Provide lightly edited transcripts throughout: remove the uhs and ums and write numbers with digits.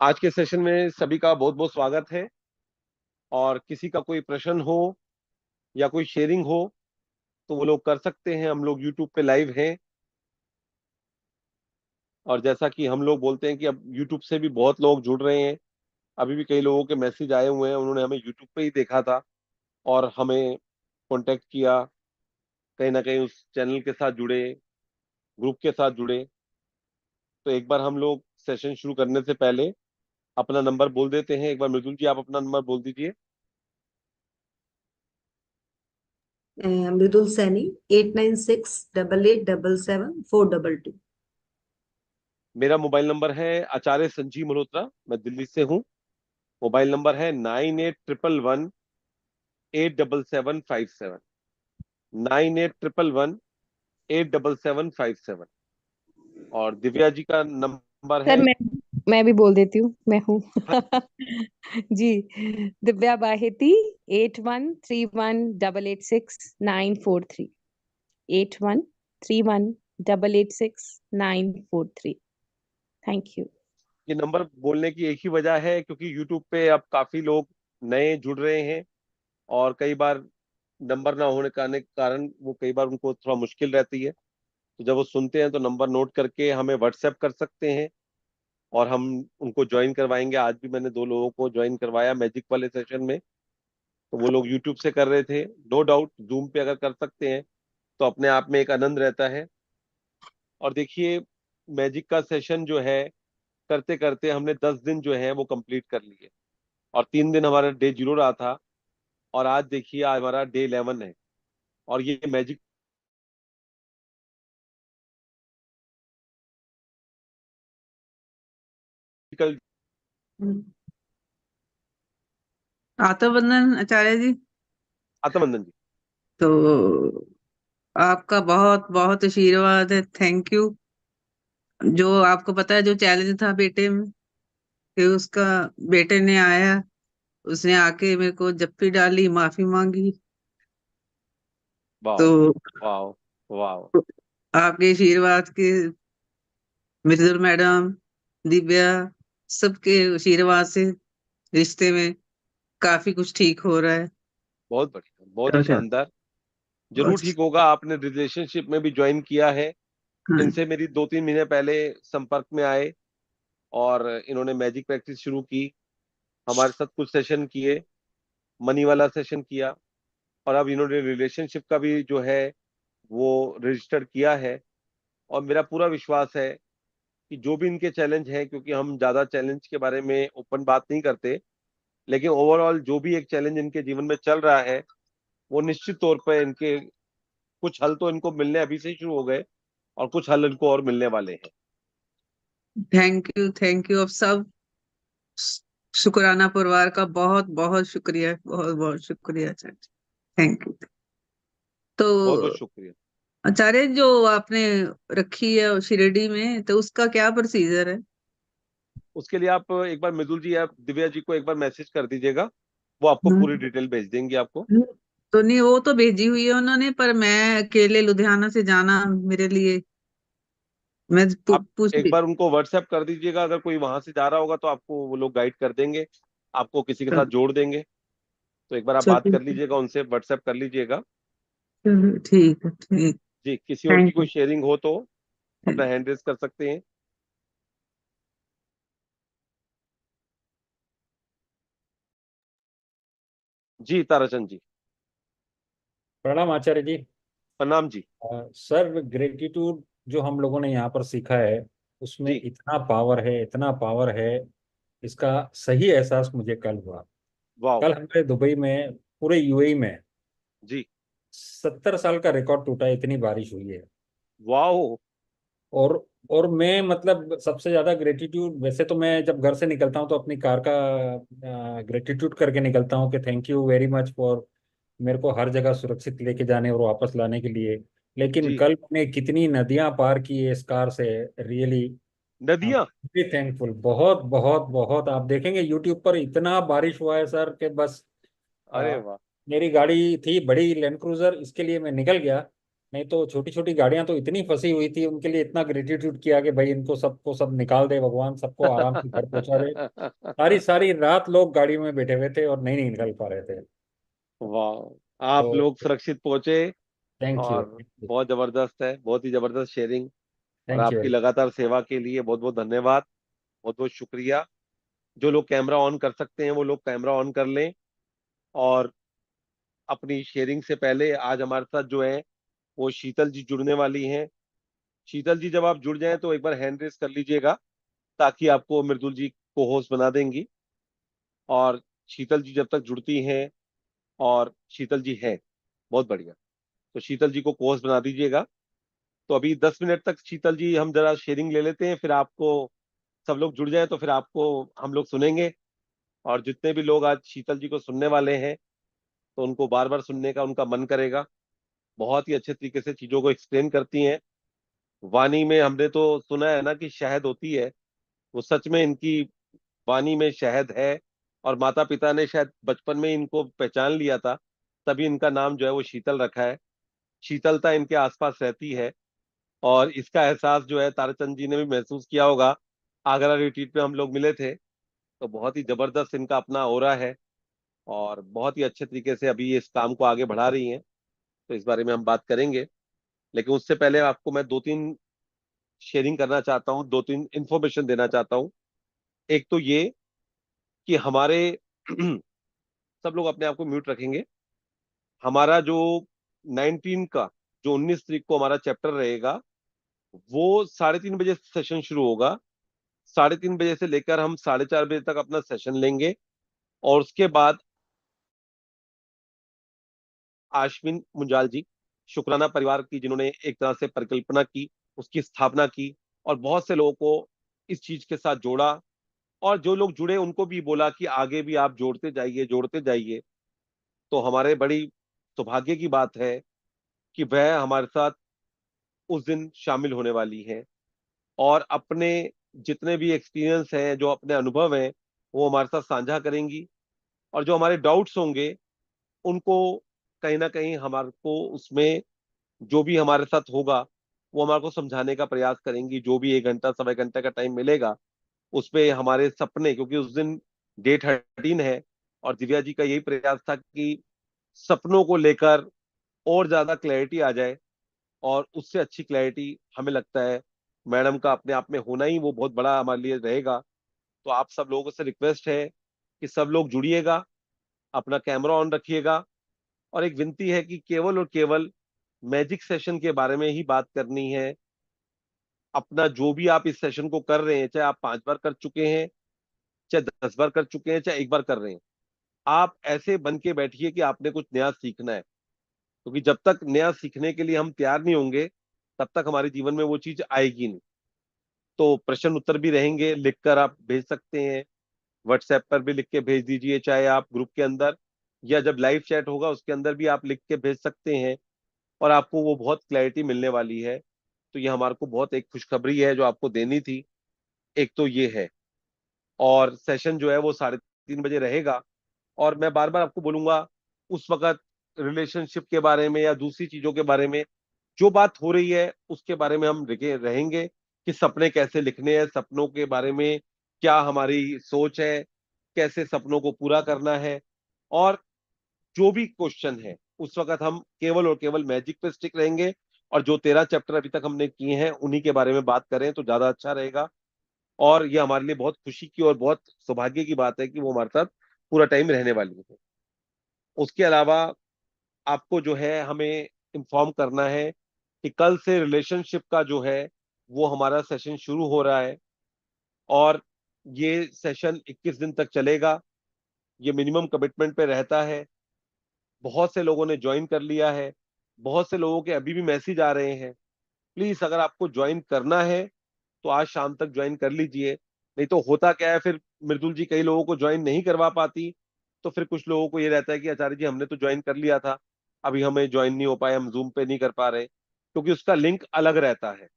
आज के सेशन में सभी का बहुत बहुत स्वागत है। और किसी का कोई प्रश्न हो या कोई शेयरिंग हो तो वो लोग कर सकते हैं। हम लोग यूट्यूब पे लाइव हैं। और जैसा कि हम लोग बोलते हैं कि अब यूट्यूब से भी बहुत लोग जुड़ रहे हैं। अभी भी कई लोगों के मैसेज आए हुए हैं, उन्होंने हमें यूट्यूब पे ही देखा था और हमें कांटेक्ट किया। कहीं ना कहीं उस चैनल के साथ जुड़े, ग्रुप के साथ जुड़े। तो एक बार हम लोग सेशन शुरू करने से पहले अपना नंबर बोल देते हैं। एक बार मृदुल जी, आप अपना नंबर बोल दीजिए। मृदुल सैनी 8968877422। मेरा मोबाइल नंबर है आचार्य संजीव मल्होत्रा, मैं दिल्ली से हूँ। मोबाइल नंबर है 9811187757। 9811187757। और दिव्या जी का नंबर सर है। मैं भी बोल देती हूँ, मैं हूँ। हाँ, जी, दिव्या बाहेती 8131886943। 8131886943। Thank you. ये नंबर बोलने की एक ही वजह है क्योंकि यूट्यूब पे अब काफी लोग नए जुड़ रहे हैं। और कई बार नंबर ना होने के कारण वो कई बार उनको थोड़ा मुश्किल रहती है। तो जब वो सुनते हैं तो नंबर नोट करके हमें व्हाट्सएप कर सकते हैं और हम उनको ज्वाइन करवाएंगे। आज भी मैंने दो लोगों को ज्वाइन करवाया मैजिक वाले सेशन में। तो वो लोग यूट्यूब से कर रहे थे। नो डाउट जूम पे अगर कर सकते हैं तो अपने आप में एक आनंद रहता है। और देखिए, मैजिक का सेशन जो है करते करते हमने 10 दिन जो है वो कंप्लीट कर लिए। और 3 दिन हमारा डे 0 रहा था। और आज देखिए, आज हमारा डे 11 है। और ये मैजिक कल। आत्मबंधन आचार्य जी। आत्मबंधन जी। तो आपका बहुत बहुत आशीर्वाद है, थैंक यू। जो आपको पता है, जो चैलेंज था बेटे में, कि उसका बेटे ने आया, उसने आके मेरे को जप्फी डाली, माफी मांगी। वाह, तो वाह, वाह। आपके आशीर्वाद के, मृदुल मैडम, दिव्या, सबके आशीर्वाद से रिश्ते में काफी कुछ ठीक हो रहा है। बहुत बढ़िया, बहुत ही अच्छा। शानदार। जरूर बस। ठीक होगा। आपने रिलेशनशिप में भी ज्वाइन किया है। हाँ। इनसे मेरी 2-3 महीने पहले संपर्क में आए और इन्होंने मैजिक प्रैक्टिस शुरू की। हमारे साथ कुछ सेशन किए, मनी वाला सेशन किया। और अब इन्होंने रिलेशनशिप का भी जो है वो रजिस्टर किया है। और मेरा पूरा विश्वास है कि जो भी इनके चैलेंज हैं, क्योंकि हम ज्यादा चैलेंज के बारे में ओपन बात नहीं करते, लेकिन ओवरऑल जो भी एक चैलेंज इनके जीवन में चल रहा है वो निश्चित तौर पर इनके कुछ हल तो इनको मिलने अभी से ही शुरू हो गए और कुछ हल इनको और मिलने वाले हैं। थैंक यू अब सब। शुक्राना परिवार का बहुत बहुत शुक्रिया, बहुत बहुत शुक्रिया आचार्य। Thank you. बहुत बहुत तो शुक्रिया। आचार्य, जो आपने रखी है शिरडी में, तो उसका क्या प्रोसीजर है? उसके लिए आप एक बार मृदुल जी, आप दिव्या जी को एक बार मैसेज कर दीजिएगा। वो आपको पूरी हम्म। डिटेल भेज देंगे आपको। तो नहीं, वो तो भेजी हुई है उन्होंने, पर मैं अकेले लुधियाना से जाना मेरे लिए, मैं आप पूछ एक रही। बार उनको व्हाट्सएप कर दीजिएगा। अगर कोई वहां से जा रहा होगा तो आपको वो लोग गाइड कर देंगे, आपको किसी के साथ जोड़ देंगे। तो एक बार आप बात चलो कर लीजिएगा उनसे, व्हाट्सएप कर लीजिएगा। चलो, ठीक है, ठीक। जी, किसी और की थैंक कोई यू। शेयरिंग हो तो अपना हैंड रेस कर सकते हैं। जी, ताराचंद जी। प्रणाम आचार्य जी। प्रणाम जी। सर, ग्रेटिट्यूड जो हम लोगों ने यहाँ पर सीखा है उसमें जी। इतना पावर है, इतना पावर है। इसका सही एहसास मुझे कल हुआ। वाह। कल हमारे दुबई में, पूरे यूएई में जी। 70 साल का रिकॉर्ड टूटा, इतनी बारिश हुई है। वाह। और और मैं मतलब सबसे ज्यादा ग्रेटिट्यूड, वैसे तो मैं जब घर से निकलता हूँ तो अपनी कार का ग्रेटिट्यूड करके निकलता हूँ कि thank you very much for मेरे को हर जगह सुरक्षित लेके जाने और वापस लाने के लिए। लेकिन जी। कल मैंने कितनी नदियां पार की है इस कार से, रियली नदियां। थैंकफुल। बहुत बहुत बहुत, आप देखेंगे यूट्यूब पर इतना बारिश हुआ है सर कि बस अरे अ, वाह। मेरी गाड़ी थी बड़ी लैंड क्रूजर, इसके लिए मैं निकल गया। नहीं तो छोटी छोटी गाड़ियां तो इतनी फंसी हुई थी, उनके लिए इतना ग्रेटिट्यूड किया कि भाई इनको सबको सब निकाल दे भगवान, सबको आराम से घर पहुंचा दे। सारी सारी रात लोग गाड़ियों में बैठे हुए थे और नहीं निकल पा रहे थे। वाह, आप तो लोग सुरक्षित पहुंचे। Thank you. और बहुत जबरदस्त है, बहुत ही जबरदस्त शेयरिंग। और थैंक यू। आपकी लगातार सेवा के लिए बहुत बहुत धन्यवाद, बहुत बहुत शुक्रिया। जो लोग कैमरा ऑन कर सकते हैं वो लोग कैमरा ऑन कर लें। और अपनी शेयरिंग से पहले आज हमारे साथ जो है वो शीतल जी जुड़ने वाली हैं। शीतल जी जब आप जुड़ जाएं तो एक बार हैंड रेस कर लीजिएगा, ताकि आपको मृदुल जी को होस्ट बना देंगी। और शीतल जी जब तक जुड़ती हैं, और शीतल जी हैं, बहुत बढ़िया, तो शीतल जी को होस्ट बना दीजिएगा। तो अभी 10 मिनट तक शीतल जी हम जरा शेयरिंग ले लेते हैं, फिर आपको सब लोग जुड़ जाए तो फिर आपको हम लोग सुनेंगे। और जितने भी लोग आज शीतल जी को सुनने वाले हैं तो उनको बार बार सुनने का उनका मन करेगा। बहुत ही अच्छे तरीके से चीजों को एक्सप्लेन करती हैं। वाणी में हमने तो सुना है ना कि शहद होती है, वो सच में इनकी वाणी में शहद है। और माता पिता ने शायद बचपन में इनको पहचान लिया था, तभी इनका नाम जो है वो शीतल रखा है। शीतलता इनके आसपास रहती है। और इसका एहसास जो है ताराचंद जी ने भी महसूस किया होगा। आगरा रिट्रीट पे हम लोग मिले थे, तो बहुत ही जबरदस्त इनका अपना ऑरा है। और बहुत ही अच्छे तरीके से अभी ये इस काम को आगे बढ़ा रही हैं। तो इस बारे में हम बात करेंगे, लेकिन उससे पहले आपको मैं दो तीन शेयरिंग करना चाहता हूँ, दो तीन इंफॉर्मेशन देना चाहता हूँ। एक तो ये कि हमारे सब लोग अपने आप को म्यूट रखेंगे। हमारा जो 19 का, जो 19 तारीख को हमारा चैप्टर रहेगा, वो 3:30 बजे सेशन शुरू होगा। 3:30 बजे से लेकर हम 4:30 बजे तक अपना सेशन लेंगे। और उसके बाद आश्विन मुंजाल जी, शुक्राना परिवार की जिन्होंने एक तरह से परिकल्पना की, उसकी स्थापना की, और बहुत से लोगों को इस चीज के साथ जोड़ा। और जो लोग जुड़े उनको भी बोला कि आगे भी आप जोड़ते जाइए, जोड़ते जाइए। तो हमारे बड़ी सौभाग्य की बात है कि वह हमारे साथ उस दिन शामिल होने वाली हैं। और अपने जितने भी एक्सपीरियंस हैं, जो अपने अनुभव हैं, वो हमारे साथ साझा करेंगी। और जो हमारे डाउट्स होंगे उनको कहीं ना कहीं हमारे को उसमें, जो भी हमारे साथ होगा, वो हमारे को समझाने का प्रयास करेंगी। जो भी 1 घंटा 1.25 घंटे का टाइम मिलेगा उसपे हमारे सपने, क्योंकि उस दिन डे 13 है, और दिव्या जी का यही प्रयास था कि सपनों को लेकर और ज्यादा क्लैरिटी आ जाए। और उससे अच्छी क्लैरिटी हमें लगता है मैडम का अपने आप में होना ही वो बहुत बड़ा हमारे लिए रहेगा। तो आप सब लोगों से रिक्वेस्ट है कि सब लोग जुड़िएगा, अपना कैमरा ऑन रखिएगा। और एक विनती है कि केवल और केवल मैजिक सेशन के बारे में ही बात करनी है। अपना जो भी आप इस सेशन को कर रहे हैं, चाहे आप 5 बार कर चुके हैं, चाहे 10 बार कर चुके हैं, चाहे एक बार कर रहे हैं, आप ऐसे बन के बैठिए कि आपने कुछ नया सीखना है। क्योंकि जब तक नया सीखने के लिए हम तैयार नहीं होंगे, तब तक हमारे जीवन में वो चीज आएगी नहीं। तो प्रश्न उत्तर भी रहेंगे, लिखकर आप भेज सकते हैं। व्हाट्सएप पर भी लिख के भेज दीजिए, चाहे आप ग्रुप के अंदर, या जब लाइव चैट होगा उसके अंदर भी आप लिख के भेज सकते हैं। और आपको वो बहुत क्लैरिटी मिलने वाली है। तो ये हमारे को बहुत एक खुशखबरी है जो आपको देनी थी। एक तो ये है। और सेशन जो है वो 3:30 बजे रहेगा। और मैं बार बार आपको बोलूंगा, उस वक्त रिलेशनशिप के बारे में या दूसरी चीजों के बारे में जो बात हो रही है उसके बारे में हम रहेंगे कि सपने कैसे लिखने हैं, सपनों के बारे में क्या हमारी सोच है, कैसे सपनों को पूरा करना है। और जो भी क्वेश्चन है उस वक्त हम केवल और केवल मैजिक पे स्टिक रहेंगे। और जो 13 चैप्टर अभी तक हमने किए हैं उन्हीं के बारे में बात करें तो ज्यादा अच्छा रहेगा। और ये हमारे लिए बहुत खुशी की और बहुत सौभाग्य की बात है कि वो हमारे साथ पूरा टाइम रहने वाली है। उसके अलावा आपको जो है हमें इंफॉर्म करना है कि कल से रिलेशनशिप का जो है वो हमारा सेशन शुरू हो रहा है। और ये सेशन 21 दिन तक चलेगा। ये मिनिमम कमिटमेंट पे रहता है। बहुत से लोगों ने ज्वाइन कर लिया है, बहुत से लोगों के अभी भी मैसेज आ रहे हैं। प्लीज अगर आपको ज्वाइन करना है तो आज शाम तक ज्वाइन कर लीजिए। नहीं तो होता क्या है फिर, मृदुल जी कई लोगों को ज्वाइन नहीं करवा पाती। तो फिर कुछ लोगों को ये रहता है कि आचार्य जी हमने तो ज्वाइन कर लिया था, अभी हमें ज्वाइन नहीं हो पाए, हम जूम पे नहीं कर पा रहे, क्योंकि उसका लिंक अलग रहता है।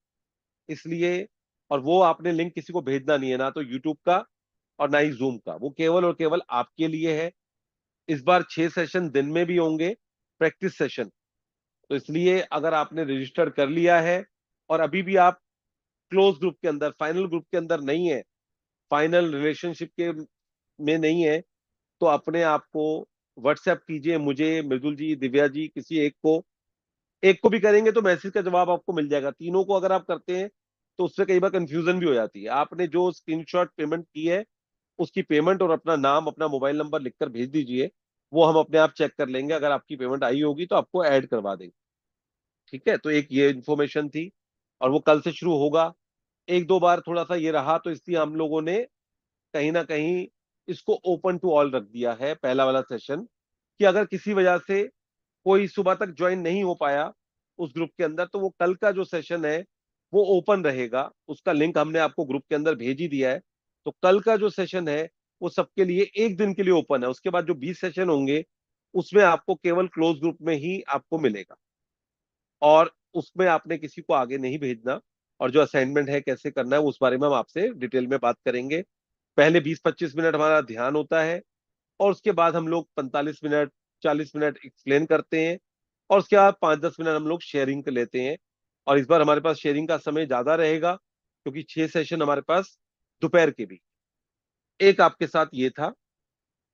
इसलिए, और वो आपने लिंक किसी को भेजना नहीं है, ना तो यूट्यूब का और ना ही जूम का, वो केवल और केवल आपके लिए है। इस बार 6 सेशन दिन में भी होंगे, प्रैक्टिस सेशन। तो इसलिए अगर आपने रजिस्टर कर लिया है और अभी भी आप क्लोज ग्रुप के अंदर, फाइनल ग्रुप के अंदर नहीं है, फाइनल रिलेशनशिप के में नहीं है, तो अपने आप को व्हाट्सएप कीजिए, मुझे, मृदुल जी, दिव्या जी, किसी एक को भी करेंगे तो मैसेज का जवाब आपको मिल जाएगा। तीनों को अगर आप करते हैं तो उससे कई बार कंफ्यूजन भी हो जाती है। आपने जो स्क्रीनशॉट पेमेंट की है उसकी पेमेंट और अपना नाम, अपना मोबाइल नंबर लिखकर भेज दीजिए, वो हम अपने आप चेक कर लेंगे। अगर आपकी पेमेंट आई होगी तो आपको ऐड करवा देंगे। ठीक है, तो एक ये इन्फॉर्मेशन थी, और वो कल से शुरू होगा। एक दो बार थोड़ा सा ये रहा तो इसलिए हम लोगों ने कहीं ना कहीं इसको ओपन टू ऑल रख दिया है, पहला वाला सेशन, कि अगर किसी वजह से कोई सुबह तक ज्वाइन नहीं हो पाया उस ग्रुप के अंदर, तो वो कल का जो सेशन है वो ओपन रहेगा। उसका लिंक हमने आपको ग्रुप के अंदर भेज ही दिया है। तो कल का जो सेशन है वो सबके लिए एक दिन के लिए ओपन है। उसके बाद जो 20 सेशन होंगे उसमें आपको केवल क्लोज ग्रुप में ही आपको मिलेगा, और उसमें आपने किसी को आगे नहीं भेजना। और जो असाइनमेंट है कैसे करना है उस बारे में हम आपसे डिटेल में बात करेंगे। पहले 20-25 मिनट हमारा ध्यान होता है, और उसके बाद हम लोग 45 मिनट, 40 मिनट एक्सप्लेन करते हैं, और उसके बाद 5-10 मिनट हम लोग शेयरिंग कर लेते हैं। और इस बार हमारे पास शेयरिंग का समय ज्यादा रहेगा क्योंकि 6 सेशन हमारे पास दोपहर के भी। एक आपके साथ ये था,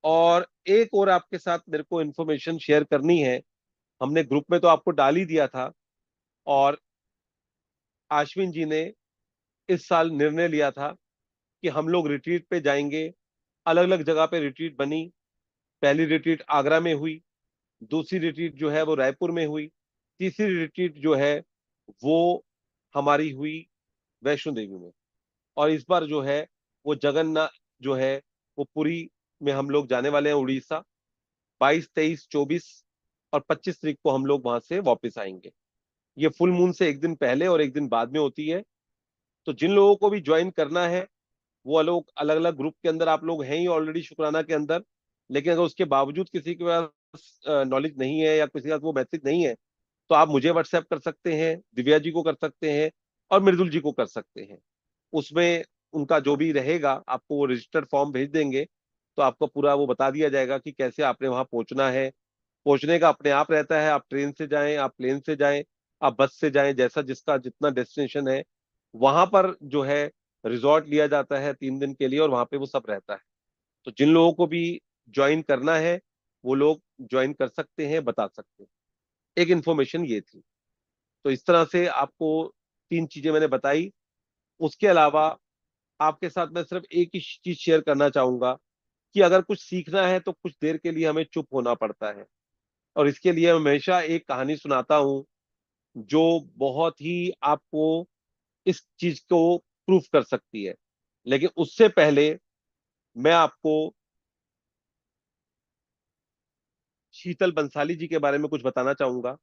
और एक और आपके साथ मेरे को इन्फॉर्मेशन शेयर करनी है। हमने ग्रुप में तो आपको डाल ही दिया था, और आश्विन जी ने इस साल निर्णय लिया था कि हम लोग रिट्रीट पे जाएंगे। अलग अलग जगह पे रिट्रीट बनी। पहली रिट्रीट आगरा में हुई, दूसरी रिट्रीट जो है वो रायपुर में हुई, तीसरी रिट्रीट जो है वो हमारी हुई वैष्णो देवी में, और इस बार जो है वो जगन्नाथ जो है वो पुरी में हम लोग जाने वाले हैं, उड़ीसा। 22, 23, 24 और 25 तारीख को हम लोग वहां से वापस आएंगे। ये फुल मून से एक दिन पहले और एक दिन बाद में होती है। तो जिन लोगों को भी ज्वाइन करना है, वो लोग अलग अलग ग्रुप के अंदर आप लोग हैं ही ऑलरेडी शुक्राना के अंदर, लेकिन अगर उसके बावजूद किसी के पास नॉलेज नहीं है या किसी के पास वो मैसेज नहीं है, तो आप मुझे व्हाट्सएप कर सकते हैं, दिव्या जी को कर सकते हैं, और मृदुल जी को कर सकते हैं। उसमें उनका जो भी रहेगा आपको वो रजिस्टर्ड फॉर्म भेज देंगे, तो आपको पूरा वो बता दिया जाएगा कि कैसे आपने वहां पहुंचना है। पहुंचने का अपने आप रहता है, आप ट्रेन से जाएं, आप प्लेन से जाएं, आप बस से जाएं, जैसा जिसका जितना डेस्टिनेशन है वहां पर जो है रिजॉर्ट लिया जाता है 3 दिन के लिए, और वहां पे वो सब रहता है। तो जिन लोगों को भी ज्वाइन करना है वो लोग ज्वाइन कर सकते हैं, बता सकते हैं। एक इन्फॉर्मेशन ये थी। तो इस तरह से आपको 3 चीजें मैंने बताई। उसके अलावा आपके साथ मैं सिर्फ एक ही चीज शेयर करना चाहूंगा कि अगर कुछ सीखना है तो कुछ देर के लिए हमें चुप होना पड़ता है, और इसके लिए मैं हमेशा एक कहानी सुनाता हूँ जो बहुत ही आपको इस चीज को प्रूफ कर सकती है। लेकिन उससे पहले मैं आपको शीतल बंसाली जी के बारे में कुछ बताना चाहूंगा।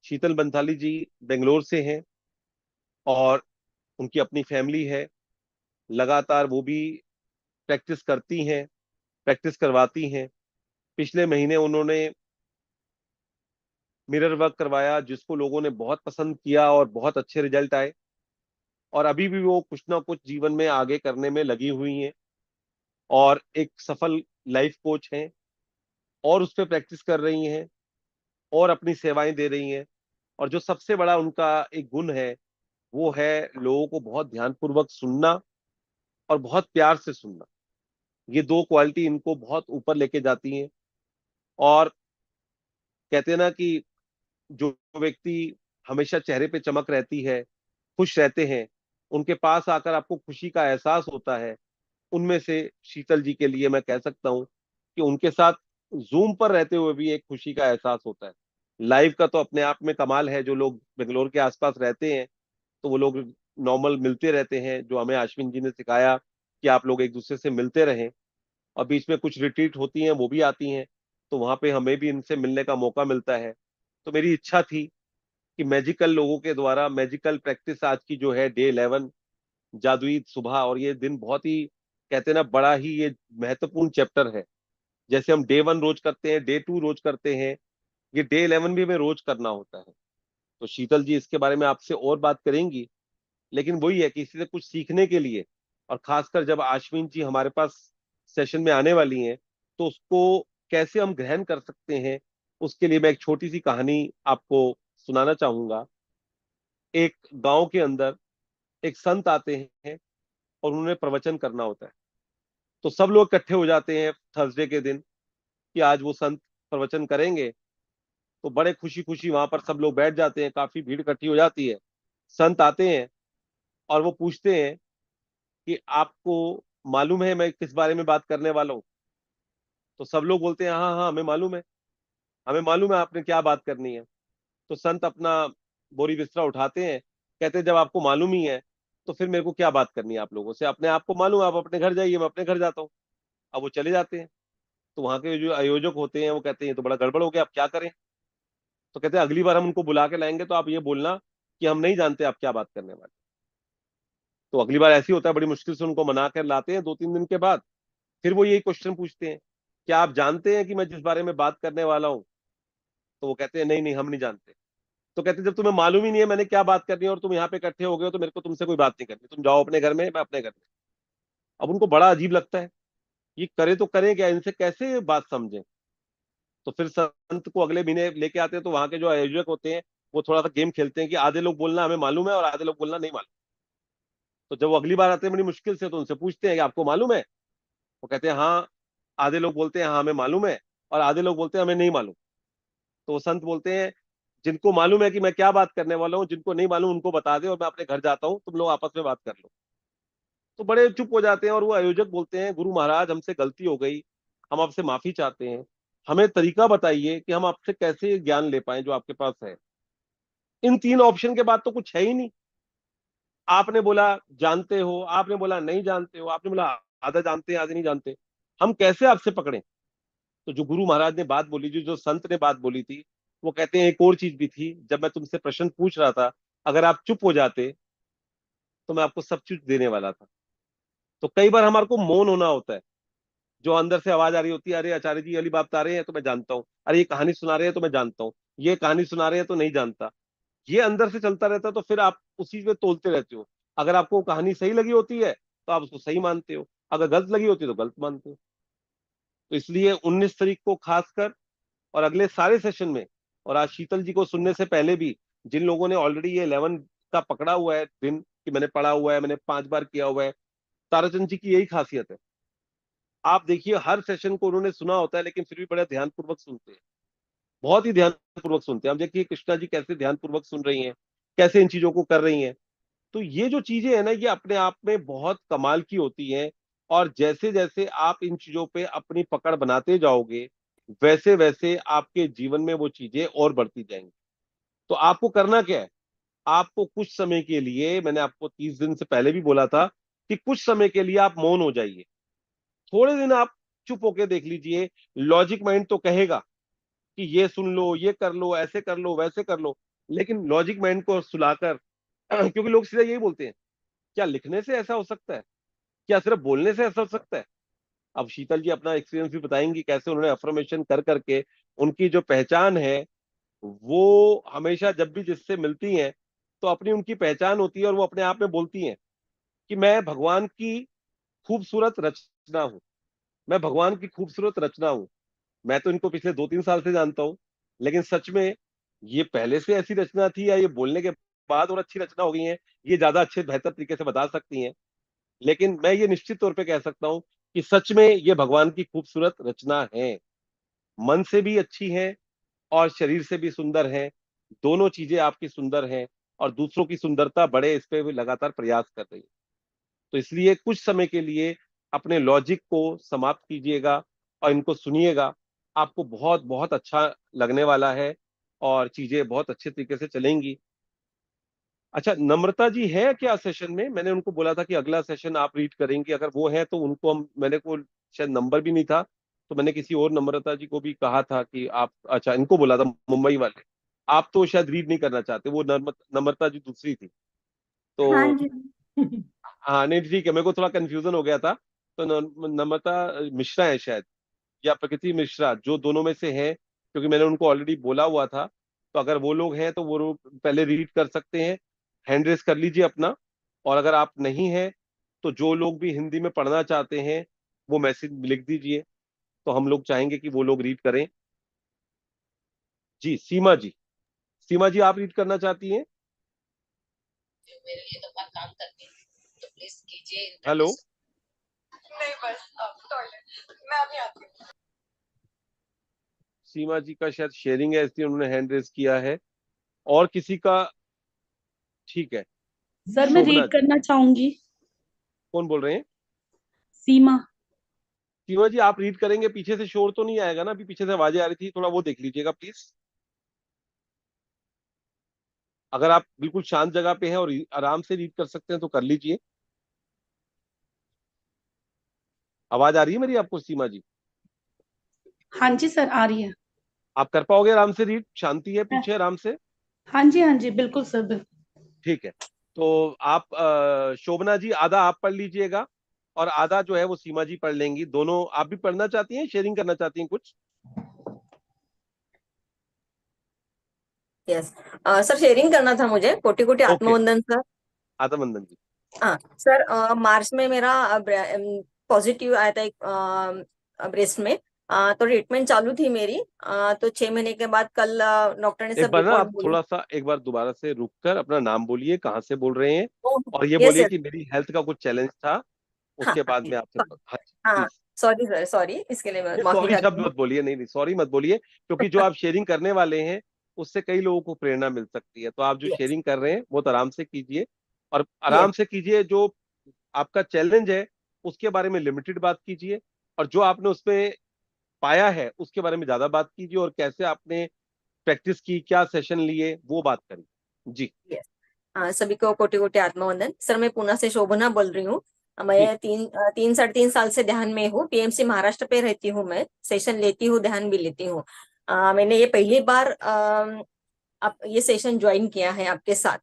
शीतल बंसाली जी बेंगलोर से हैं, और उनकी अपनी फैमिली है। लगातार वो भी प्रैक्टिस करती हैं, प्रैक्टिस करवाती हैं। पिछले महीने उन्होंने मिरर वर्क करवाया जिसको लोगों ने बहुत पसंद किया और बहुत अच्छे रिजल्ट आए। और अभी भी वो कुछ ना कुछ जीवन में आगे करने में लगी हुई हैं, और एक सफल लाइफ कोच हैं, और उस पर प्रैक्टिस कर रही हैं, और अपनी सेवाएं दे रही हैं। और जो सबसे बड़ा उनका एक गुण है वो है लोगों को बहुत ध्यानपूर्वक सुनना और बहुत प्यार से सुनना। ये दो क्वालिटी इनको बहुत ऊपर लेके जाती हैं। और कहते हैं ना कि जो व्यक्ति हमेशा चेहरे पे चमक रहती है, खुश रहते हैं, उनके पास आकर आपको खुशी का एहसास होता है। उनमें से शीतल जी के लिए मैं कह सकता हूँ कि उनके साथ जूम पर रहते हुए भी एक खुशी का एहसास होता है। लाइव का तो अपने आप में कमाल है। जो लोग बेंगलोर के आसपास रहते हैं तो वो लोग नॉर्मल मिलते रहते हैं, जो हमें अश्विन जी ने सिखाया कि आप लोग एक दूसरे से मिलते रहें। और बीच में कुछ रिट्रीट होती हैं वो भी आती हैं, तो वहां पे हमें भी इनसे मिलने का मौका मिलता है। तो मेरी इच्छा थी कि मैजिकल लोगों के द्वारा मैजिकल प्रैक्टिस आज की जो है डे 11 जादुई सुबह, और ये दिन बहुत ही कहते हैं ना बड़ा ही ये महत्वपूर्ण चैप्टर है। जैसे हम डे 1 रोज करते हैं, डे 2 रोज करते हैं, ये डे 11 भी हमें रोज करना होता है। तो शीतल जी इसके बारे में आपसे और बात करेंगी। लेकिन वही है कि इसी से कुछ सीखने के लिए, और खासकर जब आश्विन जी हमारे पास सेशन में आने वाली हैं, तो उसको कैसे हम ग्रहण कर सकते हैं, उसके लिए मैं एक छोटी सी कहानी आपको सुनाना चाहूंगा। एक गांव के अंदर एक संत आते हैं और उन्हें प्रवचन करना होता है। तो सब लोग इकट्ठे हो जाते हैं थर्सडे के दिन कि आज वो संत प्रवचन करेंगे। तो बड़े खुशी खुशी वहां पर सब लोग बैठ जाते हैं, काफी भीड़ इकट्ठी हो जाती है। संत आते हैं और वो पूछते हैं कि आपको मालूम है मैं किस बारे में बात करने वाला हूँ? तो सब लोग बोलते हैं हाँ हाँ हमें मालूम है, हमें मालूम है आपने क्या बात करनी है। तो संत अपना बोरी बिस्तरा उठाते हैं, कहते हैं जब आपको मालूम ही है तो फिर मेरे को क्या बात करनी है आप लोगों से? अपने आप को मालूम है, आप अपने घर जाइए, मैं अपने घर जाता हूँ। अब वो चले जाते हैं। तो वहां के जो आयोजक होते हैं वो कहते हैं ये तो बड़ा गड़बड़ हो गया, अब क्या करें? तो कहते हैं अगली बार हम उनको बुला के लाएंगे तो आप ये बोलना कि हम नहीं जानते आप क्या बात करने वाले। तो अगली बार ऐसे ही होता है, बड़ी मुश्किल से उनको मना कर लाते हैं 2-3 दिन के बाद। फिर वो यही क्वेश्चन पूछते हैं, क्या आप जानते हैं कि मैं जिस बारे में बात करने वाला हूँ? तो वो कहते हैं नहीं नहीं हम नहीं जानते। तो कहते हैं जब तुम्हें मालूम ही नहीं है मैंने क्या बात करनी है और तुम यहाँ पे इकट्ठे हो गए हो तो मेरे को तुमसे कोई बात नहीं करनी, तुम जाओ अपने घर में, मैं अपने घर में। अब उनको बड़ा अजीब लगता है, ये करे तो करें क्या, इनसे कैसे बात समझें? तो फिर संत को अगले महीने लेके आते हैं। तो वहां के जो आयोजक होते हैं वो थोड़ा सा गेम खेलते हैं कि आधे लोग बोलना हमें मालूम है और आधे लोग बोलना नहीं मालूम। तो जब वो अगली बार आते हैं बड़ी मुश्किल से, तो उनसे पूछते हैं कि आपको मालूम है? वो कहते हैं हाँ। आधे लोग बोलते हैं हाँ हमें मालूम है, और आधे लोग बोलते हैं हमें नहीं मालूम। तो वो संत बोलते हैं जिनको मालूम है कि मैं क्या बात करने वाला हूँ, जिनको नहीं मालूम उनको बता दे और मैं अपने घर जाता हूँ, तुम लोग आपस में बात कर लो। तो बड़े चुप हो जाते हैं और वो आयोजक बोलते हैं गुरु महाराज हमसे गलती हो गई, हम आपसे माफी चाहते हैं, हमें तरीका बताइए कि हम आपसे कैसे ज्ञान ले पाए जो आपके पास है। इन 3 ऑप्शन के बाद तो कुछ है ही नहीं। आपने बोला जानते हो, आपने बोला नहीं जानते हो, आपने बोला आधा जानते हैं आधा नहीं जानते, हम कैसे आपसे पकड़े? तो जो गुरु महाराज ने बात बोली, जो जो संत ने बात बोली थी, वो कहते हैं एक और चीज भी थी, जब मैं तुमसे प्रश्न पूछ रहा था अगर आप चुप हो जाते तो मैं आपको सब चीज देने वाला था। तो कई बार हमारे को मौन होना होता है। जो अंदर से आवाज आ रही होती है, अरे आचार्य जी वाली बात बता रहे हैं तो मैं जानता हूँ, अरे ये कहानी सुना रहे हैं तो मैं जानता हूँ, ये कहानी सुना रहे हैं तो नहीं जानता, ये अंदर से चलता रहता है। तो फिर आप उसी में तोलते रहते हो। अगर आपको कहानी सही लगी होती है तो आप उसको सही मानते हो, अगर गलत लगी होती है तो गलत मानते हो। तो इसलिए 19 तारीख को खासकर और अगले सारे सेशन में, और आज शीतल जी को सुनने से पहले भी, जिन लोगों ने ऑलरेडी ये 11 का पकड़ा हुआ है दिन कि मैंने पढ़ा हुआ है, मैंने 5 बार किया हुआ है, ताराचंद जी की यही खासियत है। आप देखिए हर सेशन को उन्होंने सुना होता है लेकिन फिर भी बड़े ध्यानपूर्वक सुनते हैं, बहुत ही ध्यानपूर्वक सुनते हैं। अब देखिए कृष्णा जी कैसे ध्यानपूर्वक सुन रही हैं, कैसे इन चीजों को कर रही हैं। तो ये जो चीजें है ना, ये अपने आप में बहुत कमाल की होती हैं। और जैसे जैसे आप इन चीजों पे अपनी पकड़ बनाते जाओगे, वैसे वैसे आपके जीवन में वो चीजें और बढ़ती जाएंगी। तो आपको करना क्या है? आपको कुछ समय के लिए, मैंने आपको 30 दिन से पहले भी बोला था कि कुछ समय के लिए आप मौन हो जाइए। थोड़े दिन आप चुप होके देख लीजिए। लॉजिक माइंड तो कहेगा कि ये सुन लो, ये कर लो, ऐसे कर लो, वैसे कर लो, लेकिन लॉजिक माइंड को सुलाकर क्योंकि लोग सीधा यही बोलते हैं, क्या लिखने से ऐसा हो सकता है? क्या सिर्फ बोलने से ऐसा हो सकता है? अब शीतल जी अपना एक्सपीरियंस भी बताएंगी कैसे उन्होंने अफर्मेशन कर करके उनकी जो पहचान है, वो हमेशा जब भी जिससे मिलती हैं तो अपनी उनकी पहचान होती है और वो अपने आप में बोलती हैं कि मैं भगवान की खूबसूरत रचना हूँ, मैं भगवान की खूबसूरत रचना हूँ। मैं तो इनको पिछले 2-3 साल से जानता हूँ, लेकिन सच में ये पहले से ऐसी रचना थी या ये बोलने के बाद और अच्छी रचना हो गई है, ये ज्यादा अच्छे बेहतर तरीके से बता सकती हैं। लेकिन मैं ये निश्चित तौर पे कह सकता हूँ कि सच में ये भगवान की खूबसूरत रचना है। मन से भी अच्छी है और शरीर से भी सुंदर है। दोनों चीजें आपकी सुंदर हैं और दूसरों की सुंदरता बढ़े इस पे भी लगातार प्रयास कर रही है। तो इसलिए कुछ समय के लिए अपने लॉजिक को समाप्त कीजिएगा और इनको सुनिएगा। आपको बहुत बहुत अच्छा लगने वाला है और चीजें बहुत अच्छे तरीके से चलेंगी। अच्छा, नम्रता जी है क्या सेशन में? मैंने उनको बोला था कि अगला सेशन आप रीड करेंगे, अगर वो है तो उनको हम, मैंने को शायद नंबर भी नहीं था तो मैंने किसी और नम्रता जी को भी कहा था कि आप, अच्छा इनको बोला था मुंबई वाले। आप तो शायद रीड नहीं करना चाहते, वो नम्रता जी दूसरी थी। हाँ तो जी। हाँ नहीं ठीक है, मेरे को थोड़ा कंफ्यूजन हो गया था। तो नम्रता मिश्रा है शायद, या प्रकृति मिश्रा, जो दोनों में से हैं, क्योंकि मैंने उनको ऑलरेडी बोला हुआ था। तो अगर वो लोग हैं तो वो लोग पहले रीड कर सकते हैं, हैंड रेस कर लीजिए अपना। और अगर आप नहीं हैं तो जो लोग भी हिंदी में पढ़ना चाहते हैं वो मैसेज लिख दीजिए, तो हम लोग चाहेंगे कि वो लोग रीड करें। जी सीमा जी, सीमा जी आप रीड करना चाहती हैं? मेरे लिए तो बहुत काम करती है, तो प्लीज कीजिए। हेलो, नहीं बस अब टॉयलेट मैं अभी आती हूँ। सीमा जी का शायद शेयरिंग है इसलिए उन्होंने हैंड रेज किया है। और किसी का? ठीक है, सर मैं शोभना रीड जी। करना चाहूंगी। कौन बोल रहे हैं? सीमा। सीमा जी आप रीड करेंगे, पीछे से शोर तो नहीं आएगा ना? अभी पीछे से आवाजें आ रही थी, थोड़ा वो देख लीजिएगा प्लीज। अगर आप बिल्कुल शांत जगह पे हैं और आराम से रीड कर सकते हैं तो कर लीजिए। आवाज आ रही है मेरी आपको सीमा जी? हाँ जी सर, आ रही है। आप कर पाओगे आराम से रीड? शांति है पीछे, आराम से? हाँ जी बिल्कुल सर, बिल्कुल। ठीक है, तो आप शोभना जी आधा आप पढ़ लीजिएगा और आधा जो है वो सीमा जी पढ़ लेंगी। दोनों आप भी पढ़ना चाहती हैं, शेयरिंग करना चाहती हैं कुछ? यस सर, शेयरिंग करना था मुझे। कोटि कोटि ओके, आत्मवंदन सर। आत्मवंदन जी। हाँ सर, मार्च में मेरा पॉजिटिव आया था एक ब्रेस्ट में। तो ट्रीटमेंट चालू थी मेरी। तो 6 महीने के बाद कल डॉक्टर ने एक सब बार ना रिपोर्ट आप बोली। थोड़ा सा एक बार दोबारा से रुक कर अपना नाम बोलिए, कहाँ से बोल रहे हैं, और ये यस बोलिए यस। कि मेरी हेल्थ का कुछ चैलेंज था, हाँ उसके हाँ बाद में आपसे। हाँ जी हाँ, प्लीज। सॉरी सर, सॉरी, इसके लिए मैं नहीं, माफी सॉरी चाहती शब्द हूँ। मत बोलिए, नहीं नहीं सॉरी मत बोलिए, क्योंकि जो आप शेयरिंग करने वाले हैं उससे कई लोगों को प्रेरणा मिल सकती है। तो आप जो यस शेयरिंग कर रहे हैं बहुत आराम से कीजिए, और यस आराम से कीजिए। जो आपका चैलेंज है उसके बारे में लिमिटेड बात कीजिए, और जो आपने उसमें पाया है उसके बारे में ज्यादा बात कीजिए, और कैसे आपने प्रैक्टिस की, क्या सेशन लिए, वो बात करिए जी। यस। सभी को कोटि कोटि आत्मवंदन सर। मैं पुणे से शोभना बोल रही हूँ। जी मैं 3 साढ़े 3 साल से ध्यान में हूँ। पीएमसी महाराष्ट्र पे रहती हूँ। मैं सेशन लेती हूँ, ध्यान भी लेती हूँ। मैंने ये पहली बार अब ये सेशन ज्वाइन किया है आपके साथ,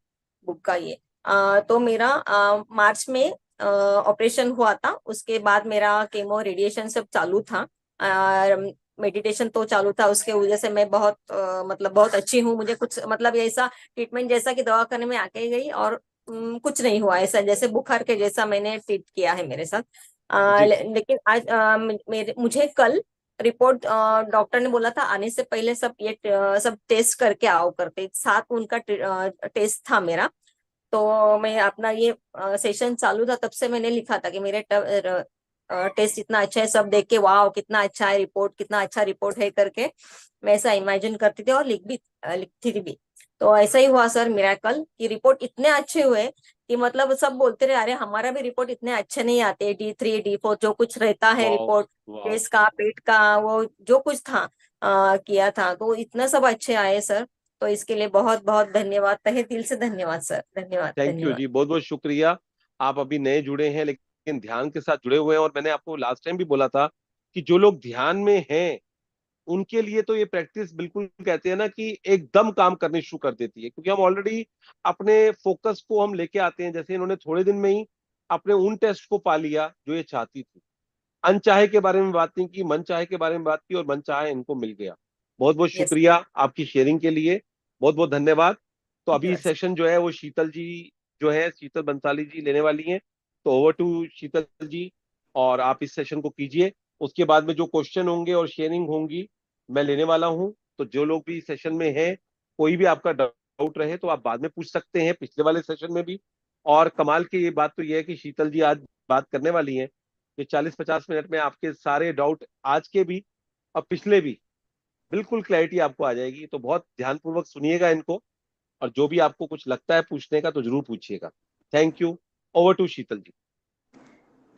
बुक का ये। तो मेरा मार्च में ऑपरेशन हुआ था। उसके बाद मेरा केमो रेडिएशन सब चालू था। मेडिटेशन तो चालू था। उसके वजह से मैं बहुत मतलब बहुत अच्छी हूँ। मुझे कुछ मतलब ऐसा ट्रीटमेंट जैसा कि दवा करने में आके गई और कुछ नहीं हुआ। ऐसा जैसे बुखार के जैसा मैंने ट्रीट किया है मेरे साथ। जी लेकिन आज मुझे कल रिपोर्ट डॉक्टर ने बोला था आने से पहले सब ये सब टेस्ट करके आओ करके। 7 उनका टेस्ट था मेरा। तो मैं अपना ये सेशन चालू था तब से मैंने लिखा था कि मेरे टेस्ट इतना अच्छा है। सब देख के वाह कितना अच्छा है रिपोर्ट, कितना अच्छा रिपोर्ट है करके मैं ऐसा इमेजिन करती थी और लिखती थी भी। तो ऐसा ही हुआ सर मेरा कल की रिपोर्ट इतने अच्छे हुए कि मतलब सब बोलते रहे अरे हमारा भी रिपोर्ट इतने अच्छे नहीं आते। D3 D4 जो कुछ रहता है वाह रिपोर्ट, वाह। फेस का, पेट का, वो जो कुछ था किया था तो इतना सब अच्छे आए सर। तो इसके लिए बहुत बहुत धन्यवाद, तहे दिल से धन्यवाद सर। धन्यवाद थैंक यू धन्यवाद। जी, बहुत बहुत शुक्रिया। आप अभी नए जुड़े हैं लेकिन ध्यान के साथ जुड़े हुए हैं, और मैंने आपको लास्ट टाइम भी बोला था कि जो लोग ध्यान में हैं उनके लिए तो ये प्रैक्टिस बिल्कुल कहते हैं ना कि एकदम काम करनी शुरू कर देती है, क्योंकि हम ऑलरेडी अपने फोकस को हम लेके आते हैं। जैसे इन्होंने थोड़े दिन में ही अपने उन टेस्ट को पा लिया जो ये चाहती थी। अनचाहे के बारे में बात नहीं की, मन चाहे के बारे में बात की, और मन चाहे इनको मिल गया। बहुत बहुत यस शुक्रिया आपकी शेयरिंग के लिए, बहुत बहुत धन्यवाद। तो अभी धन्यवाद। सेशन जो है वो शीतल जी जो है, शीतल बंसाली जी लेने वाली हैं। तो ओवर टू शीतल जी, और आप इस सेशन को कीजिए। उसके बाद में जो क्वेश्चन होंगे और शेयरिंग होंगी मैं लेने वाला हूं। तो जो लोग भी सेशन में हैं, कोई भी आपका डाउट रहे तो आप बाद में पूछ सकते हैं, पिछले वाले सेशन में भी। और कमाल की ये बात तो ये है कि शीतल जी आज बात करने वाली हैं कि 40-50 मिनट में आपके सारे डाउट, आज के भी और पिछले भी, बिल्कुल क्लैरिटी आपको आ जाएगी। तो बहुत ध्यानपूर्वक सुनिएगा इनको, और जो भी आपको कुछ लगता है पूछने का तो जरूर पूछिएगा। Thank you. Over to Sheetal ji.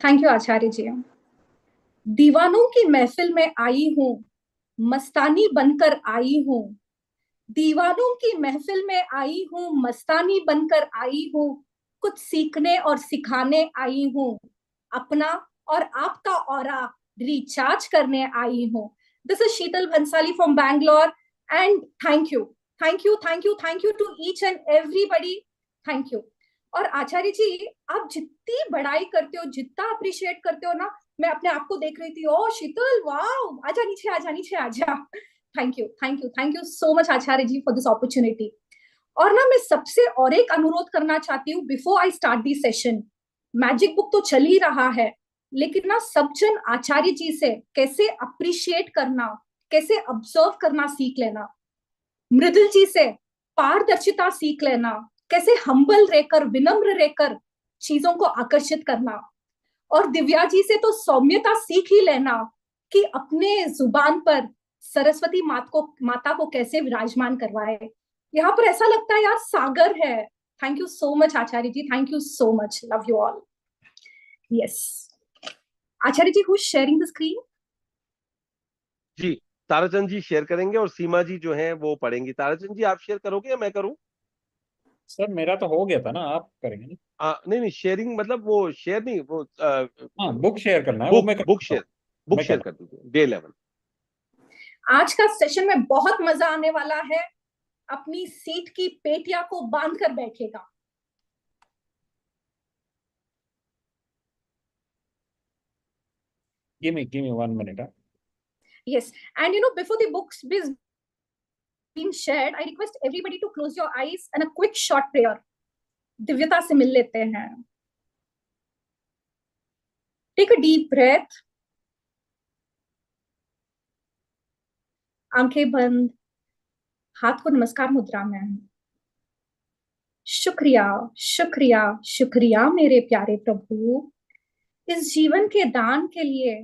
Thank you Acharya ji. दीवानों की महफिल में आई हूँ, मस्तानी बनकर आई हूँ। दीवानों की महफिल में आई हूँ, मस्तानी बनकर आई हूँ। कुछ सीखने और सिखाने आई हूँ। अपना और आपका ऑरा रिचार्ज करने आई हूँ। This is Sheetal Bhansali from Bangalore, and thank you thank you thank you thank you to each and everybody. Thank you. और आचार्य जी, आप जितनी बड़ाई करते हो, जितना अप्रिशिएट करते हो ना, मैं अपने आप को देख रही थी, ओ शीतल वाओ, आजा नीचे आजा नीचे आजा। Thank you so much Acharya ji for this opportunity. और ना मैं सबसे और एक अनुरोध करना चाहती हूँ before I start the session. Magic book तो चल ही रहा है, लेकिन ना सब जन आचार्य जी से कैसे अप्रिशिएट करना, कैसे ऑब्जर्व करना सीख लेना। मृदुल जी से पारदर्शिता सीख लेना, कैसे हम्बल रहकर, विनम्र रहकर चीजों को आकर्षित करना। और दिव्या जी से तो सौम्यता सीख ही लेना कि अपने जुबान पर सरस्वती माता को कैसे विराजमान करवाए। यहाँ पर ऐसा लगता है यार सागर है। Thank you so much Acharya ji, thank you so much, love you all. Yes Acharya ji, who sharing the screen? जी, ताराचंद जी शेयर करेंगे और सीमा जी जो हैं वो पढ़ेंगी। ताराचंद जी आप शेयर करोगे या मैं करूं? सर मेरा तो हो गया था ना, आप करेंगे ना? नहीं नहीं, शेयरिंग मतलब वो शेयर नहीं, वो हाँ, बुक शेयर करना है, वो मैं बुक करता हूँ। शेयर, बुक मैं शेयर करता कर दीजिए, डे 11। आज का सेशन में बहुत मजा आने वाला है। अपनी सीट की पेटियां को बांध कर बैठेगा। give me 1 minute. Yes, and before the books is being shared, I request everybody to close your eyes and a quick short prayer. दिव्यता से मिल लेते हैं। Take a deep breath. आंखें बंद, हाथ को नमस्कार मुद्रा में। शुक्रिया शुक्रिया शुक्रिया मेरे प्यारे प्रभु, इस जीवन के दान के लिए,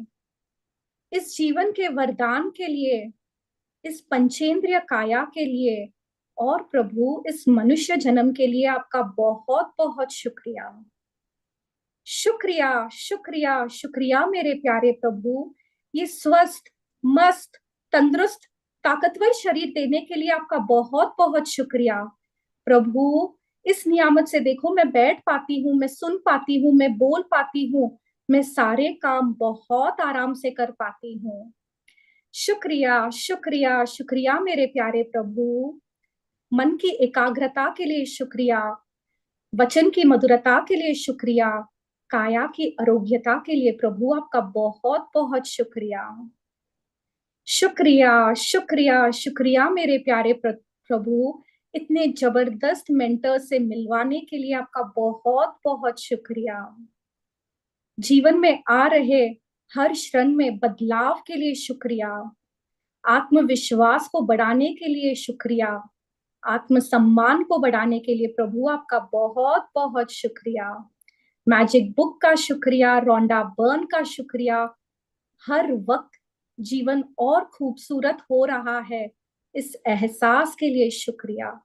इस जीवन के वरदान के लिए, इस पंचेंद्रिय काया के लिए, और प्रभु इस मनुष्य जन्म के लिए आपका बहुत बहुत शुक्रिया। शुक्रिया शुक्रिया शुक्रिया मेरे प्यारे प्रभु, ये स्वस्थ, मस्त, तंदुरुस्त, ताकतवर शरीर देने के लिए आपका बहुत बहुत शुक्रिया। प्रभु इस नियामत से देखो मैं बैठ पाती हूँ, मैं सुन पाती हूँ, मैं बोल पाती हूँ, मैं सारे काम बहुत आराम से कर पाती हूँ। शुक्रिया शुक्रिया शुक्रिया मेरे प्यारे प्रभु, मन की एकाग्रता के लिए शुक्रिया, वचन की मधुरता के लिए शुक्रिया, काया की आरोग्यता के लिए प्रभु आपका बहुत बहुत शुक्रिया। शुक्रिया शुक्रिया शुक्रिया मेरे प्यारे प्रभु, इतने जबरदस्त मेंटर से मिलवाने के लिए आपका बहुत बहुत शुक्रिया। जीवन में आ रहे हर क्षण में बदलाव के लिए शुक्रिया, आत्मविश्वास को बढ़ाने के लिए शुक्रिया, आत्मसम्मान को बढ़ाने के लिए प्रभु आपका बहुत बहुत शुक्रिया। मैजिक बुक का शुक्रिया, रोंडा बर्न का शुक्रिया। हर वक्त जीवन और खूबसूरत हो रहा है, इस एहसास के लिए शुक्रिया।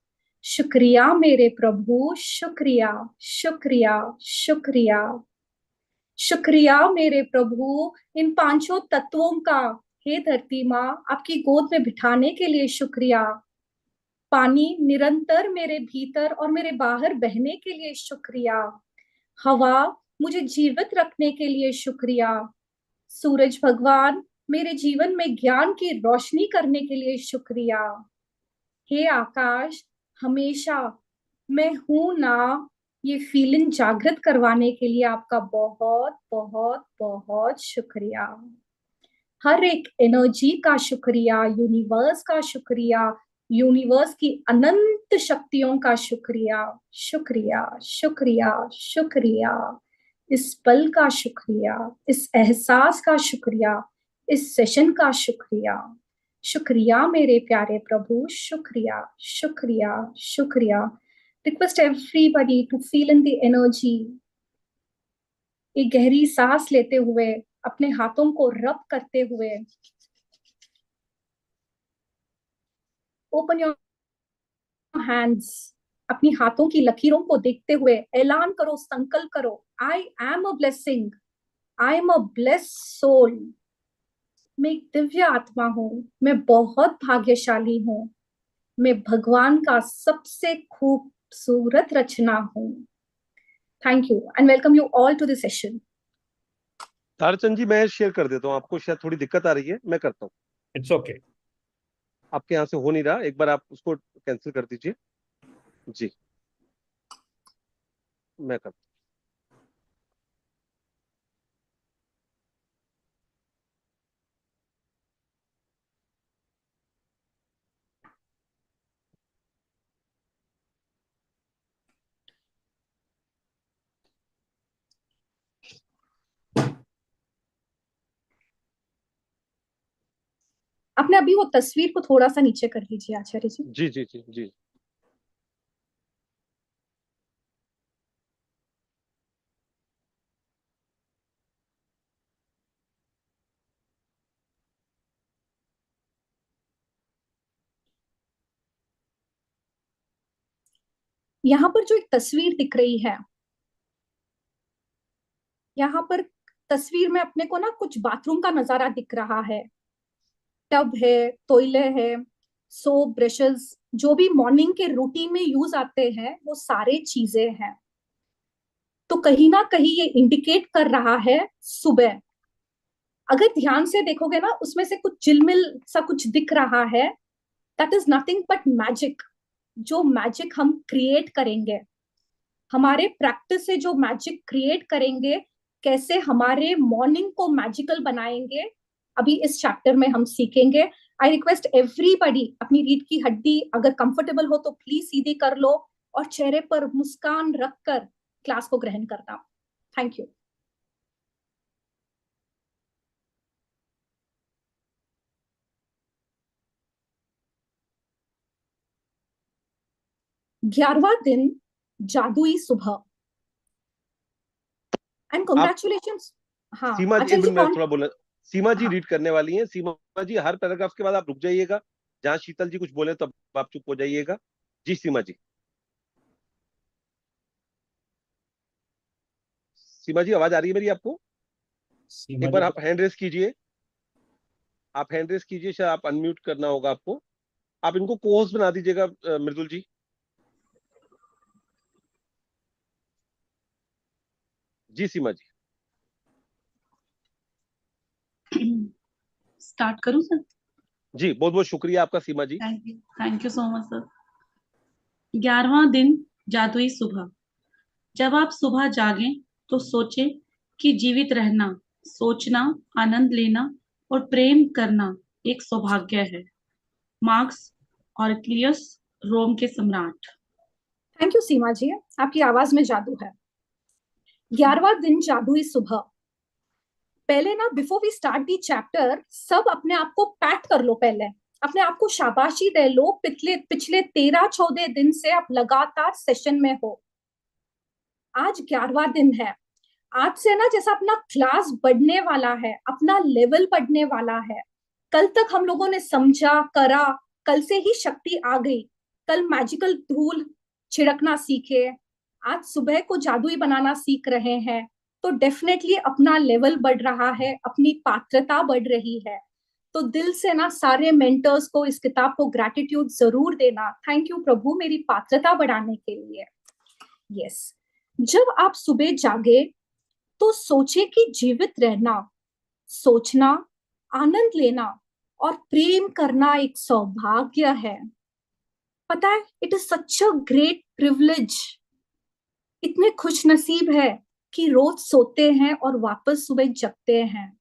शुक्रिया मेरे प्रभु, शुक्रिया शुक्रिया शुक्रिया शुक्रिया मेरे प्रभु, इन पांचों तत्वों का हे धरती माँ आपकी गोद में बिठाने के लिए शुक्रिया। पानी निरंतर मेरे भीतर और मेरे बाहर बहने के लिए शुक्रिया। हवा मुझे जीवित रखने के लिए शुक्रिया। सूरज भगवान मेरे जीवन में ज्ञान की रोशनी करने के लिए शुक्रिया। हे आकाश, हमेशा मैं हूं ना ये फीलिंग जागृत करवाने के लिए आपका बहुत बहुत बहुत शुक्रिया। हर एक एनर्जी का शुक्रिया, यूनिवर्स का शुक्रिया, यूनिवर्स की अनंत शक्तियों का शुक्रिया। शुक्रिया शुक्रिया शुक्रिया, इस पल का शुक्रिया, इस एहसास का शुक्रिया, इस सेशन का शुक्रिया। शुक्रिया मेरे प्यारे प्रभु, शुक्रिया शुक्रिया शुक्रिया। Request everybody to feel in the energy. एक गहरी सांस लेते हुए, अपने हाथों को रब करते हुए, ओपन योर हैंड्स, अपनी हाथों की लकीरों को देखते हुए ऐलान करो, संकल्प करो, I am a blessing, I am a blessed soul. मैं एक दिव्य आत्मा हूं, मैं बहुत भाग्यशाली हूं, मैं भगवान का सबसे खूबसूरत रचना हूं। Thank you and welcome you all to the session. Tarachand ji मैं शेयर कर देता हूँ, आपको शायद थोड़ी दिक्कत आ रही है, मैं करता हूँ। It's okay. आपके यहाँ से हो नहीं रहा, एक बार आप उसको कैंसिल कर दीजिए। जी मैं करता हूँ। आपने अभी वो तस्वीर को थोड़ा सा नीचे कर लीजिए आचार्य जी। जी जी जी जी। यहाँ पर जो एक तस्वीर दिख रही है, यहाँ पर तस्वीर में अपने को ना कुछ बाथरूम का नजारा दिख रहा है। टब है, तोइले है, सोप, ब्रशेस, जो भी मॉर्निंग के रूटीन में यूज आते हैं वो सारे चीजें हैं। तो कहीं ना कहीं ये इंडिकेट कर रहा है सुबह। अगर ध्यान से देखोगे ना, उसमें से कुछ झिलमिल सा कुछ दिख रहा है। That is nothing but magic. जो मैजिक हम क्रिएट करेंगे, हमारे प्रैक्टिस से जो मैजिक क्रिएट करेंगे, कैसे हमारे मॉर्निंग को मैजिकल बनाएंगे, अभी इस चैप्टर में हम सीखेंगे। आई रिक्वेस्ट एवरीबडी, अपनी रीढ़ की हड्डी अगर कंफर्टेबल हो तो प्लीज सीधी कर लो और चेहरे पर मुस्कान रखकर क्लास को ग्रहण करना। Thank you. ग्यारहवां दिन, जादुई सुबह। And congratulations. हाँ सीमा जी, अचल एक जी मिनट मैं कौन? थोड़ा बोला। सीमा जी हाँ रीड करने वाली हैं। सीमा जी, हर पैराग्राफ के बाद आप रुक जाइएगा। जहां शीतल जी कुछ बोले तब आप चुप हो जाइएगा। जी सीमा जी। सीमा जी, आवाज आ रही है मेरी आपको? सीमा एक जी बार आप हैंड रेस कीजिए। आप हैंड रेस कीजिए, शायद आप अनम्यूट करना होगा आपको। आप इनको को होस्ट बना दीजिएगा, मृदुल जी। जी सीमा जी। स्टार्ट करूं सर? जी, बहुत बहुत शुक्रिया आपका Seema ji. Thank you so much sir. 11वां दिन, जादुई सुबह। जब आप सुबह जागें तो सोचें कि जीवित रहना, सोचना, आनंद लेना और प्रेम करना एक सौभाग्य है। मार्क्स ऑरेलियस, रोम के सम्राट। थैंक यू सीमा जी, आपकी आवाज में जादू है। 11वां दिन, जादुई सुबह। पहले ना, before we start the chapter, सब अपने आप को पैट कर लो। पहले अपने आप को शाबाशी दे लो। पिछले पिछले 13-14 दिन से आप लगातार सेशन में हो। आज 11वां दिन है। आज से ना, जैसा अपना क्लास बढ़ने वाला है, अपना लेवल बढ़ने वाला है। कल तक हम लोगों ने समझा, करा, कल से ही शक्ति आ गई। कल मैजिकल धूल छिड़कना सीखे, आज सुबह को जादुई बनाना सीख रहे हैं। तो डेफिनेटली अपना लेवल बढ़ रहा है, अपनी पात्रता बढ़ रही है। तो दिल से ना सारे मेंटर्स को इस किताब को ग्रैटिट्यूड जरूर देना। थैंक यू प्रभु, मेरी पात्रता बढ़ाने के लिए। यस। जब आप सुबह जागे तो सोचे कि जीवित रहना, सोचना, आनंद लेना और प्रेम करना एक सौभाग्य है। पता है, it is such a great privilege. इतने खुश नसीब है कि रोज सोते हैं और वापस सुबह जगते हैं।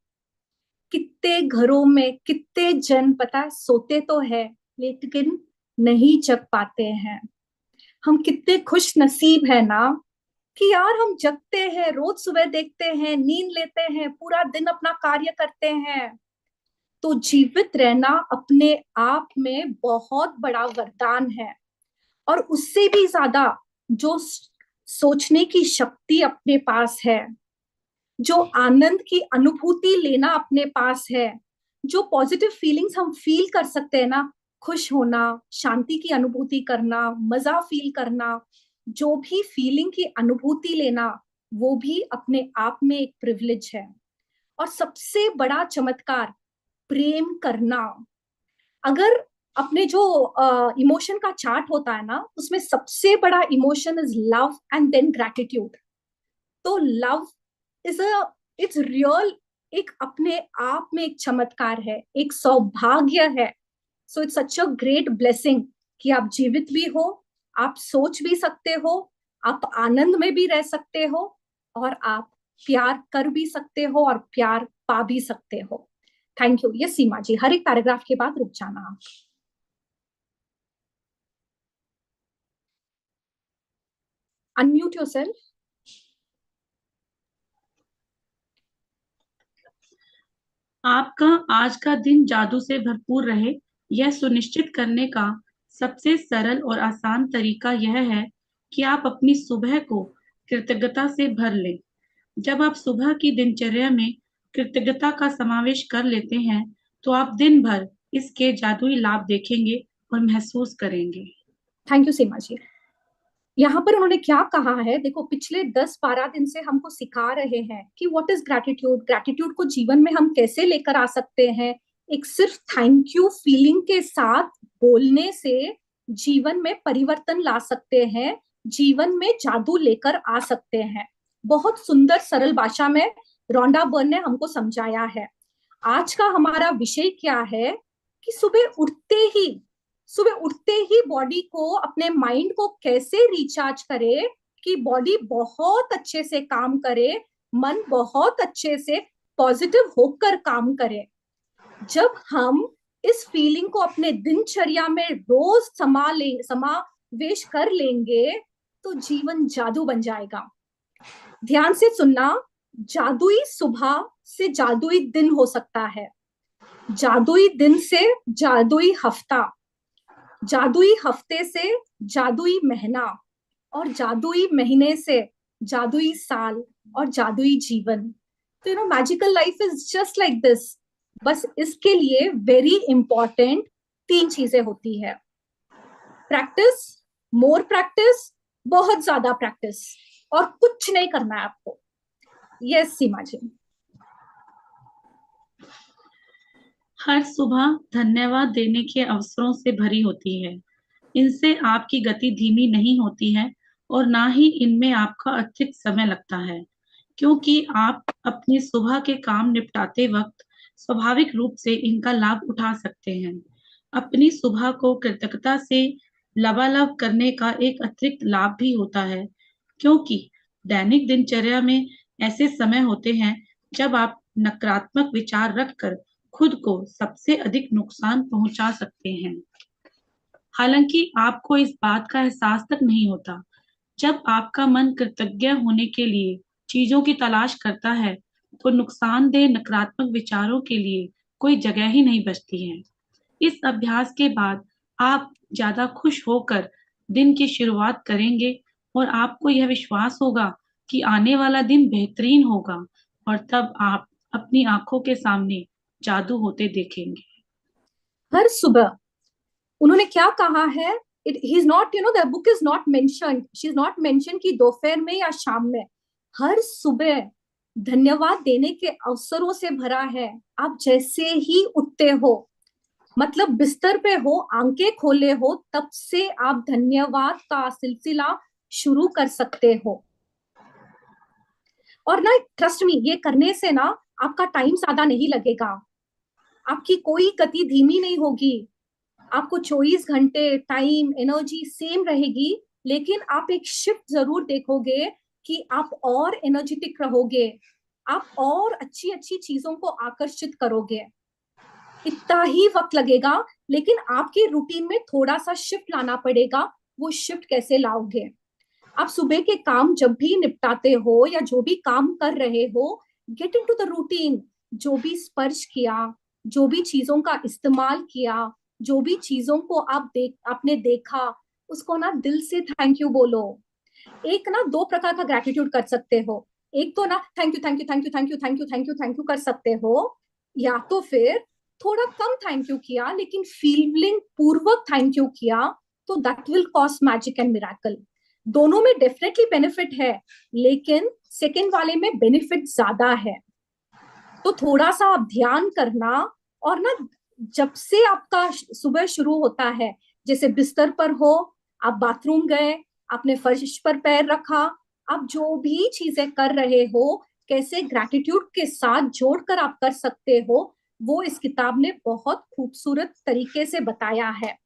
कितने घरों में कितने जन, पता है, सोते तो है लेकिन नहीं जग पाते हैं। हम कितने खुश नसीब है ना कि यार हम जगते हैं, रोज सुबह देखते हैं, नींद लेते हैं, पूरा दिन अपना कार्य करते हैं। तो जीवित रहना अपने आप में बहुत बड़ा वरदान है। और उससे भी ज्यादा जो सोचने की शक्ति अपने पास है, जो आनंद की अनुभूति लेना अपने पास है, जो पॉजिटिव फीलिंग्स हम फील कर सकते हैं ना, खुश होना, शांति की अनुभूति करना, मजा फील करना, जो भी फीलिंग की अनुभूति लेना, वो भी अपने आप में एक प्रिविलेज है। और सबसे बड़ा चमत्कार, प्रेम करना। अगर अपने जो इमोशन का चार्ट होता है ना, उसमें सबसे बड़ा emotion is love and then gratitude. तो लव इज इट्स रियल, एक अपने आप में एक चमत्कार है, एक सौभाग्य है। So it's such a great blessing कि आप जीवित भी हो, आप सोच भी सकते हो, आप आनंद में भी रह सकते हो, और आप प्यार कर भी सकते हो और प्यार पा भी सकते हो। Thank you. ये सीमा जी, हर एक पैराग्राफ के बाद रुक जाना आप। Unmute yourself. आपका आज का दिन जादू से भरपूर रहे, यह सुनिश्चित करने का सबसे सरल और आसान तरीका यह है कि आप अपनी सुबह को कृतज्ञता से भर लें। जब आप सुबह की दिनचर्या में कृतज्ञता का समावेश कर लेते हैं, तो आप दिन भर इसके जादुई लाभ देखेंगे और महसूस करेंगे। थैंक यू सीमा जी। यहाँ पर उन्होंने क्या कहा है, देखो पिछले 10-12 दिन से हमको सिखा रहे हैं कि व्हाट इज ग्रैटिट्यूड, ग्रैटिट्यूड को जीवन में हम कैसे लेकर आ सकते हैं। एक सिर्फ थैंक यू फीलिंग के साथ बोलने से जीवन में परिवर्तन ला सकते हैं, जीवन में जादू लेकर आ सकते हैं। बहुत सुंदर सरल भाषा में रोंडा बर्न ने हमको समझाया है। आज का हमारा विषय क्या है कि सुबह उठते ही बॉडी को, अपने माइंड को कैसे रिचार्ज करे कि बॉडी बहुत अच्छे से काम करे, मन बहुत अच्छे से पॉजिटिव होकर काम करे। जब हम इस फीलिंग को अपने दिनचर्या में रोज समावेश कर लेंगे तो जीवन जादू बन जाएगा। ध्यान से सुनना, जादुई सुबह से जादुई दिन हो सकता है, जादुई दिन से जादुई हफ्ता, जादुई हफ्ते से जादुई महीना, और जादुई महीने से जादुई साल, और जादुई जीवन। तो magical life is just like this. बस इसके लिए वेरी इंपॉर्टेंट 3 चीजें होती है। प्रैक्टिस, मोर प्रैक्टिस, बहुत ज्यादा प्रैक्टिस, और कुछ नहीं करना है आपको। यस सीमा जी। हर सुबह धन्यवाद देने के अवसरों से भरी होती है। इनसे आपकी गति धीमी नहीं होती है और ना ही इनमें आपका अतिरिक्त समय लगता है, क्योंकि आप अपनी सुबह के काम निपटाते वक्त स्वाभाविक रूप से इनका लाभ उठा सकते हैं। अपनी सुबह को कृतज्ञता से लबालब करने का एक अतिरिक्त लाभ भी होता है, क्योंकि दैनिक दिनचर्या में ऐसे समय होते हैं जब आप नकारात्मक विचार रखकर खुद को सबसे अधिक नुकसान पहुंचा सकते हैं। हालांकि आपको इस बात का एहसास तक नहीं होता। जब आपका मन कृतज्ञ होने के लिए चीजों की तलाश करता है तो नुकसानदेह नकारात्मक विचारों के लिए कोई जगह ही नहीं बचती है। इस अभ्यास के बाद आप ज्यादा खुश होकर दिन की शुरुआत करेंगे और आपको यह विश्वास होगा कि आने वाला दिन बेहतरीन होगा, और तब आप अपनी आंखों के सामने जादू होते देखेंगे। हर सुबह उन्होंने क्या कहा है, he is not, the book is not mentioned, she is not mentioned कि दोपहर में या शाम में। हर सुबह धन्यवाद देने के अवसरों से भरा है। आप जैसे ही उठते हो, मतलब बिस्तर पे हो, आंखें खोले हो, तब से आप धन्यवाद का सिलसिला शुरू कर सकते हो। और ना ट्रस्ट मी, ये करने से ना आपका टाइम ज्यादा नहीं लगेगा, आपकी कोई गति धीमी नहीं होगी, आपको 24 घंटे टाइम एनर्जी सेम रहेगी, लेकिन आप एक शिफ्ट जरूर देखोगे कि आप और एनर्जेटिक रहोगे, आप और अच्छी अच्छी चीजों को आकर्षित करोगे। इतना ही वक्त लगेगा, लेकिन आपके रूटीन में थोड़ा सा शिफ्ट लाना पड़ेगा। वो शिफ्ट कैसे लाओगे? आप सुबह के काम जब भी निपटाते हो या जो भी काम कर रहे हो, गेट इनटू द रूटीन। जो भी स्पर्श किया, जो भी चीजों का इस्तेमाल किया, जो भी चीजों को आपने देखा, उसको ना दिल से थैंक यू बोलो। एक ना 2 प्रकार का ग्रैटिट्यूड कर सकते हो। एक तो ना thank you thank you thank you thank you thank you thank you thank you कर सकते हो, या तो फिर थोड़ा कम थैंक यू किया लेकिन फीलिंग पूर्वक थैंक यू किया, तो that will cause magic and miracle. दोनों में डेफिनेटली बेनिफिट है, लेकिन सेकेंड वाले में बेनिफिट ज्यादा है। तो थोड़ा सा आप ध्यान करना, और ना जब से आपका सुबह शुरू होता है, जैसे बिस्तर पर हो, आप बाथरूम गए, आपने फर्श पर पैर रखा, आप जो भी चीजें कर रहे हो, कैसे ग्रैटिट्यूड के साथ जोड़कर आप कर सकते हो, वो इस किताब ने बहुत खूबसूरत तरीके से बताया है।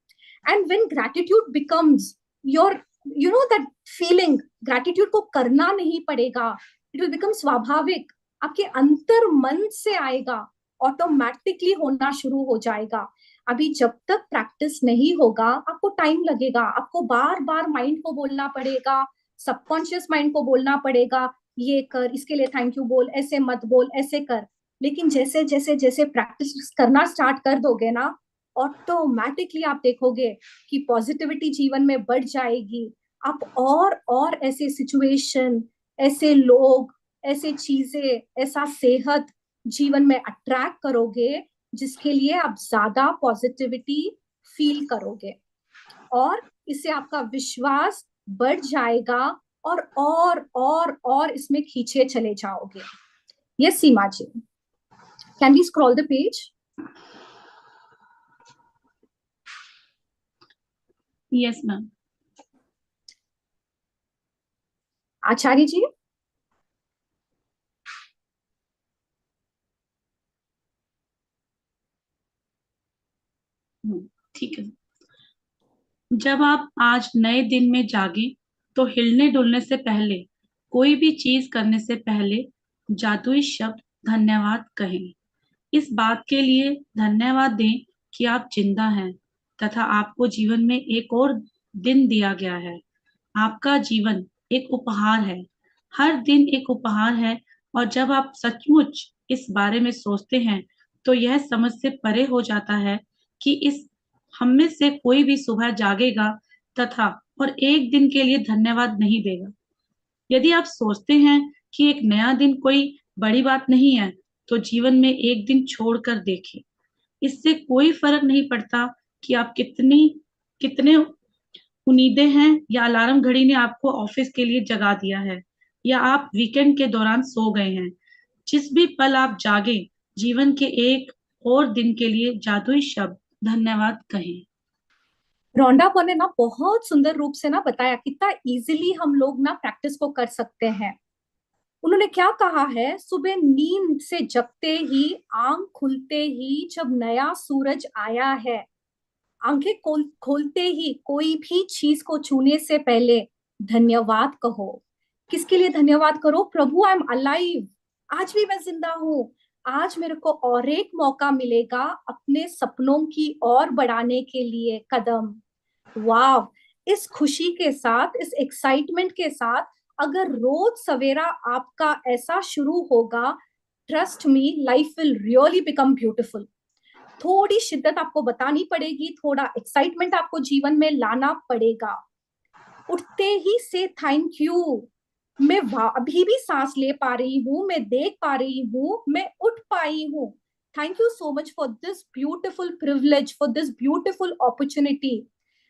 And when gratitude becomes your that feeling, gratitude को करना नहीं पड़ेगा, इट विल बिकम स्वाभाविक, आपके अंतर मन से आएगा, ऑटोमेटिकली होना शुरू हो जाएगा। अभी जब तक प्रैक्टिस नहीं होगा, आपको टाइम लगेगा, आपको बार बार माइंड को बोलना पड़ेगा, सबकॉन्शियस माइंड को बोलना पड़ेगा, ये कर, इसके लिए थैंक यू बोल, ऐसे मत बोल, ऐसे कर। लेकिन जैसे जैसे जैसे प्रैक्टिस करना स्टार्ट कर दोगे ना, ऑटोमेटिकली आप देखोगे कि पॉजिटिविटी जीवन में बढ़ जाएगी। आप और ऐसे सिचुएशन, ऐसे लोग, ऐसे चीजें, ऐसा सेहत जीवन में अट्रैक्ट करोगे, जिसके लिए आप ज्यादा पॉजिटिविटी फील करोगे, और इससे आपका विश्वास बढ़ जाएगा और इसमें खींचे चले जाओगे। Yes Seema ji, can we scroll the page? Yes ma'am. Acharya ji. ठीक है। जब आप आज नए दिन में जागे तो हिलने डुलने से पहले, कोई भी चीज करने से पहले जादुई शब्द धन्यवाद कहें। इस बात के लिए धन्यवाद दें कि आप जिंदा हैं तथा आपको जीवन में एक और दिन दिया गया है। आपका जीवन एक उपहार है, हर दिन एक उपहार है, और जब आप सचमुच इस बारे में सोचते हैं तो यह समझ से परे हो जाता है कि इस हम में से कोई भी सुबह जागेगा तथा और एक दिन के लिए धन्यवाद नहीं देगा। यदि आप सोचते हैं कि एक नया दिन कोई बड़ी बात नहीं है, तो जीवन में एक दिन छोड़कर देखें। इससे कोई फर्क नहीं पड़ता कि आप कितने उम्मीदें हैं, या अलार्म घड़ी ने आपको ऑफिस के लिए जगा दिया है, या आप वीकेंड के दौरान सो गए हैं। जिस भी पल आप जागे, जीवन के एक और दिन के लिए जादुई शब्द धन्यवाद कहें। रोंडा ने ना बहुत सुंदर रूप से ना बताया कितना इजीली हम लोग ना प्रैक्टिस को कर सकते हैं। उन्होंने क्या कहा है, सुबह नींद से जगते ही, आंख खुलते ही जब नया सूरज आया है, आंखें खोलते ही कोई भी चीज को छूने से पहले धन्यवाद कहो। किसके लिए धन्यवाद करो? प्रभु, आई एम अलाइव, आज भी मैं जिंदा हूँ, आज मेरे को और एक मौका मिलेगा अपने सपनों की ओर बढ़ाने के लिए कदम। वाह, इस खुशी के साथ, इस एक्साइटमेंट के साथ अगर रोज सवेरा आपका ऐसा शुरू होगा, trust me, life will really become beautiful. थोड़ी शिद्दत आपको बतानी पड़ेगी, थोड़ा एक्साइटमेंट आपको जीवन में लाना पड़ेगा। उठते ही से थैंक यू, मैं अभी भी सांस ले पा रही हूँ, मैं देख पा रही हूँ, मैं उठ पाई हूँ। Thank you so much for this beautiful privilege, for this beautiful opportunity.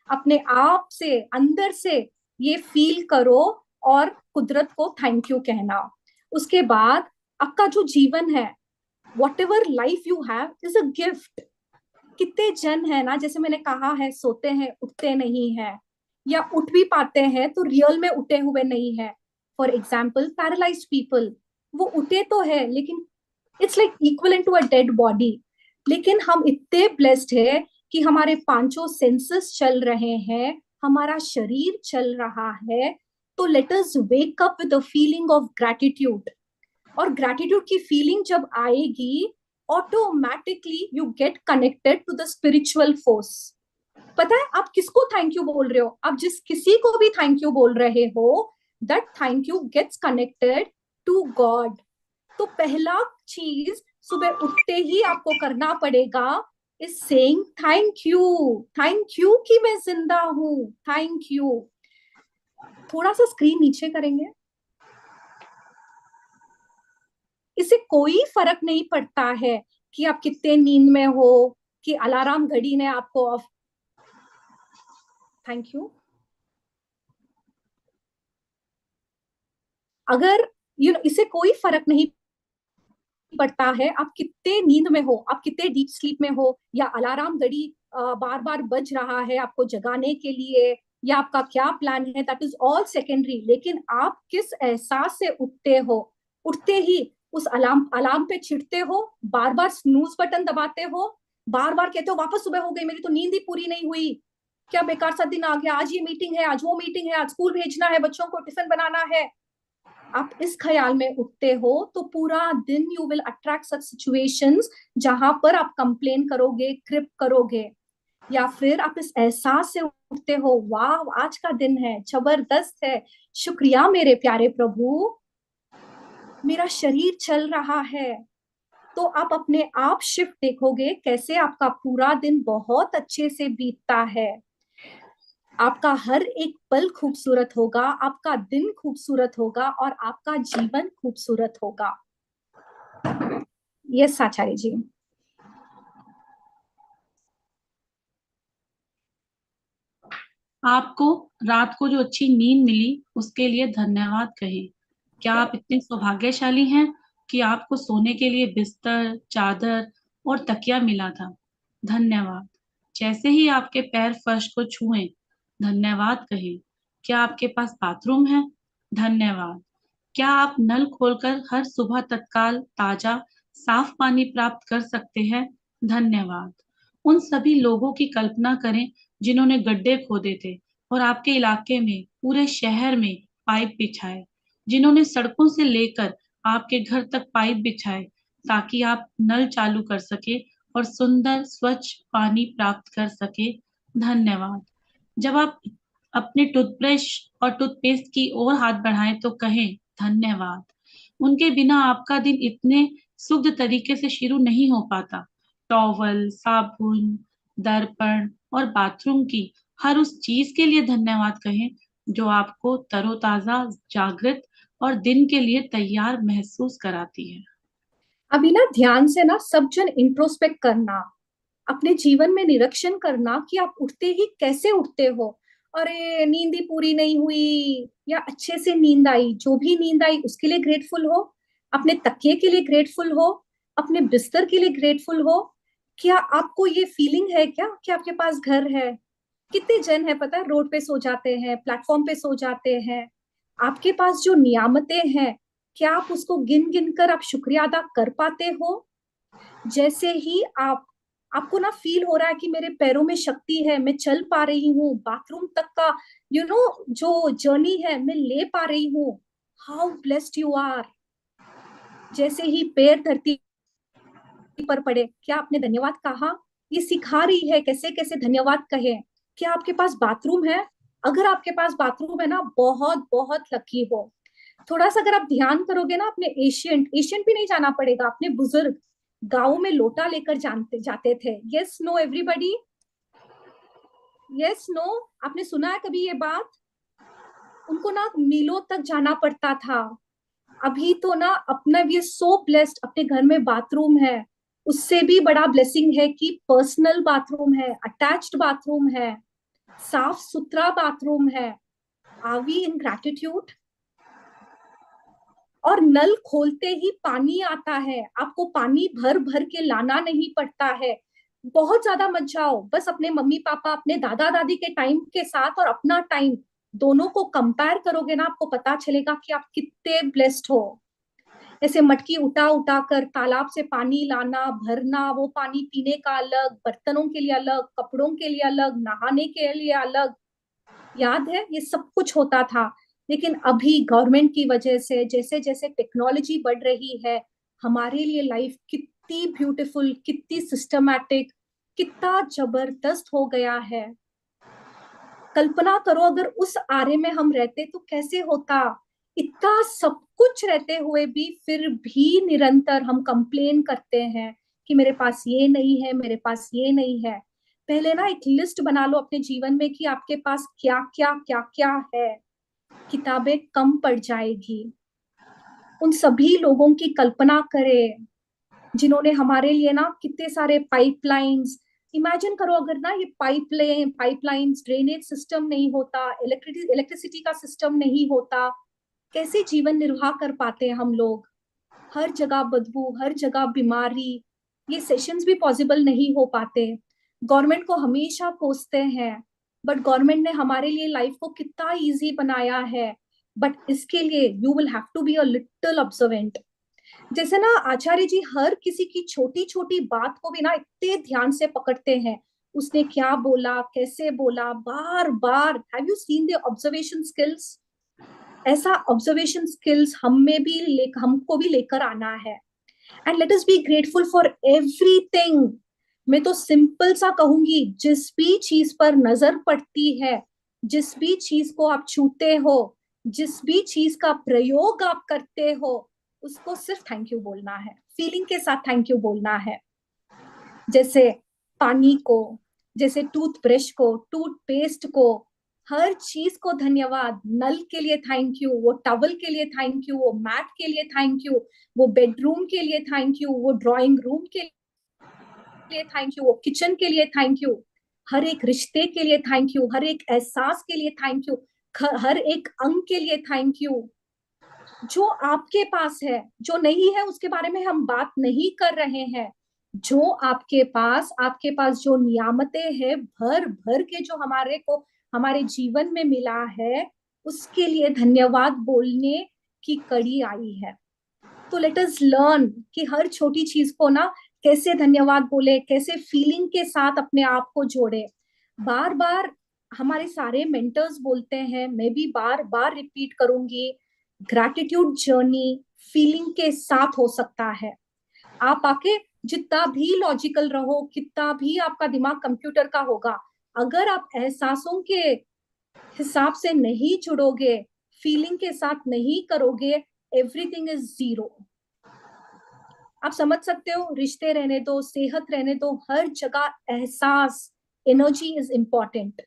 अपने आप से, अंदर से ये फील करो और कुदरत को थैंक यू कहना। उसके बाद आपका जो जीवन है, whatever life you have is a gift। कितने जन है ना, जैसे मैंने कहा है, सोते हैं उठते नहीं है, या उठ भी पाते हैं तो रियल में उठे हुए नहीं है। फॉर एग्जाम्पल पैरालाइज्ड पीपल, वो उठे तो है लेकिन it's like equal to a dead body. लेकिन हम इतने ब्लेस्ड है कि हमारे पांचों सेंसेस चल रहे हैं, हमारा शरीर चल रहा है। तो let us wake up with the feeling of gratitude. और ग्रैटिट्यूड की फीलिंग जब आएगी, automatically you get connected to the spiritual force. पता है आप किसको थैंक यू बोल रहे हो? आप जिस किसी को भी थैंक यू बोल रहे हो, that thank you gets connected to God. तो पहला चीज सुबह उठते ही आपको करना पड़ेगा इज सेइंग थैंक यू कि मैं जिंदा हूं, थैंक यू। थोड़ा सा स्क्रीन नीचे करेंगे। इससे कोई फर्क नहीं पड़ता है कि आप कितने नींद में हो, कि अलार्म घड़ी ने आपको ऑफ। Thank you. अगर इससे कोई फर्क नहीं पड़ता है आप कितने नींद में हो, आप कितने डीप स्लीप में हो, या अलार्म घड़ी बार बार बज रहा है आपको जगाने के लिए, या आपका क्या प्लान है, दैट इज ऑल सेकेंडरी। लेकिन आप किस एहसास से उठते हो? उठते ही उस अलार्म पे छिड़ते हो, बार बार स्नूज बटन दबाते हो, बार बार कहते हो वापस सुबह हो गई, मेरी तो नींद ही पूरी नहीं हुई, क्या बेकार सा दिन आ गया, आज ये मीटिंग है, आज वो मीटिंग है, आज स्कूल भेजना है, बच्चों को टिफिन बनाना है। आप इस ख्याल में उठते हो तो पूरा दिन you will attract such situations जहां पर आप कंप्लेन करोगे, क्रिप करोगे। या फिर आप इस एहसास से उठते हो, वाह आज का दिन है, जबरदस्त है, शुक्रिया मेरे प्यारे प्रभु, मेरा शरीर चल रहा है। तो आप अपने आप शिफ्ट देखोगे कैसे आपका पूरा दिन बहुत अच्छे से बीतता है। आपका हर एक पल खूबसूरत होगा, आपका दिन खूबसूरत होगा और आपका जीवन खूबसूरत होगा। यस आचार्य जी। आपको रात को जो अच्छी नींद मिली उसके लिए धन्यवाद कहें। क्या आप इतने सौभाग्यशाली हैं कि आपको सोने के लिए बिस्तर, चादर और तकिया मिला था? धन्यवाद। जैसे ही आपके पैर फर्श को छुएं, धन्यवाद कहें। क्या आपके पास बाथरूम है? धन्यवाद। क्या आप नल खोलकर हर सुबह तत्काल ताजा साफ पानी प्राप्त कर सकते हैं? धन्यवाद। उन सभी लोगों की कल्पना करें जिन्होंने गड्ढे खोदे थे और आपके इलाके में, पूरे शहर में पाइप बिछाए, जिन्होंने सड़कों से लेकर आपके घर तक पाइप बिछाए ताकि आप नल चालू कर सके और सुंदर स्वच्छ पानी प्राप्त कर सके। धन्यवाद। जब आप अपने टूथब्रश और टूथपेस्ट की ओर हाथ बढ़ाएं तो कहें धन्यवाद। उनके बिना आपका दिन इतने शुद्ध तरीके से शुरू नहीं हो पाता। टॉवल, साबुन, दर्पण और बाथरूम की हर उस चीज के लिए धन्यवाद कहें जो आपको तरोताजा, जागृत और दिन के लिए तैयार महसूस कराती है। अभी ना ध्यान से ना सब जन इंट्रोस्पेक्ट करना, अपने जीवन में निरीक्षण करना कि आप उठते ही कैसे उठते हो। अरे नींद ही पूरी नहीं हुई या अच्छे से नींद आई, जो भी नींद आई उसके लिए ग्रेटफुल हो, अपने तकिए के लिए ग्रेटफुल हो, अपने बिस्तर के लिए ग्रेटफुल हो। क्या आपको ये फीलिंग है क्या कि आपके पास घर है? कितने जन है पता है रोड पे सो जाते हैं, प्लेटफॉर्म पे सो जाते हैं। आपके पास जो नियामतें हैं, क्या आप उसको गिन गिन कर आप शुक्रिया अदा कर पाते हो? जैसे ही आपको ना फील हो रहा है कि मेरे पैरों में शक्ति है, मैं चल पा रही हूँ, बाथरूम तक का जो जर्नी है मैं ले पा रही हूँ, हाउ ब्लेस्ड यू आर। जैसे ही पैर धरती पर पड़े, क्या आपने धन्यवाद कहा? ये सिखा रही है कैसे कैसे धन्यवाद कहे। क्या आपके पास बाथरूम है? अगर आपके पास बाथरूम है ना, बहुत बहुत लकी हो। थोड़ा सा अगर आप ध्यान करोगे ना, अपने एशियंट एशियंट भी नहीं जाना पड़ेगा, अपने बुजुर्ग गाँव में लोटा लेकर जानते जाते थे। Yes no everybody, yes no, आपने सुना है कभी ये बात? उनको ना मीलों तक जाना पड़ता था। अभी तो ना अपना भी सो ब्लेस्ड, अपने घर में बाथरूम है। उससे भी बड़ा ब्लेसिंग है कि पर्सनल बाथरूम है, अटैच्ड बाथरूम है, साफ सुथरा बाथरूम है। Are we in gratitude? और नल खोलते ही पानी आता है, आपको पानी भर भर के लाना नहीं पड़ता है। बहुत ज्यादा मत जाओ, बस अपने मम्मी पापा, अपने दादा दादी के टाइम के साथ और अपना टाइम दोनों को कंपेयर करोगे ना, आपको पता चलेगा कि आप कितने ब्लेस्ड हो। ऐसे मटकी उठा उठा कर तालाब से पानी लाना, भरना, वो पानी पीने का अलग, बर्तनों के लिए अलग, कपड़ों के लिए अलग, नहाने के लिए अलग। याद है ये सब कुछ होता था। लेकिन अभी गवर्नमेंट की वजह से जैसे जैसे टेक्नोलॉजी बढ़ रही है, हमारे लिए लाइफ कितनी ब्यूटीफुल, कितनी सिस्टमैटिक, कितना जबरदस्त हो गया है। कल्पना करो अगर उस आरे में हम रहते तो कैसे होता। इतना सब कुछ रहते हुए भी फिर भी निरंतर हम कंप्लेन करते हैं कि मेरे पास ये नहीं है, मेरे पास ये नहीं है। पहले ना एक लिस्ट बना लो अपने जीवन में कि आपके पास क्या क्या क्या क्या है, किताबें कम पड़ जाएगी। उन सभी लोगों की कल्पना करें जिन्होंने हमारे लिए ना कितने सारे पाइपलाइंस, इमेजिन करो अगर ना ये पाइपलाइंस ड्रेनेज सिस्टम नहीं होता, इलेक्ट्रिसिटी का सिस्टम नहीं होता, कैसे जीवन निर्वाह कर पाते हम लोग। हर जगह बदबू, हर जगह बीमारी, ये सेशंस भी पॉसिबल नहीं हो पाते। गवर्नमेंट को हमेशा कोसते हैं, बट गवर्नमेंट ने हमारे लिए लाइफ को कितना इजी बनाया है। बट इसके लिए you will have to be a little observant. जैसे ना आचार्य जी हर किसी की छोटी छोटी बात को भी ना इतने ध्यान से पकड़ते हैं, उसने क्या बोला, कैसे बोला, बार बार। Have you seen the observation skills? ऐसा ऑब्जर्वेशन स्किल्स हमको भी लेकर आना है। And let us be grateful for everything. मैं तो सिंपल सा कहूंगी, जिस भी चीज पर नजर पड़ती है, जिस भी चीज को आप छूते हो, जिस भी चीज का प्रयोग आप करते हो, उसको सिर्फ थैंक यू बोलना है, फीलिंग के साथ थैंक यू बोलना है। जैसे पानी को, जैसे टूथब्रश को, टूथपेस्ट को, हर चीज को धन्यवाद। नल के लिए थैंक यू, वो टॉवल के लिए थैंक यू, वो मैट के लिए थैंक यू, वो बेडरूम के लिए थैंक यू, वो ड्राइंग रूम के लिए थैंक यू, वो किचन के लिए थैंक यू। हर एक रिश्ते के लिए थैंक यू, हर एक एहसास के लिए थैंक यू, हर एक अंग के लिए थैंक यू। जो आपके पास है, जो नहीं है उसके बारे में हम बात नहीं कर रहे हैं। जो आपके पास जो नियामतें हैं भर भर के जो हमारे को हमारे जीवन में मिला है, उसके लिए धन्यवाद बोलने की कड़ी आई है। तो लेट अस लर्न कि हर छोटी चीज को ना कैसे धन्यवाद बोले, कैसे फीलिंग के साथ अपने आप को जोड़े। बार बार हमारे सारे मेंटर्स बोलते हैं, मैं भी बार बार रिपीट करूंगी, ग्रैटिट्यूड जर्नी फीलिंग के साथ हो सकता है। आप आके जितना भी लॉजिकल रहो, कितना भी आपका दिमाग कंप्यूटर का होगा, अगर आप एहसासों के हिसाब से नहीं जुड़ोगे, फीलिंग के साथ नहीं करोगे, एवरीथिंग इज जीरो। आप समझ सकते हो, रिश्ते रहने दो, सेहत रहने दो, हर जगह एहसास, एनर्जी इज इंपॉर्टेंट।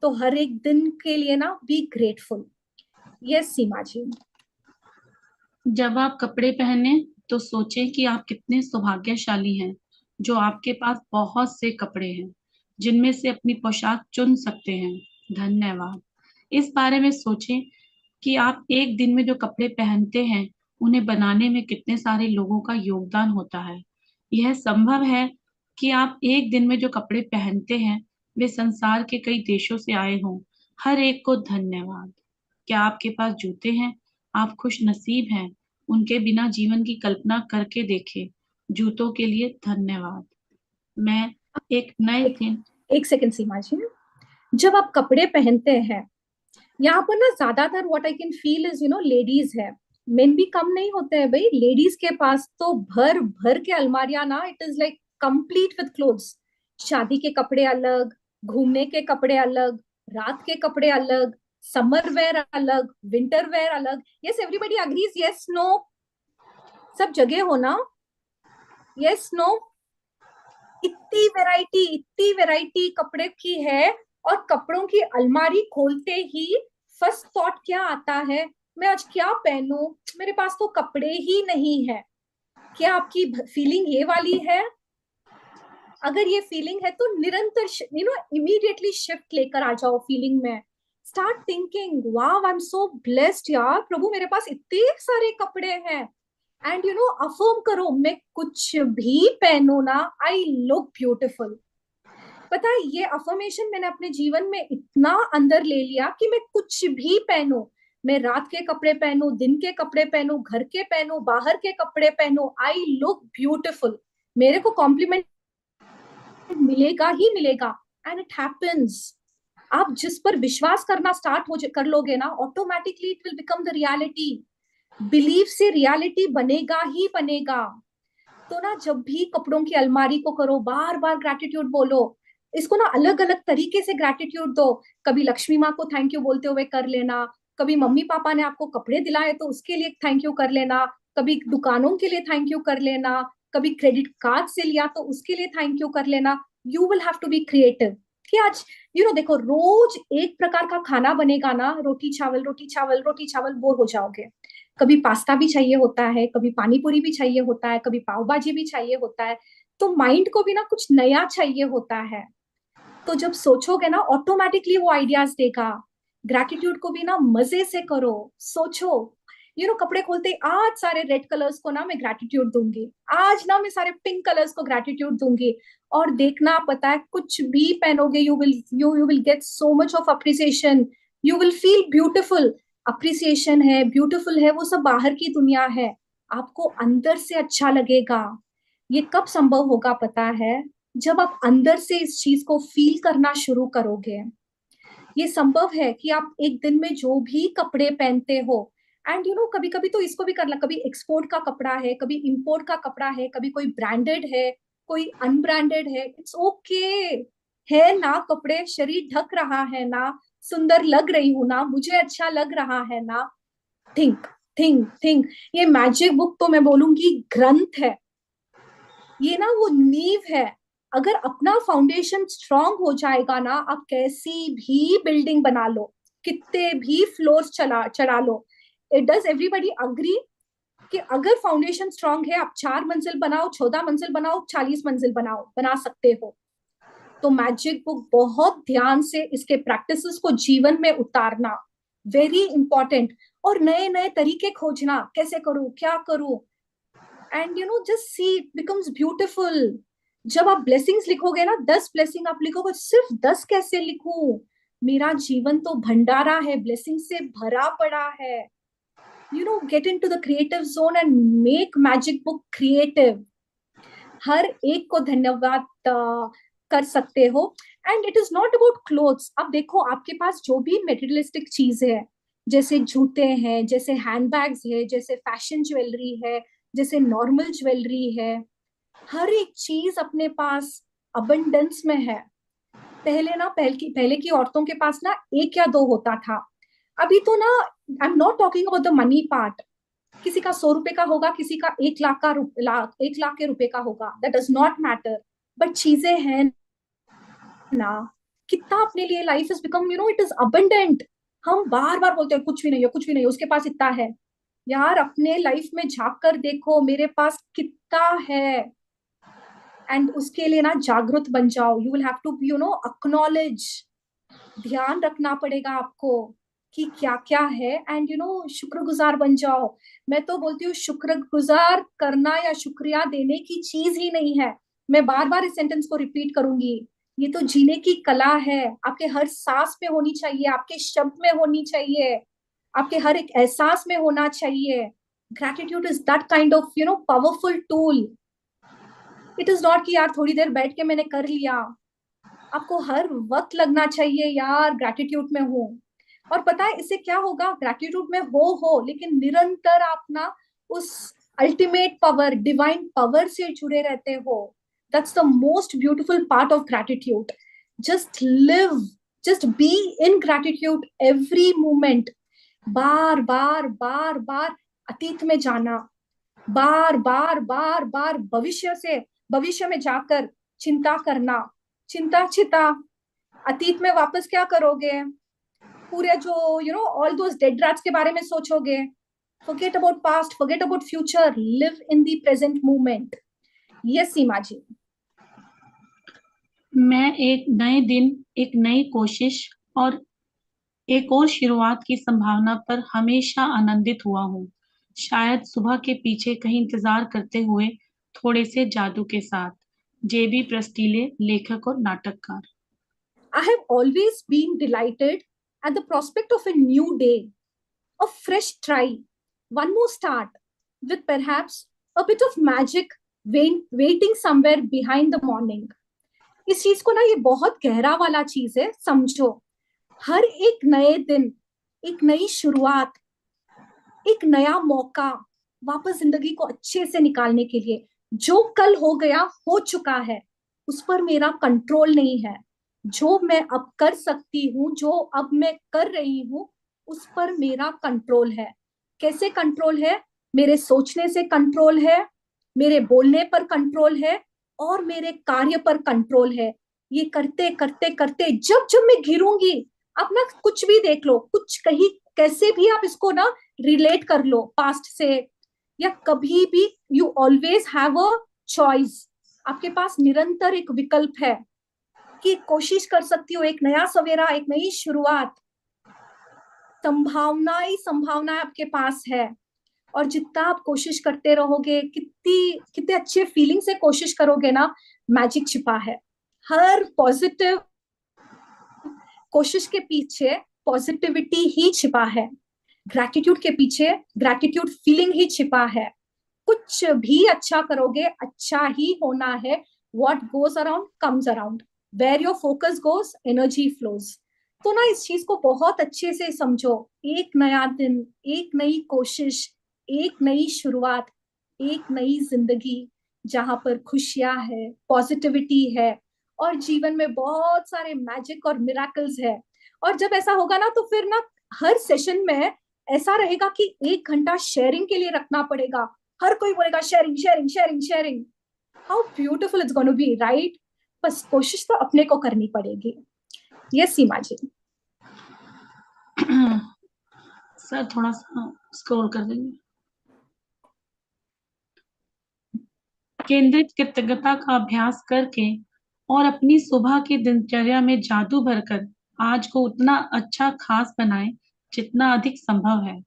तो हर एक दिन के लिए ना बी ग्रेटफुल। यस सीमा जी। जब आप कपड़े पहने तो सोचें कि आप कितने सौभाग्यशाली हैं जो आपके पास बहुत से कपड़े हैं जिनमें से अपनी पोशाक चुन सकते हैं। धन्यवाद। इस बारे में सोचें कि आप एक दिन में जो कपड़े पहनते हैं उन्हें बनाने में कितने सारे लोगों का योगदान होता है। यह संभव है कि आप एक दिन में जो कपड़े पहनते हैं वे संसार के कई देशों से आए हों। हर एक को धन्यवाद। क्या आपके पास जूते हैं? आप खुश नसीब हैं। उनके बिना जीवन की कल्पना करके देखें। जूतों के लिए धन्यवाद। मैं एक नए दिन। एक सेकंड सीमा जी, जब आप कपड़े पहनते हैं, यहाँ पर ना ज्यादातर what I can feel is ladies है, मेन भी कम नहीं होते हैं भाई। लेडीज के पास तो भर भर के अलमारियां ना, it is like complete with clothes. शादी के कपड़े अलग, घूमने के कपड़े अलग, रात के कपड़े अलग, समर वेयर अलग, विंटर वेयर अलग। Yes everybody agrees, yes no? सब जगह हो ना? Yes no? इतनी वैरायटी कपड़े की है, और कपड़ों की अलमारी खोलते ही फर्स्ट थॉट क्या आता है? मैं आज क्या पहनूं, मेरे पास तो कपड़े ही नहीं है। क्या आपकी फीलिंग ये वाली है? अगर ये फीलिंग है तो निरंतर इमीडिएटली शिफ्ट लेकर आ जाओ फीलिंग में। Start thinking, wow I am so blessed यार, प्रभु मेरे पास इतने सारे कपड़े हैं। एंड अफर्म करो, मैं कुछ भी पहनू ना, आई लुक ब्यूटिफुल। पता है, ये अफर्मेशन मैंने अपने जीवन में इतना अंदर ले लिया कि मैं कुछ भी पहनू, मैं रात के कपड़े पहनू, दिन के कपड़े पहनू, घर के पहनू, बाहर के कपड़े पहनू, आई लुक ब्यूटिफुल। मेरे को कॉम्प्लीमेंट मिलेगा ही मिलेगा। And it happens. आप जिस पर विश्वास करना कर लोगे ना, automatically it will become the reality. Belief से रियलिटी बनेगा ही बनेगा। तो ना जब भी कपड़ों की अलमारी को करो, बार बार ग्रैटिट्यूड बोलो। इसको ना अलग अलग तरीके से ग्रैटिट्यूड दो। कभी लक्ष्मी माँ को थैंक यू बोलते हुए कर लेना, कभी मम्मी पापा ने आपको कपड़े दिलाए तो उसके लिए थैंक यू कर लेना, कभी दुकानों के लिए थैंक यू कर लेना, कभी क्रेडिट कार्ड से लिया तो उसके लिए थैंक यू कर लेना। You will have to be creative कि आज देखो, रोज एक प्रकार का खाना बनेगा ना, रोटी चावल रोटी चावल रोटी चावल, बोर हो जाओगे। कभी पास्ता भी चाहिए होता है, कभी पानी पूरी भी चाहिए होता है, कभी पाव भाजी भी चाहिए होता है। तो माइंड को भी ना कुछ नया चाहिए होता है। तो जब सोचोगे ना, ऑटोमेटिकली वो आइडियाज देगा। ग्रैटिट्यूड को भी ना मजे से करो, सोचो। कपड़े खोलते आज सारे रेड कलर्स को ना मैं ग्रैटिट्यूड दूंगी, आज ना मैं सारे पिंक कलर्स को ग्रैटिट्यूड दूंगी। और देखना, पता है कुछ भी पहनोगे, you will get so much of appreciation. You will feel beautiful. Appreciation है, ब्यूटीफुल है, वो सब बाहर की दुनिया है। आपको अंदर से अच्छा लगेगा। ये कब संभव होगा पता है? जब आप अंदर से इस चीज को फील करना शुरू करोगे। ये संभव है कि आप एक दिन में जो भी कपड़े पहनते हो, एंड कभी कभी तो इसको भी करना, कभी एक्सपोर्ट का कपड़ा है, कभी इंपोर्ट का कपड़ा है, कभी कोई ब्रांडेड है, कोई अनब्रांडेड है, इट्स ओके है ना। कपड़े, शरीर ढक रहा है ना, सुंदर लग रही हूं ना, मुझे अच्छा लग रहा है ना। Think think think. ये मैजिक बुक तो मैं बोलूंगी ग्रंथ है, ये ना वो नींव है। अगर अपना फाउंडेशन स्ट्रांग हो जाएगा ना, आप कैसी भी बिल्डिंग बना लो, कितने भी फ्लोर्स चढ़ा लो। इट डज एवरीबडी अग्री कि अगर फाउंडेशन स्ट्रांग है, आप 4 मंजिल बनाओ, 14 मंजिल बनाओ, 40 मंजिल बनाओ, बना सकते हो। तो मैजिक बुक बहुत ध्यान से इसके प्रैक्टिसेस को जीवन में उतारना वेरी इंपॉर्टेंट, और नए नए तरीके खोजना, कैसे करूं, क्या करूं, and just see it becomes beautiful. जब आप ब्लेसिंग्स लिखोगे ना, 10 ब्लेसिंग आप लिखोगे, सिर्फ 10 कैसे लिखूं, मेरा जीवन तो भंडारा है, ब्लेसिंग से भरा पड़ा है। Get into the creative zone and make magic book creative. हर एक को धन्यवाद कर सकते हो। And it is not about clothes. अब देखो, आपके पास जो भी मेटेरियलिस्टिक चीज है, जैसे जूते हैं, जैसे हैंडबैग्स है, जैसे फैशन ज्वेलरी है, जैसे नॉर्मल ज्वेलरी है, हर एक चीज अपने पास अबंडेंस में है। पहले की औरतों के पास ना 1 या 2 होता था। अभी तो ना, I am not talking about the money part, किसी का 100 रुपए का होगा, किसी का 1 लाख के रुपए का होगा, that does not matter, but चीजें हैं ना, कितना अपने लिए life is become it is abundant. हम बार बार बोलते हैं कुछ भी नहीं है, कुछ भी नहीं है, उसके पास इतना है। यार, अपने लाइफ में झांक कर देखो, मेरे पास कितना है, एंड उसके लिए ना जागरूक बन जाओ। You will have to acknowledge, ध्यान रखना पड़ेगा आपको कि क्या क्या है, एंड शुक्रगुजार बन जाओ। मैं तो बोलती हूँ, शुक्रगुजार करना या शुक्रिया देने की चीज ही नहीं है। मैं बार बार इस सेंटेंस को रिपीट करूंगी, ये तो जीने की कला है। आपके हर सांस में होनी चाहिए, आपके शब्द में होनी चाहिए, आपके हर एक एहसास में होना चाहिए। Gratitude is that kind of powerful tool. It is not कि यार थोड़ी देर बैठ के मैंने कर लिया। आपको हर वक्त लगना चाहिए, यार ग्रैटिट्यूड में हूँ। और पता है इससे क्या होगा, ग्रैटिट्यूड में हो लेकिन निरंतर आप ना उस अल्टीमेट पावर, डिवाइन पावर से जुड़े रहते हो। That's the most beautiful part of gratitude. Just live, just be in gratitude every moment. बार बार बार बार अतीत में जाना, बार बार बार बार भविष्य में जाकर चिंता करना, चिता अतीत में वापस क्या करोगे, पूरे जो ऑल दोस डेड रैट्स के बारे में सोचोगे। Forget about past, forget about future, live in the present moment. Yes Seema ji. मैं एक नए दिन, एक नई कोशिश और एक और शुरुआत की संभावना पर हमेशा आनंदित हुआ हूँ। शायद सुबह के पीछे कहीं इंतजार करते हुए थोड़े से जादू के साथ। जेबी प्रस्टीले, लेखक और नाटककार। I have always been delighted at the prospect of a new day, a fresh try, one more start, with perhaps a bit of magic waiting somewhere behind the morning. इस चीज को ना, ये बहुत गहरा वाला चीज है, समझो। हर एक नए दिन, एक नई शुरुआत, एक नया मौका वापस जिंदगी को अच्छे से निकालने के लिए। जो कल हो गया, हो चुका है, उस पर मेरा कंट्रोल नहीं है। जो मैं अब कर सकती हूँ, जो अब मैं कर रही हूँ, उस पर मेरा कंट्रोल है। कैसे कंट्रोल है? मेरे सोचने से कंट्रोल है, मेरे बोलने पर कंट्रोल है, और मेरे कार्य पर कंट्रोल है। ये करते करते करते जब जब मैं घिरूंगी, आप ना कुछ भी देख लो, कुछ कहीं कैसे भी आप इसको ना रिलेट कर लो पास्ट से, या कभी भी, you always have a choice. आपके पास निरंतर एक विकल्प है कि कोशिश कर सकती हो, एक नया सवेरा, एक नई शुरुआत। संभावना ही संभावना आपके पास है, और जितना आप कोशिश करते रहोगे, कितने अच्छे फीलिंग से कोशिश करोगे ना, मैजिक छिपा है। हर पॉजिटिव कोशिश के पीछे पॉजिटिविटी ही छिपा है। ग्रैटिट्यूड के पीछे ग्रैटिट्यूड फीलिंग ही छिपा है। कुछ भी अच्छा करोगे, अच्छा ही होना है। What goes around comes around. Where your focus goes, energy flows. तो ना इस चीज को बहुत अच्छे से समझो। एक नया दिन, एक नई कोशिश, एक नई शुरुआत, एक नई जिंदगी, जहां पर खुशियां है, पॉजिटिविटी है, और जीवन में बहुत सारे मैजिक और मिराकल्स है। और जब ऐसा होगा ना, तो फिर ना हर सेशन में ऐसा रहेगा कि 1 घंटा शेयरिंग के लिए रखना पड़ेगा। हर कोई बोलेगा sharing sharing sharing sharing. How beautiful it's gonna be, right? बस कोशिश तो अपने को करनी पड़ेगी। यस सीमा जी। सर थोड़ा सा स्क्रॉल कर देंगे। केंद्रित कृतज्ञता का अभ्यास करके और अपनी सुबह की दिनचर्या में जादू भरकर आज को उतना अच्छा खास बनाएं जितना अधिक संभव है।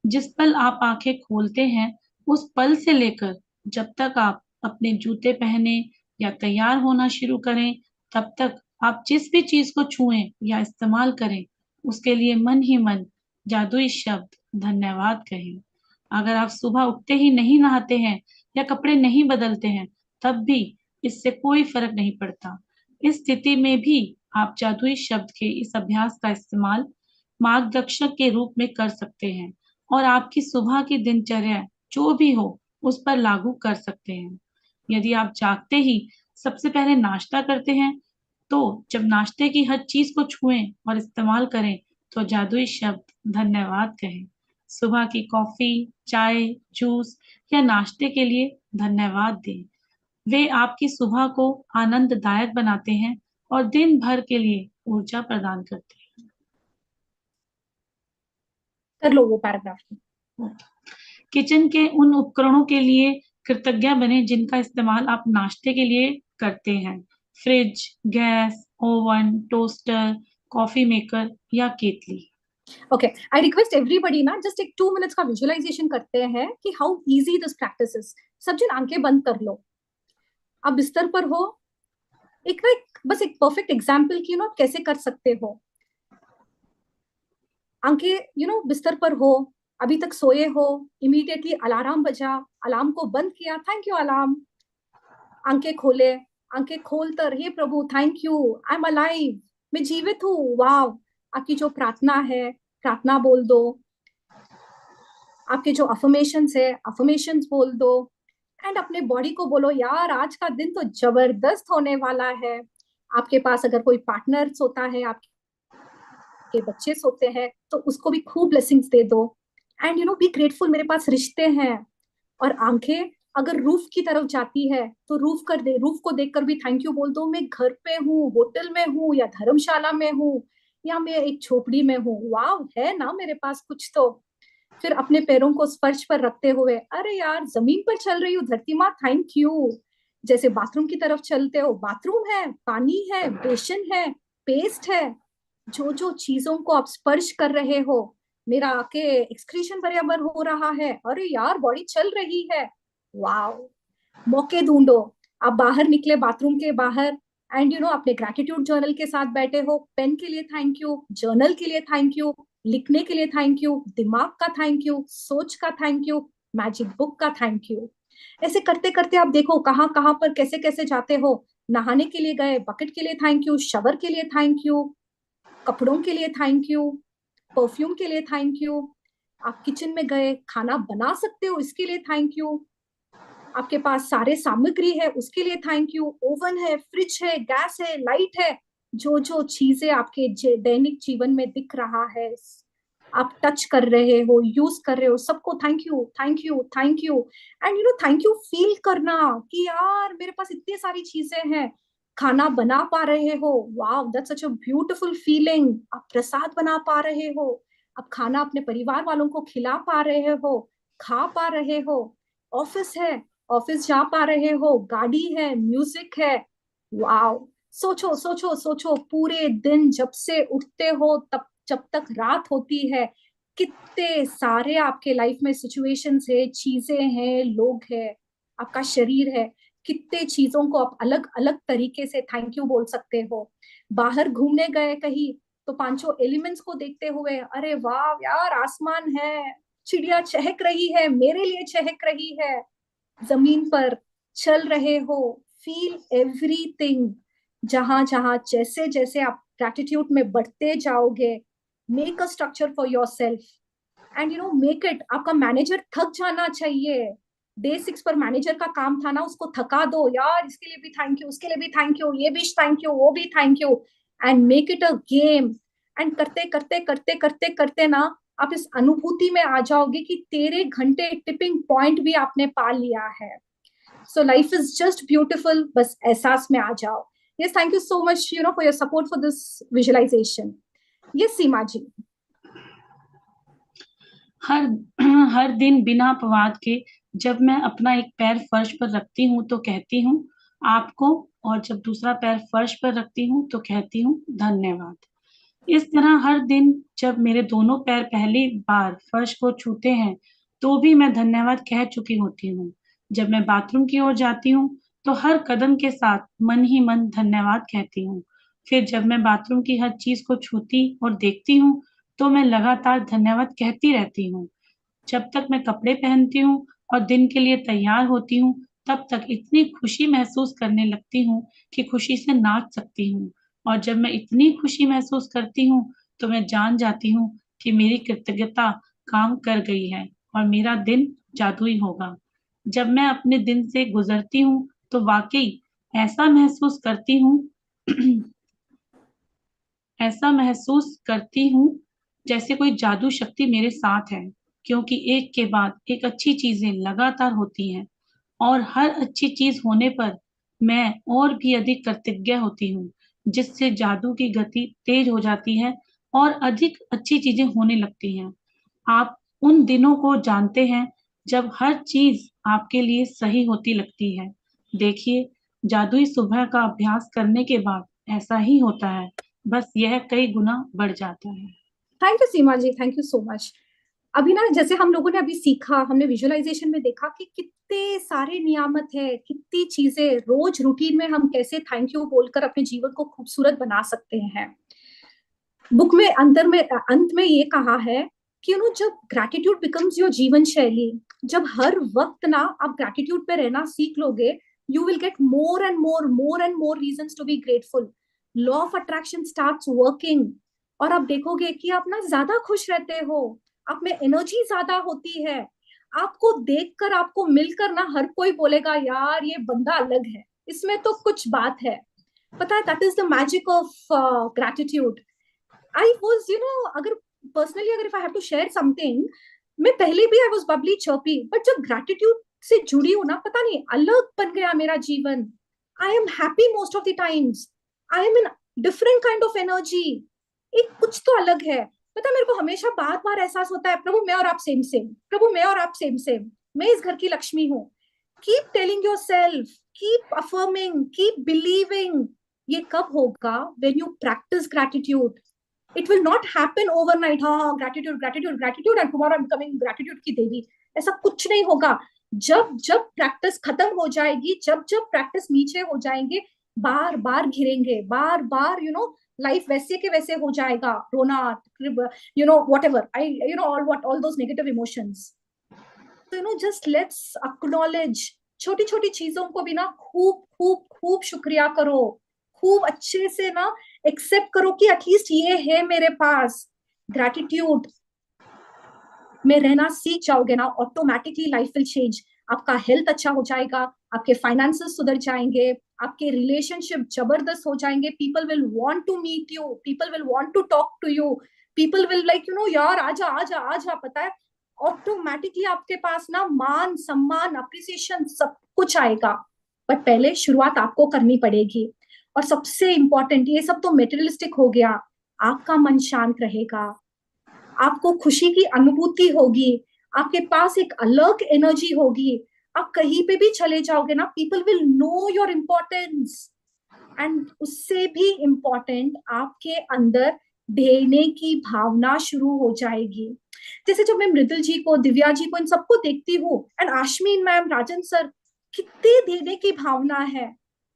जिस पल आप आंखें खोलते हैं, उस पल से लेकर जब तक आप अपने जूते पहने या तैयार होना शुरू करें, तब तक आप जिस भी चीज को छुएं या इस्तेमाल करें, उसके लिए मन ही मन जादुई शब्द धन्यवाद कहें। अगर आप सुबह उठते ही नहीं नहाते हैं या कपड़े नहीं बदलते हैं, तब भी इससे कोई फर्क नहीं पड़ता। इस स्थिति में भी आप जादुई शब्द के इस अभ्यास का इस्तेमाल मार्गदर्शक के रूप में कर सकते हैं और आपकी सुबह की दिनचर्या जो भी हो, उस पर लागू कर सकते हैं। यदि आप जागते ही सबसे पहले नाश्ता करते हैं, तो जब नाश्ते की हर चीज को छुएं और इस्तेमाल करें, तो जादुई शब्द धन्यवाद कहें। सुबह की कॉफी, चाय, जूस या नाश्ते के लिए धन्यवाद दें। वे आपकी सुबह को आनंददायक बनाते हैं और दिन भर के लिए ऊर्जा प्रदान करते हैं। कर लो वो पैराग्राफ। किचन के उन उपकरणों के लिए कृतज्ञ बने जिनका इस्तेमाल आप नाश्ते के लिए करते हैं। Fridge, gas, oven, toaster, coffee maker या केतली। ओके, आई रिक्वेस्ट एवरीबडी ना जस्ट एक 2 मिनट्स का विजुअलाइजेशन करते हैं कि how easy this practice is. सब जन आंखें बंद कर लो, आप बिस्तर पर हो, एक ना बस एक परफेक्ट एग्जाम्पल की आप कैसे कर सकते हो। आंखें बिस्तर पर हो, अभी तक सोए हो, इमीडिएटली अलार्म बजा, अलार्म को बंद किया, थैंक यू अलार्म, आंखें खोले, आंखें खोलकर हे प्रभु thank you, I am alive, मैं जीवित हूँ, वाव। आपकी जो प्रार्थना है, प्रार्थना बोल दो, आपके जो अफर्मेशंस है, अफर्मेशंस बोल दो, एंड अपने बॉडी को बोलो यार आज का दिन तो जबरदस्त होने वाला है। आपके पास अगर कोई पार्टनर सोता है, आपके बच्चे सोते हैं, तो उसको भी खूब ब्लेसिंग्स दे दो, एंड बी ग्रेटफुल, मेरे पास रिश्ते हैं। और आंखें अगर रूफ की तरफ जाती है तो रूफ को देखकर भी थैंक यू बोल दो, मैं घर पे हूँ, होटल में हूँ या धर्मशाला में हूँ या मैं एक झोपड़ी में हूँ, वाव है ना मेरे पास कुछ तो। फिर अपने पैरों को स्पर्श पर रखते हुए, अरे यार जमीन पर चल रही हूँ, धरती माँ थैंक यू। जैसे बाथरूम की तरफ चलते हो, बाथरूम है, पानी है, बेसन है, पेस्ट है, जो जो चीजों को आप स्पर्श कर रहे हो, मेरा आके एक्सक्रीशन बराबर हो रहा है, अरे यार बॉडी चल रही है, वाव। मौके ढूंढो, आप बाहर निकले बाथरूम के बाहर, एंड अपने ग्रैटिट्यूड जर्नल के साथ बैठे हो, पेन के लिए थैंक यू, जर्नल के लिए थैंक यू, लिखने के लिए थैंक यू, दिमाग का थैंक यू, सोच का थैंक यू, मैजिक बुक का थैंक यू। ऐसे करते करते आप देखो कहाँ कहाँ पर कैसे कैसे जाते हो। नहाने के लिए गए, बकेट के लिए थैंक यू, शवर के लिए थैंक यू, कपड़ों के लिए थैंक यू, परफ्यूम के लिए थैंक यू, आप किचन में गए, खाना बना सकते हो, इसके लिए थैंक यू, आपके पास सारे सामग्री है उसके लिए थैंक यू, ओवन है, फ्रिज है, गैस है, लाइट है, जो जो चीजें आपके दैनिक जीवन में दिख रहा है, आप टच कर रहे हो, यूज कर रहे हो, सबको thank you thank you thank you. And thank you feel करना कि यार मेरे पास इतनी सारी चीजें हैं, खाना बना पा रहे हो, wow that's such a beautiful feeling. आप प्रसाद बना पा रहे हो, आप खाना अपने परिवार वालों को खिला पा रहे हो, खा पा रहे हो, ऑफिस है, ऑफिस जा पा रहे हो, गाड़ी है, म्यूजिक है, वाव। सोचो सोचो सोचो, पूरे दिन जब से उठते हो तब जब तक रात होती है, कितने सारे आपके लाइफ में सिचुएशंस है, चीजें हैं, लोग हैं, आपका शरीर है, कितने चीजों को आप अलग अलग तरीके से थैंक यू बोल सकते हो। बाहर घूमने गए कहीं, तो पांचों एलिमेंट्स को देखते हुए, अरे वाह यार आसमान है, चिड़िया चहक रही है, मेरे लिए चहक रही है, जमीन पर चल रहे हो, फील एवरीथिंग। जहां जहां जैसे जैसे आप ग्रैटिट्यूड में बढ़ते जाओगे, make a structure for your self and make it. आपका मैनेजर थक जाना चाहिए, डे 6 पर मैनेजर का काम था ना, उसको थका दो यार, इसके लिए भी थैंक यू, उसके लिए भी थैंक यू, ये भी थैंक यू, वो भी thank you, and make it a game. And करते करते करते करते करते ना आप इस अनुभूति में आ जाओगे कि तेरे घंटे टिपिंग पॉइंट भी आपने पा लिया है। So life is just beautiful, बस एहसास में आ जाओ। Yes, thank you so much for your support for this visualization. Yes Seema ji. हर दिन बिना अपवाद के जब मैं अपना एक पैर फर्श पर रखती हूँ तो कहती हूँ आपको और जब दूसरा पैर फर्श पर रखती हूँ तो कहती हूँ धन्यवाद। इस तरह हर दिन जब मेरे दोनों पैर पहली बार फर्श को छूते हैं तो भी मैं धन्यवाद कह चुकी होती हूँ। जब मैं बाथरूम की ओर जाती हूँ तो हर कदम के साथ मन ही मन धन्यवाद कहती हूँ। फिर जब मैं बाथरूम की हर चीज को छूती और देखती हूँ तो मैं लगातार धन्यवाद कहती रहती हूँ। जब तक मैं कपड़े पहनती हूँ और दिन के लिए तैयार होती हूँ तब तक इतनी खुशी महसूस करने लगती हूँ कि खुशी से नाच सकती हूँ। और जब मैं इतनी खुशी महसूस करती हूँ तो मैं जान जाती हूँ कि मेरी कृतज्ञता काम कर गई है और मेरा दिन जादुई होगा। जब मैं अपने दिन से गुजरती हूँ तो वाकई ऐसा महसूस करती हूँ ऐसा महसूस करती हूँ जैसे कोई जादू शक्ति मेरे साथ है, क्योंकि एक के बाद एक अच्छी चीजें लगातार होती हैं और हर अच्छी चीज होने पर मैं और भी अधिक कृतज्ञ होती हूँ, जिससे जादू की गति तेज हो जाती है और अधिक अच्छी चीजें होने लगती हैं। आप उन दिनों को जानते हैं जब हर चीज आपके लिए सही होती लगती है। देखिए, जादुई सुबह का अभ्यास करने के बाद ऐसा ही होता है, बस यह कई गुना बढ़ जाता है। Thank you Seema ji, thank you so much. अभी ना जैसे हम लोगों ने अभी सीखा, हमने विजुअलाइजेशन में देखा कि कितने सारे नियामत है, कितनी चीजें रोज रूटीन में हम कैसे थैंक यू बोलकर अपने जीवन को खूबसूरत बना सकते हैं। बुक में अंत में ये कहा है कि जब ग्रैटिट्यूड बिकम्स योर जीवन शैली, जब हर वक्त ना आप ग्रैटिट्यूड पे रहना सीख लोगे, you will get more and more reasons to be grateful. Law of attraction starts working और आप देखोगे कि आप ना ज्यादा खुश रहते हो, आप में एनर्जी ज्यादा होती है। आपको देखकर, आपको मिलकर ना हर कोई बोलेगा यार ये बंदा अलग है, इसमें तो कुछ बात है। पता है, that is the magic of gratitude. I was, अगर पर्सनली अगर if I have to share something, मैं पहले भी I was bubbly chirpy, but जब ग्रैटिट्यूड से जुड़ी हूं ना, पता नहीं अलग बन गया मेरा जीवन। I am happy most of the times, I am in different kind of energy. एक कुछ तो अलग है। पता, मेरे को हमेशा बार बार एहसास होता है, प्रभु मैं और आप सेम सेम, प्रभु मैं और आप सेम सेम, मैं इस घर की लक्ष्मी हूँ। Keep telling yourself, keep affirming, keep believing. ये कब होगा? When you practice gratitude. It will not happen overnight, हाँ gratitude gratitude gratitude and tomorrow I am becoming gratitude की देवी। ऐसा कुछ नहीं होगा। जब जब प्रैक्टिस खत्म हो जाएगी, जब जब प्रैक्टिस नीचे हो जाएंगे, बार बार घिरेंगे, बार बार लाइफ वैसे के वैसे हो जाएगा। रोना, whatever, all those negative emotions. So just let's acknowledge छोटी छोटी चीजों को भी ना खूब खूब खूब शुक्रिया करो, खूब अच्छे से ना एक्सेप्ट करो कि एटलीस्ट ये है मेरे पास। ग्रैटिट्यूड में रहना सीख जाओगे ना, ऑटोमेटिकली लाइफ विल चेंज। आपका हेल्थ अच्छा हो जाएगा, आपके फाइनेंसेस सुधर जाएंगे, आपके रिलेशनशिप जबरदस्त हो जाएंगे। People will want to meet you, people will want to talk to you, people will like यार आजा आजा आजा। पता है, ऑटोमेटिकली आपके पास ना मान सम्मान अप्रिसिएशन सब कुछ आएगा। बट पहले शुरुआत आपको करनी पड़ेगी। और सबसे इंपॉर्टेंट, ये सब तो मेटेरियलिस्टिक हो गया, आपका मन शांत रहेगा, आपको खुशी की अनुभूति होगी, आपके पास एक अलग एनर्जी होगी। आप कहीं पे भी चले जाओगे ना, people will know your importance. And उससे भी इम्पोर्टेंट, आपके अंदर देने की भावना शुरू हो जाएगी। जैसे जब मैं मृदुल जी को, दिव्या जी को, इन सबको देखती हूँ, एंड आश्मीन मैम, राजन सर, कितने देने की भावना है।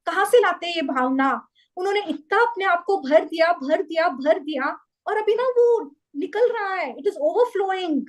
कहाँ से लाते हैं ये भावना? उन्होंने इतना अपने आप को भर दिया भर दिया भर दिया, और अभी ना वो निकल रहा है, it is overflowing.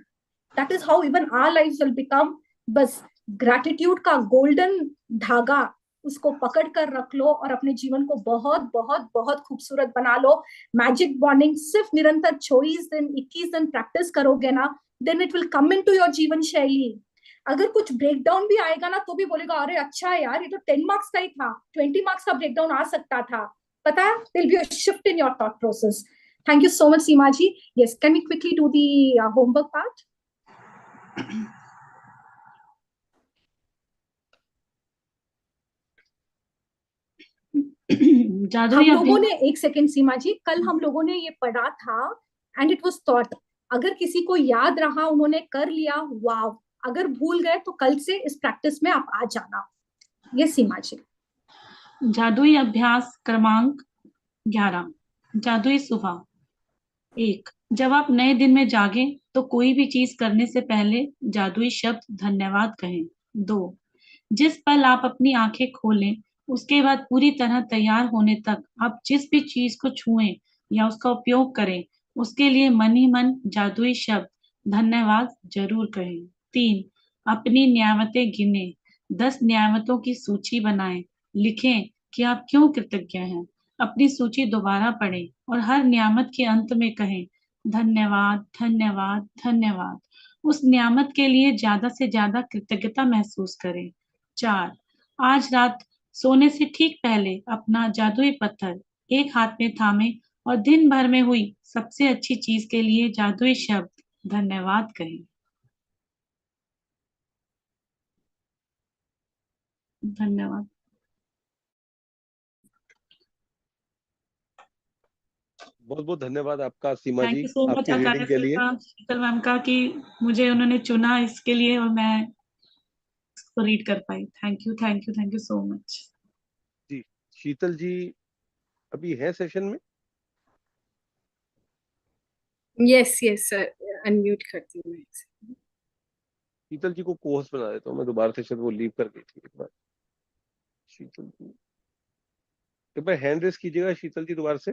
That is how even our lives will become. बस ग्रैटिट्यूड का गोल्डन धागा, उसको पकड़ कर रख लो और अपने जीवन को बहुत बहुत बहुत खूबसूरत बना लो। मैजिक बॉन्डिंग सिर्फ निरंतर 24 दिन 21 दिन प्रैक्टिस करोगे ना, then it will come into your जीवन शैली। अगर कुछ ब्रेकडाउन भी आएगा ना, तो भी बोलेगा अरे अच्छा है यार, ये तो 10 मार्क्स का ही था, 20 मार्क्स का ब्रेकडाउन आ सकता था। पता है, there'll be a shift in your thought process. Thank you so much, Seema ji. Yes, can we quickly do the homework part? हम लोगों ने, एक सेकेंड सीमा जी, कल हम लोगों ने ये पढ़ा था एंड इट वाज थॉट। अगर किसी को याद रहा, उन्होंने कर लिया, वाव। अगर भूल गए तो कल से इस प्रैक्टिस में आप आ जाना। ये सीमा जी। जादुई अभ्यास क्रमांक 11। जादुई सुबह। 1। जब आप नए दिन में जागें तो कोई भी चीज करने से पहले जादुई शब्द धन्यवाद कहें। 2। जिस पल आप अपनी आंखें खोलें उसके बाद पूरी तरह तैयार होने तक आप जिस भी चीज को छुएं या उसका उपयोग करें उसके लिए मन ही मन जादुई शब्द धन्यवाद जरूर कहें। 3। अपनी न्यामतें गिने 10 न्यामतों की सूची बनाएं। लिखें कि आप क्यों कृतज्ञ हैं। अपनी सूची दोबारा पढ़ें और हर नियामत के अंत में कहें धन्यवाद धन्यवाद धन्यवाद। उस नियामत के लिए ज्यादा से ज्यादा कृतज्ञता महसूस करें। 4। आज रात सोने से ठीक पहले अपना जादुई पत्थर एक हाथ में थामे और दिन भर में हुई सबसे अच्छी चीज के लिए जादुई शब्द धन्यवाद कहें। धन्यवाद। बहुत बहुत धन्यवाद आपका Seema thank ji, you so much आपकी आचार्य रीडिंग के सर लिए। का, शीतल मैम का, कि मुझे उन्होंने चुना इसके लिए और मैं इसको रीड कर पाई। Thank you thank you thank you so much. जी, शीतल जी अभी है सेशन में? यस यस सर, अनम्यूट करती हूँ मैं। शीतल जी को कोहोस्ट बना देता हूँ मैं दोबारा से, शायद वो लीव कर गई थी एक बार। शीतल जी एक बार हैंड रेस कीजिएगा शीतल जी दोबारा से।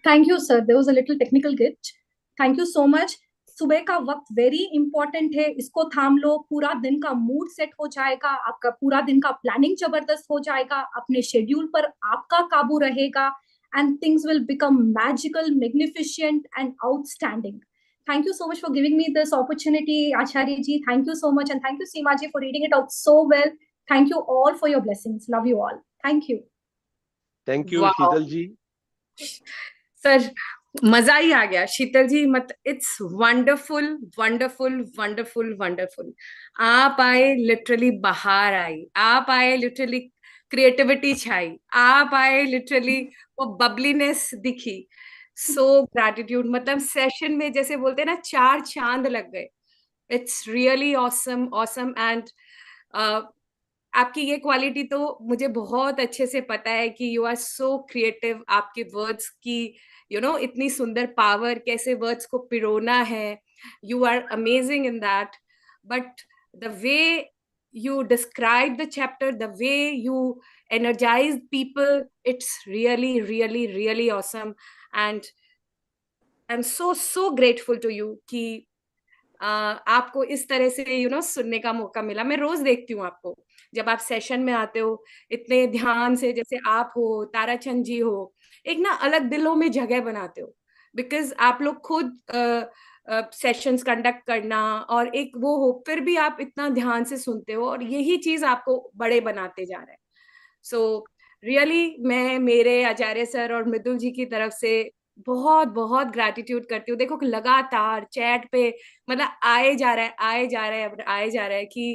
Thank you sir, there was a little technical glitch. Thank you so much. सुबह का वक्त वेरी इंपॉर्टेंट है, इसको थाम लो, पूरा दिन का मूड सेट हो जाएगा, आपका पूरा दिन का प्लानिंग जबरदस्त हो जाएगा, अपने शेड्यूल पर आपका काबू रहेगा and things will become magical, magnificent and outstanding. Thank you so much for giving me this opportunity, Acharya ji. Thank you so much, and thank you Seema ji for reading it out so well. Thank you all for your blessings. Love you all. Thank you. Thank you wow Sheetal ji. Sir, मजा ही आ गया शीतल जी। मत it's wonderful wonderful wonderful wonderful. आप आए, literally बाहर आई। आप आए, लिटरली क्रिएटिविटी छाई। आप आए, लिटरली वो बबलीनेस दिखी। सो ग्रैटिट्यूड, मतलब सेशन में जैसे बोलते हैं ना, 4 चांद लग गए। It's really awesome awesome. And आपकी ये क्वालिटी तो मुझे बहुत अच्छे से पता है कि यू आर सो क्रिएटिव। आपके वर्ड्स की इतनी सुंदर पावर, कैसे वर्ड्स को पिरोना है, you are amazing in that. But the way you describe the chapter, the way you energize people, it's really really really awesome. And I'm so grateful to you कि आपको इस तरह से सुनने का मौका मिला। मैं रोज देखती हूँ आपको, जब आप सेशन में आते हो इतने ध्यान से, जैसे आप हो, ताराचंद जी हो, एक ना अलग दिलों में जगह बनाते हो। बिकॉज आप लोग खुद सेशंस कंडक्ट करना और एक वो हो, फिर भी आप इतना ध्यान से सुनते हो, और यही चीज आपको बड़े बनाते जा रहे हैं। सो रियली मैं मेरे आचार्य सर और मृदुल जी की तरफ से बहुत बहुत ग्रैटिट्यूड करती हूँ। देखो लगातार चैट पे मतलब आए जा रहा है आए जा रहा है आए जा रहा है कि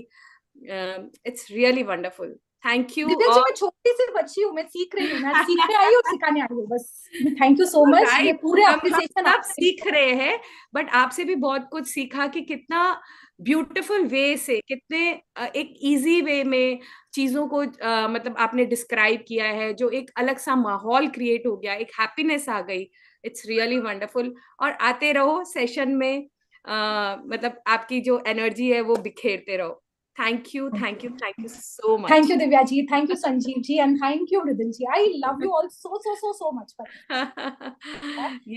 it's really wonderful. Thank you. Divya ji, और मैं छोटी सी बच्ची हूँ, मैं सीख रही हूँ, मैं सीखने आई हूँ, सिखाने आई हूँ बस। Thank you so much. ये राइट, पूरे हम अप्रिसिएशन सब आपसे। सीख रहे हैं, बट आपसे भी बहुत कुछ सीखा कि कितना ब्यूटीफुल वे से, कितने एक इजी वे में चीजों को मतलब आपने डिस्क्राइब किया है, जो एक अलग सा माहौल क्रिएट हो गया, एक हैप्पीनेस आ गई। It's really wonderful. और आते रहो सेशन में, मतलब आपकी जो एनर्जी है वो बिखेरते रहो। Thank you thank you thank you so much. Thank you, Divya ji. Thank you, Sanjeev ji. And thank you, Ridil ji. I love you all so much for that.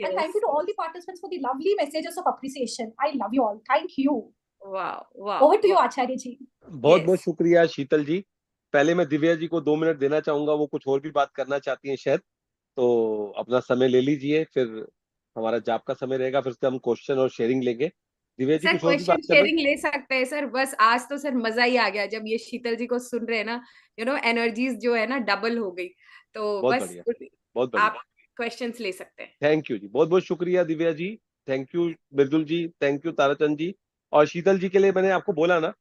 And thank you to all the participants for the lovely messages of appreciation. I love you all. Thank you. वाह Over to you, Acharya ji. बहुत बहुत शुक्रिया शीतल जी। पहले मैं दिव्या जी को 2 minute देना चाहूंगा, वो कुछ और भी बात करना चाहती हैं शायद, तो अपना समय ले लीजिए, फिर हमारा जाप का समय रहेगा, फिर से हम क्वेश्चन और शेयरिंग लेंगे। दिव्या जी सर कुछ और भी क्वेश्चन बात करना? शेयरिंग ले सकते हैं सर। बस आज तो सर मजा ही आ गया, जब ये शीतल जी को सुन रहे हैं ना, एनर्जीज जो है ना डबल हो गई। तो बहुत बस बढ़िया, बहुत बढ़िया। आप क्वेश्चंस ले सकते हैं। थैंक यू जी, बहुत बहुत शुक्रिया Divya ji. Thank you Mridul ji, thank you Tarachand ji. और शीतल जी के लिए मैंने आपको बोला ना,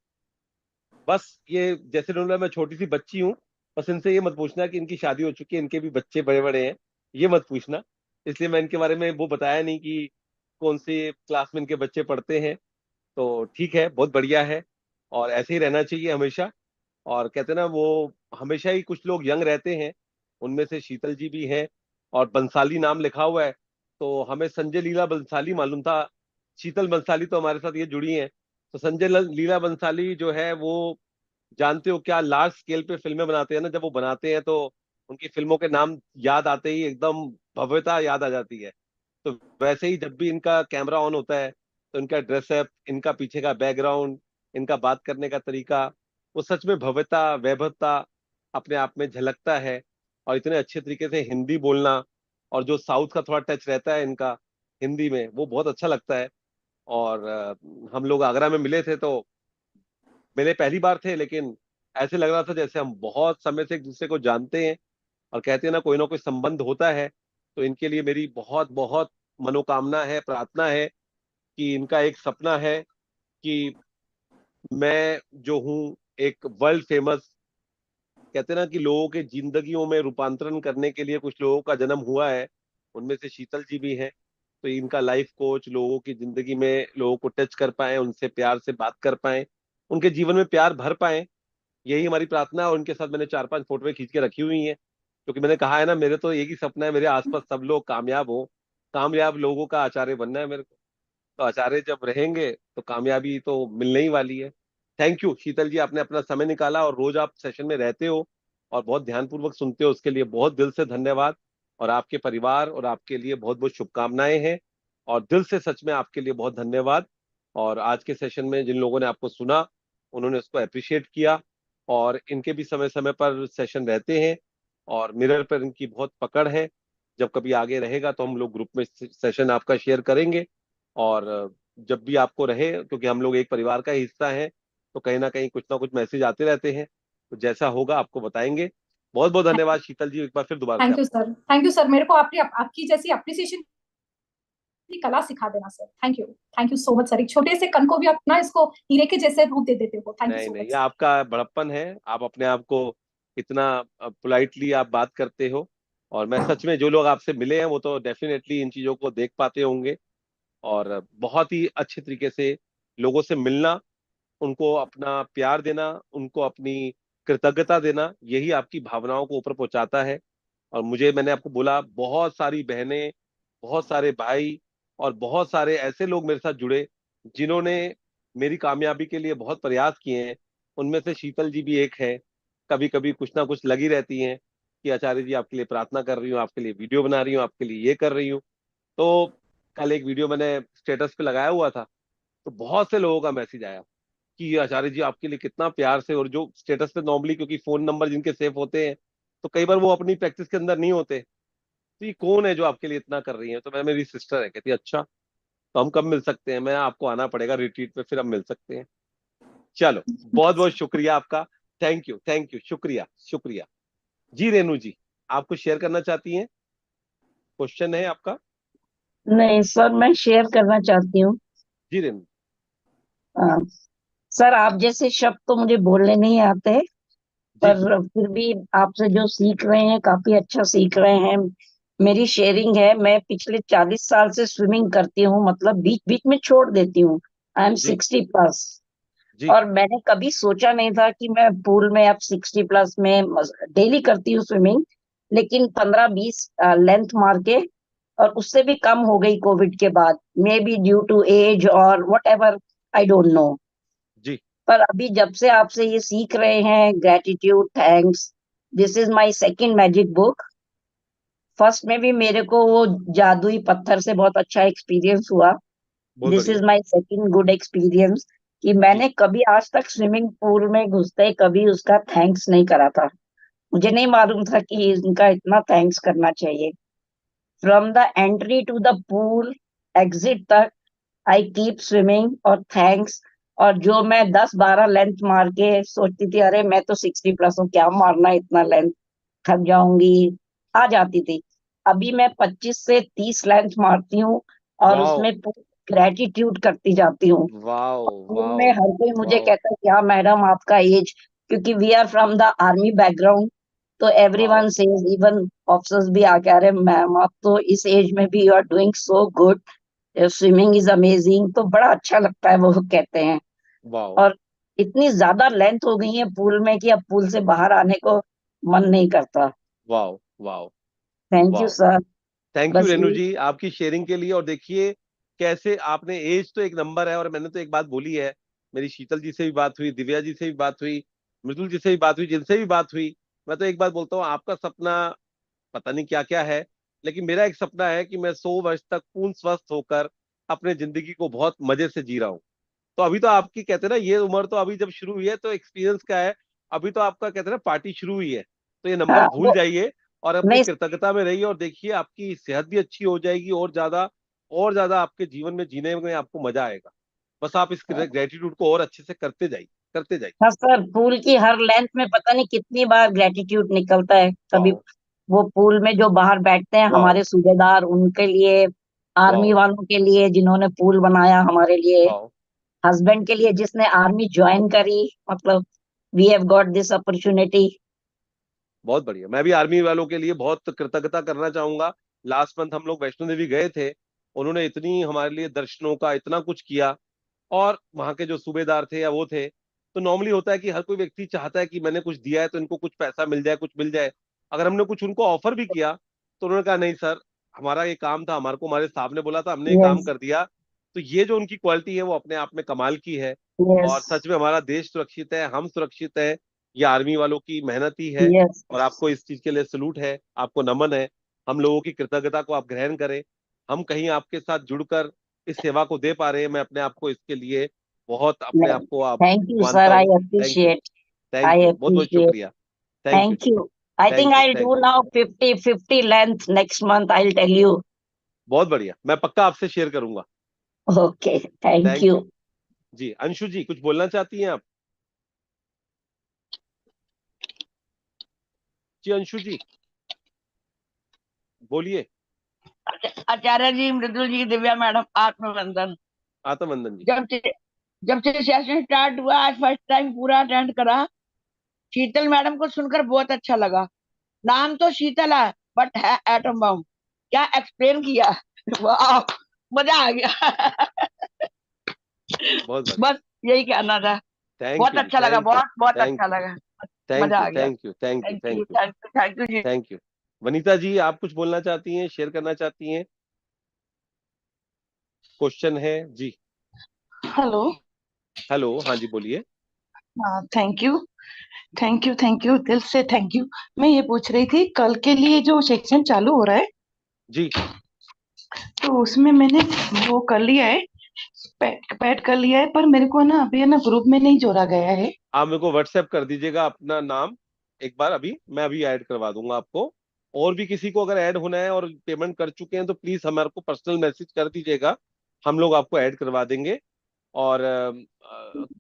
बस ये जैसे उन्होंने, मैं छोटी सी बच्ची हूँ, बस इनसे ये मत पूछना कि इनकी शादी हो चुकी है, इनके भी बच्चे बड़े बड़े हैं, ये मत पूछना। इसलिए मैं इनके बारे में वो बताया नहीं कि कौन से क्लास में इनके बच्चे पढ़ते हैं। तो ठीक है, बहुत बढ़िया है, और ऐसे ही रहना चाहिए हमेशा। और कहते हैं ना, वो हमेशा ही कुछ लोग यंग रहते हैं, उनमें से शीतल जी भी हैं। और बंसाली नाम लिखा हुआ है, तो हमें संजय लीला बंसाली मालूम था, शीतल बंसाली तो हमारे साथ ये जुड़ी हैं। तो संजय लीला बंसाली जो है वो, जानते हो क्या, लार्ज स्केल पे फिल्में बनाते हैं ना, जब वो बनाते हैं तो उनकी फिल्मों के नाम याद आते ही एकदम भव्यता याद आ जाती है। तो वैसे ही जब भी इनका कैमरा ऑन होता है, तो इनका ड्रेसअप, इनका पीछे का बैकग्राउंड, इनका बात करने का तरीका, वो सच में भव्यता वैभवता अपने आप में झलकता है। और इतने अच्छे तरीके से हिंदी बोलना, और जो साउथ का थोड़ा टच रहता है इनका हिंदी में, वो बहुत अच्छा लगता है। और हम लोग आगरा में मिले थे, तो मिले पहली बार थे, लेकिन ऐसे लग रहा था जैसे हम बहुत समय से एक दूसरे को जानते हैं। और कहते हैं ना कोई संबंध होता है। तो इनके लिए मेरी बहुत बहुत मनोकामना है, प्रार्थना है कि इनका एक सपना है कि मैं जो हूँ एक वर्ल्ड फेमस, कहते हैं ना कि लोगों के जिंदगियों में रूपांतरण करने के लिए कुछ लोगों का जन्म हुआ है, उनमें से शीतल जी भी हैं। तो इनका लाइफ कोच लोगों की जिंदगी में लोगों को टच कर पाए, उनसे प्यार से बात कर पाए, उनके जीवन में प्यार भर पाए, यही हमारी प्रार्थना है। और उनके साथ मैंने 4-5 फोटोएं खींच के रखी हुई हैं, क्योंकि मैंने कहा है ना, मेरे तो एक ही सपना है, मेरे आसपास सब लोग कामयाब हो, कामयाब लोगों का आचार्य बनना है मेरे को। तो आचार्य जब रहेंगे तो कामयाबी तो मिलने ही वाली है। थैंक यू शीतल जी, आपने अपना समय निकाला, और रोज आप सेशन में रहते हो और बहुत ध्यानपूर्वक सुनते हो, उसके लिए बहुत दिल से धन्यवाद। और आपके परिवार और आपके लिए बहुत बहुत शुभकामनाएं हैं, और दिल से सच में आपके लिए बहुत धन्यवाद। और आज के सेशन में जिन लोगों ने आपको सुना, उन्होंने उसको अप्रिशिएट किया, और इनके भी समय समय पर सेशन रहते हैं, और मिरर पर इनकी बहुत पकड़ है। जब कभी आगे रहेगा तो हम लोग ग्रुप में सेशन आपका शेयर करेंगे। और जब भी आपको रहे, क्योंकि हम लोग एक परिवार का ही हिस्सा हैं, तो कहीं ना कुछ मैसेज आते रहते हैं, तो जैसा होगा आपको बताएंगे। बहुत बहुत धन्यवाद शीतल जी, एक बार फिर दोबारा से thank you sir, thank you sir, मेरे को आपकी जैसी अप्रिसिएशन की कला सिखा देना sir. Thank you so much sir. एक छोटे से कण को भी अपना इसको हीरे के जैसे रूप दे देते हो। थैंक यू नहीं सो नहीं, मच ये आपका बड़प्पन है, आप अपने आप को इतना पोलाइटली आप बात करते हो। और मैं सच में, जो लोग आपसे मिले हैं वो तो डेफिनेटली इन चीजों को देख पाते होंगे। और बहुत ही अच्छे तरीके से लोगों से मिलना, उनको अपना प्यार देना, उनको अपनी कृतज्ञता देना, यही आपकी भावनाओं को ऊपर पहुंचाता है। और मैंने आपको बोला, बहुत सारी बहनें, बहुत सारे भाई, और बहुत सारे ऐसे लोग मेरे साथ जुड़े जिन्होंने मेरी कामयाबी के लिए बहुत प्रयास किए हैं। उनमें से शीतल जी भी एक है। कभी कभी कुछ ना कुछ लगी रहती हैं कि आचार्य जी आपके लिए प्रार्थना कर रही हूँ, आपके लिए वीडियो बना रही हूँ, आपके लिए ये कर रही हूँ। तो कल एक वीडियो मैंने स्टेटस पे लगाया हुआ था, तो बहुत से लोगों का मैसेज आया कि आचार्य जी आपके लिए कितना प्यार से। और जो स्टेटस पे नॉर्मली, क्योंकि फोन नंबर जिनके सेव होते हैं, तो कई बार वो अपनी प्रैक्टिस के अंदर नहीं होते, तो ये कौन है जो आपके लिए इतना कर रही है? तो मैं, मेरी सिस्टर है। कहती है, अच्छा, तो हम कब मिल सकते हैं? मैं, आपको आना पड़ेगा रिट्रीट पे, फिर हम मिल सकते हैं। चलो, बहुत बहुत शुक्रिया आपका। थैंक यू, शुक्रिया शुक्रिया। जी रेनू जी, आप कुछ शेयर करना चाहती हैं? क्वेश्चन है आपका? नहीं सर, मैं शेयर करना चाहती हूँ। जी रेनू। अ, सर, आप जैसे शब्द तो मुझे बोलने नहीं आते, जी पर फिर भी आपसे जो सीख रहे हैं काफी अच्छा सीख रहे हैं। मेरी शेयरिंग है, मैं पिछले 40 साल से स्विमिंग करती हूँ, मतलब बीच बीच में छोड़ देती हूँ। I M G 60+। जी और मैंने कभी सोचा नहीं था कि मैं पूल में अब 60+ में डेली करती हूँ स्विमिंग, लेकिन 15-20 लेंथ मार के, और उससे भी कम हो गई कोविड के बाद, maybe due to age और whatever, I don't know. जी पर अभी जब से आपसे ये सीख रहे हैं, gratitude, thanks, this is my second magic book. First में भी मेरे को वो जादुई पत्थर से बहुत अच्छा एक्सपीरियंस हुआ। बहुत दिस बढ़िया। Is my second good experience, कि जी मैंने कभी आज तक स्विमिंग पूल में घुसते कभी उसका थैंक्स नहीं करा था। मुझे नहीं मालूम था कि इनका इतना थैंक्स करना चाहिए। From the entry to the pool, exit तक, आई कीप स्विमिंग और थैंक्स। और जो मैं 10-12 लेंथ मार के सोचती थी, अरे मैं तो 60+ हूँ, क्या मारना इतना लेंथ, थक जाऊंगी, आ जाती थी, अभी मैं 25 से 30 लेंथ मारती हूँ, और वाओ उसमें ग्रेटिट्यूड करती जाती हूँ। वाओ स्कूल में वाओ हर कोई मुझे वाओ कहता है क्या मैडम आपका एज, क्योंकि we are from the army background, तो wow. Everyone says, even officers भी आके, अरे मैम आप तो इस एज में भी you are doing so good. Swimming is amazing, तो बड़ा अच्छा लगता है वो कहते हैं। वाओ और इतनी ज्यादा लेंथ हो गई है पूल में कि अब पूल से बाहर आने को मन नहीं करता। Wow wow thank you wow. Sir. Thank you बस रेनू ये जी आपकी शेयरिंग के लिए। और देखिए कैसे आपने, एज तो एक नंबर है, और मैंने तो एक बात बोली है, मेरी शीतल जी से भी बात हुई, दिव्या जी से भी बात हुई, मृदुल जी से भी बात हुई, जिनसे भी बात हुई, मैं तो एक बात बोलता हूँ, आपका सपना पता नहीं क्या क्या है, लेकिन मेरा एक सपना है कि मैं 100 वर्ष तक पूर्ण स्वस्थ होकर अपने जिंदगी को बहुत मजे से जी रहा हूँ। तो अभी तो आपकी कहते हैं ना, ये उम्र तो अभी जब शुरू हुई है तो एक्सपीरियंस क्या है, अभी तो आपका कहते हैं ना पार्टी शुरू हुई है। तो ये नंबर हाँ भूल वो जाइए और अपनी नहीं। कृतज्ञता में रहिए, और देखिए आपकी सेहत भी अच्छी हो जाएगी, और ज्यादा आपके जीवन में जीने में आपको मजा आएगा। बस आप इस ग्रेटिट्यूड को और अच्छे से करते जाइए, करते जाइए। हाँ सर, पूल की हर लेंथ में पता नहीं कितनी बार ग्रेटिट्यूड निकलता है। कभी वाओ वो पूल में जो बाहर बैठते हैं वाओ हमारे सूबेदार, उनके लिए, आर्मी वाओ वालों के लिए जिन्होंने पूल बनाया हमारे लिए, वाओ। हस्बैंड के लिए जिसने आर्मी ज्वाइन करी, मतलब we have got this opportunity. बहुत बढ़िया। मैं भी आर्मी वालों के लिए बहुत कृतज्ञता करना चाहूंगा। लास्ट मंथ हम लोग वैष्णो देवी गए थे, उन्होंने इतनी हमारे लिए दर्शनों का इतना कुछ किया, और वहां के जो सूबेदार थे या वो थे, तो नॉर्मली होता है कि हर कोई व्यक्ति चाहता है कि मैंने कुछ दिया है तो इनको कुछ पैसा मिल जाए, कुछ मिल जाए। अगर हमने कुछ उनको ऑफर भी किया तो उन्होंने कहा नहीं सर, हमारा ये काम था, हमारे को हमारे साहब ने बोला था, हमने ये काम यस कर दिया। तो ये जो उनकी क्वालिटी है वो अपने आप में कमाल की है। यस और सच में हमारा देश सुरक्षित है, हम सुरक्षित है, ये आर्मी वालों की मेहनत ही है। यस। और आपको इस चीज के लिए सलूट है, आपको नमन है। हम लोगों की कृतज्ञता को आप ग्रहण करें। हम कहीं आपके साथ जुड़कर इस सेवा को दे पा रहे हैं, मैं अपने आप को इसके लिए बहुत अपने आप को आप थैंक यू मानता सर, आई हूँ। Thank you, appreciate. Thank I you, बहुत बहुत अप्रिशिएट। शुक्रिया। Thank you thank ji. You. I think thank you, I thank do you. Now 50 length next month, I tell you. बहुत बढ़िया, मैं पक्का आपसे शेयर करूंगा। Okay, thank thank you. You जी। अंशु जी कुछ बोलना चाहती हैं आप? जी अंशु जी बोलिए। आचार्य जी, मृदुल जी, दिव्या मैडम, आत्मवंदन। आत्मवंदन जी। जब से सेशन स्टार्ट हुआ, आज फर्स्ट टाइम पूरा अटेंड करा। शीतल मैडम को सुनकर बहुत अच्छा लगा। नाम तो शीतल है बट है एटम बम। क्या एक्सप्लेन किया! वाह, मजा आ गया। बहुत बढ़िया। बस यही कहना था। थैंक बहुत यू जी, अच्छा लगा, थैंक यू, बहुत बहुत थैंक अच्छा यू, लगा। थैंक मजा यू, आ गया। Thank you, thank you, thank thank you, you, thank you, thank you जी। Thank you. वनीता जी आप कुछ बोलना चाहती हैं, शेयर करना चाहती हैं? क्वेश्चन है जी। हेलो। हेलो, हाँ जी बोलिए। हाँ, thank you, thank you, thank you, दिल से थैंक यू। मैं ये पूछ रही थी, कल के लिए जो सेक्शन चालू हो रहा है, जी तो उसमें मैंने वो कर लिया है, पैड कर लिया है, पर मेरे को ना अभी है ना ग्रुप में नहीं जोड़ा गया है। आप मेरे को व्हाट्सएप कर दीजिएगा अपना नाम एक बार, अभी मैं अभी ऐड करवा दूंगा आपको। और भी किसी को अगर ऐड होना है और पेमेंट कर चुके हैं तो प्लीज हमारे को पर्सनल मैसेज कर दीजिएगा, हम लोग आपको ऐड करवा देंगे। और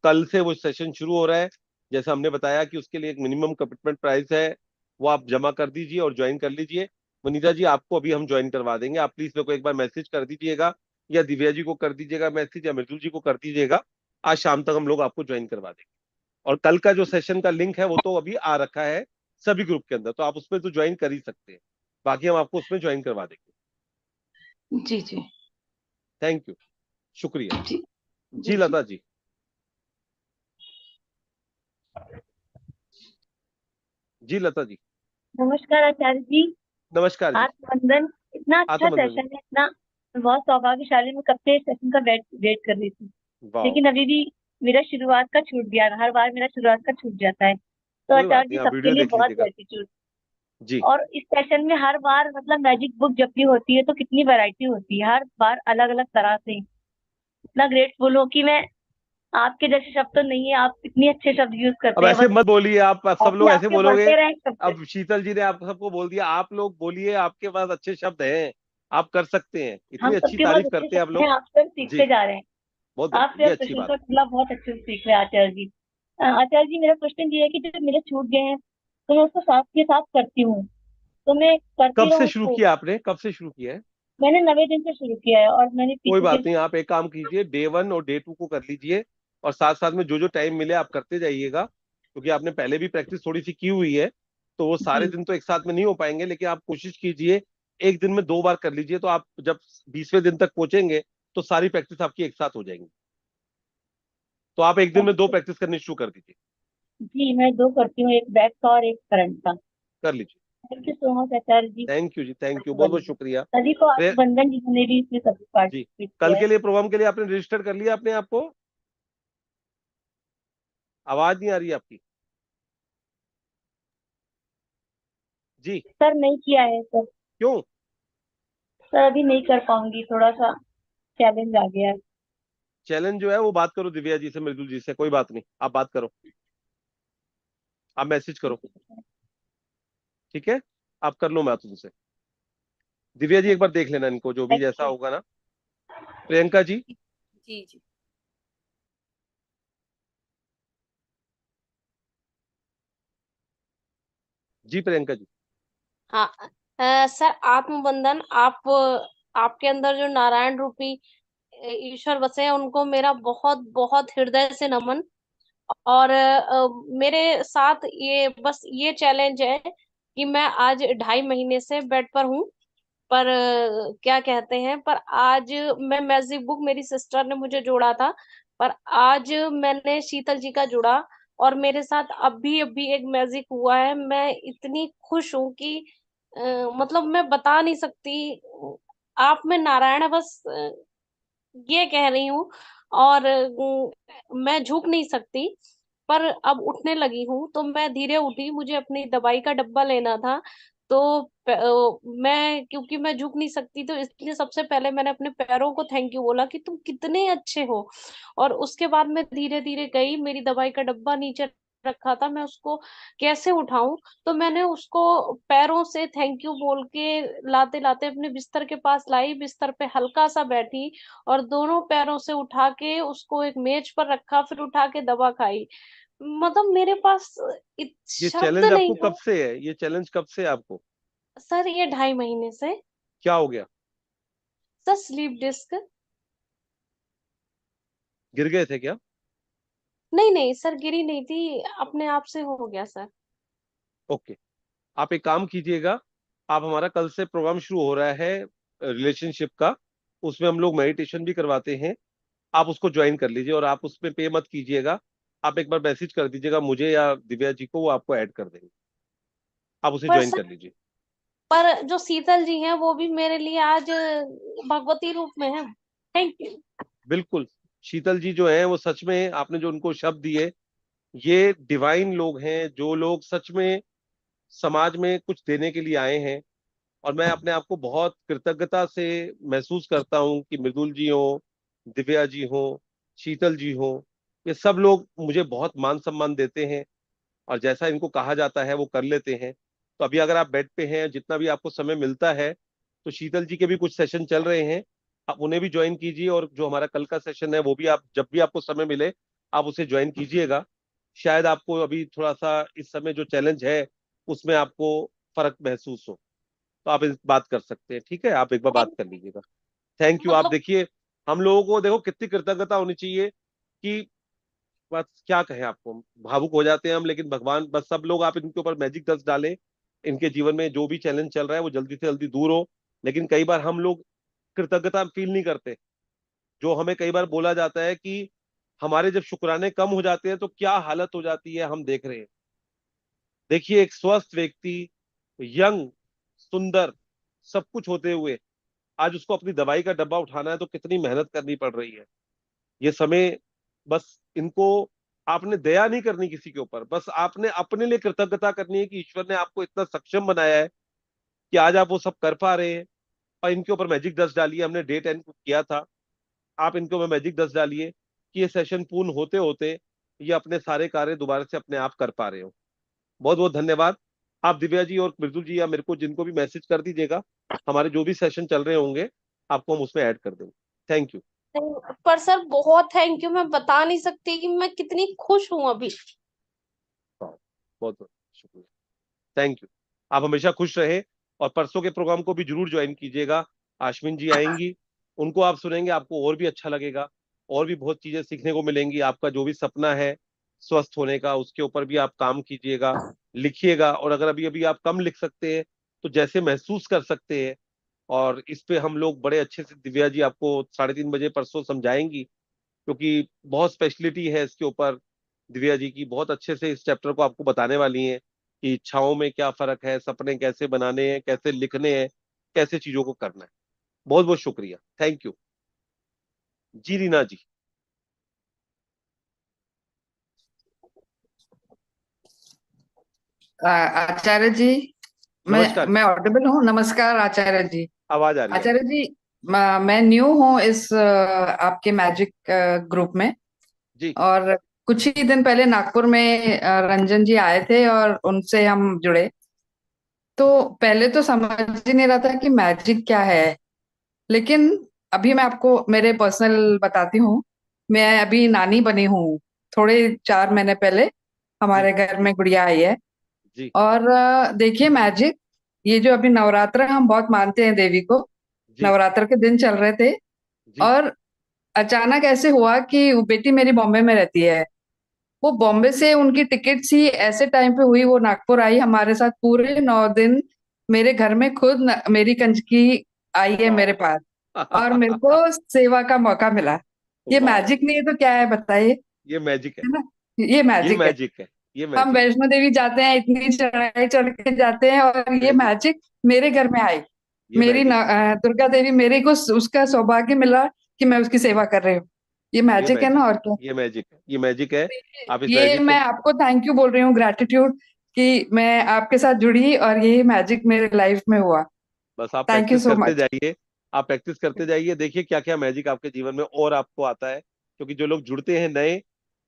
कल से वो सेशन शुरू हो रहा है। जैसा हमने बताया कि उसके लिए एक मिनिमम कमिटमेंट प्राइस है, वो आप जमा कर दीजिए और ज्वाइन कर लीजिए। वनीता जी आपको अभी हम ज्वाइन करवा देंगे, आप प्लीज मेरे को एक बार मैसेज कर दीजिएगा, या दिव्या जी को कर दीजिएगा मैसेज, या मृदुल जी को कर दीजिएगा। आज शाम तक हम लोग आपको ज्वाइन करवा देंगे। और कल का जो सेशन का लिंक है वो तो अभी आ रखा है सभी ग्रुप के अंदर, तो आप उसमें तो ज्वाइन कर ही सकते हैं, बाकी हम आपको उसमें ज्वाइन करवा देंगे। जी जी। थैंक यू, शुक्रिया जी जी। जी जी। लता जी। जी लता जी। नमस्कार आचार्य जी। नमस्कार जी। आत्मवंदन। इतना अच्छा आत्मबंधन जी। सेशन है, इतना मैं बहुत सौभाग्यशाली, मैं कब से सेशन का वेट वेट कर रही थी, वाह। लेकिन अभी भी मेरा शुरुआत का छूट गया। हर बार मेरा शुरुआत का छूट जाता है, तो कोई आचार्य बात जी नहीं, आप सबके वीडियो लिए देख बहुत लीजिएगा। ग्रेटिट्यूड। जी और इस सेशन में हर बार मतलब मैजिक बुक जब भी होती है तो कितनी वैरायटी होती है, हर बार अलग अलग तरह से। इतना ग्रेटफुल हो कि मैं, आपके जैसे शब्द तो नहीं है, आप इतने अच्छे शब्द यूज अब करते हैं, ऐसे बस मत बोलिए, आप सब ऐसे लोग ऐसे आपके बोलोगे। बढ़ते रहे शब्द। अब शीतल जी ने आप सबको बोल दिया, आप लोग बोलिए, आपके पास अच्छे शब्द हैं, आप कर सकते हैं, इतनी हम अच्छी सबके पास तारीफ अच्छे करते हैं आप शब्द हैं, लोग। आपसे जी सीखते जा रहे हैं। बहुत आपसे बढ़िया, ये अब अच्छी प्रश्न बात का है। तुलना बहुत अच्छे से सीख रहे हैं आचार्य जी। आचार्य जी मेरा क्वेश्चन ये है कि जो मेरे छूट गए हैं तो मैं उसको साथ के साथ करती हूँ, तो मैं करती कब से रहूँ शुरू उसको। किया आपने, कब से शुरू किया है? मैंने 90 दिन से शुरू किया है और मैंने कोई पीछे बात के। नहीं, आप एक काम कीजिए, डे 1 और डे 2 को कर लीजिए, और साथ साथ में जो जो टाइम मिले आप करते जाइएगा, क्योंकि आपने पहले भी प्रैक्टिस थोड़ी सी की हुई है। तो वो सारे जी दिन तो एक साथ में नहीं हो पाएंगे, लेकिन आप कोशिश कीजिए एक दिन में 2 बार कर लीजिए, तो आप जब 20वें दिन तक पहुंचेंगे तो सारी प्रैक्टिस आपकी एक साथ हो जाएंगी। तो आप एक दिन में 2 प्रैक्टिस करनी शुरू कर दीजिए। जी मैं 2 करती हूँ, एक बैक का और एक फ्रंट का। कर लीजिए। Thank you so much Acharya ji. Thank you जी, थैंक यू, बहुत बहुत शुक्रिया। सभी को प्रे- बंधन जितने भी इसमें सभी जी, पार्टिसिपेट कल किया के लिए प्रोग्राम के लिए आपने रजिस्टर कर लिया अपने आप को? आवाज नहीं आ रही है आपकी जी। सर नहीं किया है सर। क्यों? सर अभी नहीं कर पाऊंगी, थोड़ा सा चैलेंज आ गया है। चैलेंज जो है वो बात करो दिव्या जी से, मृदुल जी से, कोई बात नहीं, आप बात करो, आप मैसेज करो, ठीक है? आप कर लो बात उनसे। दिव्या जी एक बार देख लेना इनको, जो भी जैसा होगा ना। प्रियंका जी। जी जी। जी प्रियंका जी। हाँ सर, आत्मबंधन, आप आपके अंदर जो नारायण रूपी ईश्वर बसे हैं उनको मेरा बहुत बहुत हृदय से नमन। और मेरे साथ ये बस ये चैलेंज है कि मैं आज 2.5 महीने से बेड पर हूँ। पर क्या कहते हैं, पर आज मैं मैजिक बुक, मेरी सिस्टर ने मुझे जोड़ा था, पर आज मैंने शीतल जी का जुड़ा और मेरे साथ अभी अभी एक मैजिक हुआ है। मैं इतनी खुश हूँ कि मतलब मैं बता नहीं सकती। आप में नारायण है, बस ये कह रही हूँ। और मैं झुक नहीं सकती, पर अब उठने लगी हूँ तो मैं धीरे उठी। मुझे अपनी दवाई का डब्बा लेना था, तो मैं, क्योंकि मैं झुक नहीं सकती, तो इसलिए सबसे पहले मैंने अपने पैरों को थैंक यू बोला कि तुम कितने अच्छे हो। और उसके बाद मैं धीरे धीरे गई, मेरी दवाई का डब्बा नीचे रखा था, मैं उसको कैसे उठाऊं, तो मैंने उसको पैरों से थैंक यू बोल के लाते लाते अपने बिस्तर के पास लाई, बिस्तर पे हल्का सा बैठी और दोनों पैरों से उठा के उसको एक मेज पर रखा, फिर उठा के दवा खाई। मतलब मेरे पास ये शब्द चैलेंज आपको नहीं है। कब से है? ये चैलेंज कब से है आपको? सर ये 2.5 महीने से। क्या हो गया? Sir slip disc. गिर गए थे क्या? नहीं नहीं सर, गिरी नहीं थी, अपने आप से हो गया सर। ओके, आप एक काम कीजिएगा, आप हमारा कल से प्रोग्राम शुरू हो रहा है रिलेशनशिप का, उसमें हम लोग मेडिटेशन भी करवाते हैं। आप उसको ज्वाइन कर लीजिए और आप उसमें पे मत कीजिएगा। आप एक बार मैसेज कर दीजिएगा मुझे या दिव्या जी को, वो आपको ऐड कर देंगे। आप उसे पर ज्वाइन सर, कर लीजिए। पर जो शीतल जी हैं वो भी मेरे लिए आज भगवती रूप में है। Thank you. बिल्कुल, शीतल जी जो है वो सच में, आपने जो उनको शब्द दिए, ये डिवाइन लोग हैं, जो लोग सच में समाज में कुछ देने के लिए आए हैं। और मैं अपने आप को बहुत कृतज्ञता से महसूस करता हूँ कि मृदुल जी हो, दिव्या जी हो, शीतल जी हो, ये सब लोग मुझे बहुत मान सम्मान देते हैं और जैसा इनको कहा जाता है वो कर लेते हैं। तो अभी अगर आप बेड पे हैं, जितना भी आपको समय मिलता है, तो शीतल जी के भी कुछ सेशन चल रहे हैं, आप उन्हें भी ज्वाइन कीजिए। और जो हमारा कल का सेशन है वो भी आप जब भी आपको समय मिले आप उसे ज्वाइन कीजिएगा। शायद आपको अभी थोड़ा सा इस समय जो चैलेंज है उसमें आपको फर्क महसूस हो, तो आप इस बात कर सकते हैं, ठीक है? आप एक बार बात कर लीजिएगा। Thank you. आप मतलब देखिए, हम लोगों को देखो कितनी कृतज्ञता होनी चाहिए कि बस क्या कहें आपको, भावुक हो जाते हैं हम। लेकिन भगवान, बस सब लोग आप इनके ऊपर मैजिक डस्ट डालें, इनके जीवन में जो भी चैलेंज चल रहा है वो जल्दी से जल्दी दूर हो। लेकिन कई बार हम लोग कृतज्ञता फील नहीं करते। जो हमें कई बार बोला जाता है कि हमारे जब शुक्राने कम हो जाते हैं तो क्या हालत हो जाती है, हम देख रहे हैं। देखिए, एक स्वस्थ व्यक्ति, यंग, सुंदर, सब कुछ होते हुए आज उसको अपनी दवाई का डब्बा उठाना है तो कितनी मेहनत करनी पड़ रही है। ये समय, बस इनको, आपने दया नहीं करनी किसी के ऊपर, बस आपने अपने लिए कृतज्ञता करनी है कि ईश्वर ने आपको इतना सक्षम बनाया है कि आज आप वो सब कर पा रहे हैं। और इनके ऊपर मैजिक डस्ट डालिए, हमने डे 10 को किया था, आप इनके ऊपर मैजिक डस्ट डालिए कि ये सेशन पूर्ण होते होते ये अपने सारे कार्य दोबारा से अपने आप कर पा रहे हो। बहुत बहुत धन्यवाद। आप दिव्या जी और मृदुल जी या मेरे को जिनको भी मैसेज कर दीजिएगा, हमारे जो भी सेशन चल रहे होंगे आपको हम उसमें ऐड कर देंगे। Thank you. पर सर बहुत थैंक यू, मैं बता नहीं सकती कि मैं कितनी खुश हूँ अभी। बहुत बहुत शुक्रिया, थैंक यू। आप हमेशा खुश रहे और परसों के प्रोग्राम को भी जरूर ज्वाइन कीजिएगा। आश्विन जी आएंगी, उनको आप सुनेंगे, आपको और भी अच्छा लगेगा, और भी बहुत चीजें सीखने को मिलेंगी। आपका जो भी सपना है स्वस्थ होने का, उसके ऊपर भी आप काम कीजिएगा, लिखिएगा। और अगर अभी अभी आप कम लिख सकते हैं तो जैसे महसूस कर सकते हैं और इस पे हम लोग बड़े अच्छे से दिव्या जी आपको 3:30 बजे परसों समझाएंगी, क्योंकि बहुत स्पेशलिटी है इसके ऊपर। दिव्या जी की बहुत अच्छे से इस चैप्टर को आपको बताने वाली हैं कि इच्छाओं में क्या फर्क है, सपने कैसे बनाने हैं, कैसे लिखने हैं, कैसे चीजों को करना है। बहुत बहुत शुक्रिया, थैंक यू जी। रीना जी। आचार्य जी, नमस्कार जी। मैं ऑडिबल हूँ? नमस्कार आचार्य जी। आवाज आ रही है आचार्य आपकी। जी, मैं न्यू हूँ इस आपके मैजिक ग्रुप में। जी और कुछ ही दिन पहले नागपुर में रंजन जी आए थे और उनसे हम जुड़े। तो पहले तो समझ ही नहीं रहा था कि मैजिक क्या है, लेकिन अभी मैं आपको मेरे पर्सनल बताती हूँ। मैं अभी नानी बनी हूँ, थोड़े 4 महीने पहले जी हमारे घर में गुड़िया आई है। जी और देखिए मैजिक, ये जो अभी नवरात्र हम बहुत मानते हैं देवी को, जी नवरात्र के दिन चल रहे थे। जी और अचानक ऐसे हुआ कि वो बेटी मेरी बॉम्बे में रहती है, वो बॉम्बे से उनकी टिकट्स ही ऐसे टाइम पे हुई, वो नागपुर आई हमारे साथ पूरे 9 दिन। मेरे घर में खुद मेरी कंजकी आई है मेरे वाह। पास, और मेरे को सेवा का मौका मिला। ये वाह, मैजिक नहीं है तो क्या है बताइए? ये मैजिक है। है ना? ये ये मैजिक है। मैजिक है। ये हम मैजिक है। वैष्णो देवी जाते हैं, इतनी चढ़ाई चढ़ के जाते हैं, और ये मैजिक। मैजिक मेरे घर में आई। ये मेरी मैजिक। दुर्गा देवी, मेरे को उसका सौभाग्य मिला कि मैं उसकी सेवा कर रही हूँ। ये ये मैजिक है ना, मैजिक। और क्या? ये मैजिक है। ये मैजिक है। आप इस ये मैजिक मैं को आपको थैंक यू बोल रही हूँ, ग्रैटिट्यूड, कि मैं आपके साथ जुड़ी और ये मैजिक मेरे लाइफ में हुआ। बस आप थैंक यू प्रैक्टिस सो करते मच। जाइए। आप प्रैक्टिस करते जाइए, देखिए क्या क्या मैजिक आपके जीवन में और आपको आता है। क्योंकि जो लोग जुड़ते हैं नए,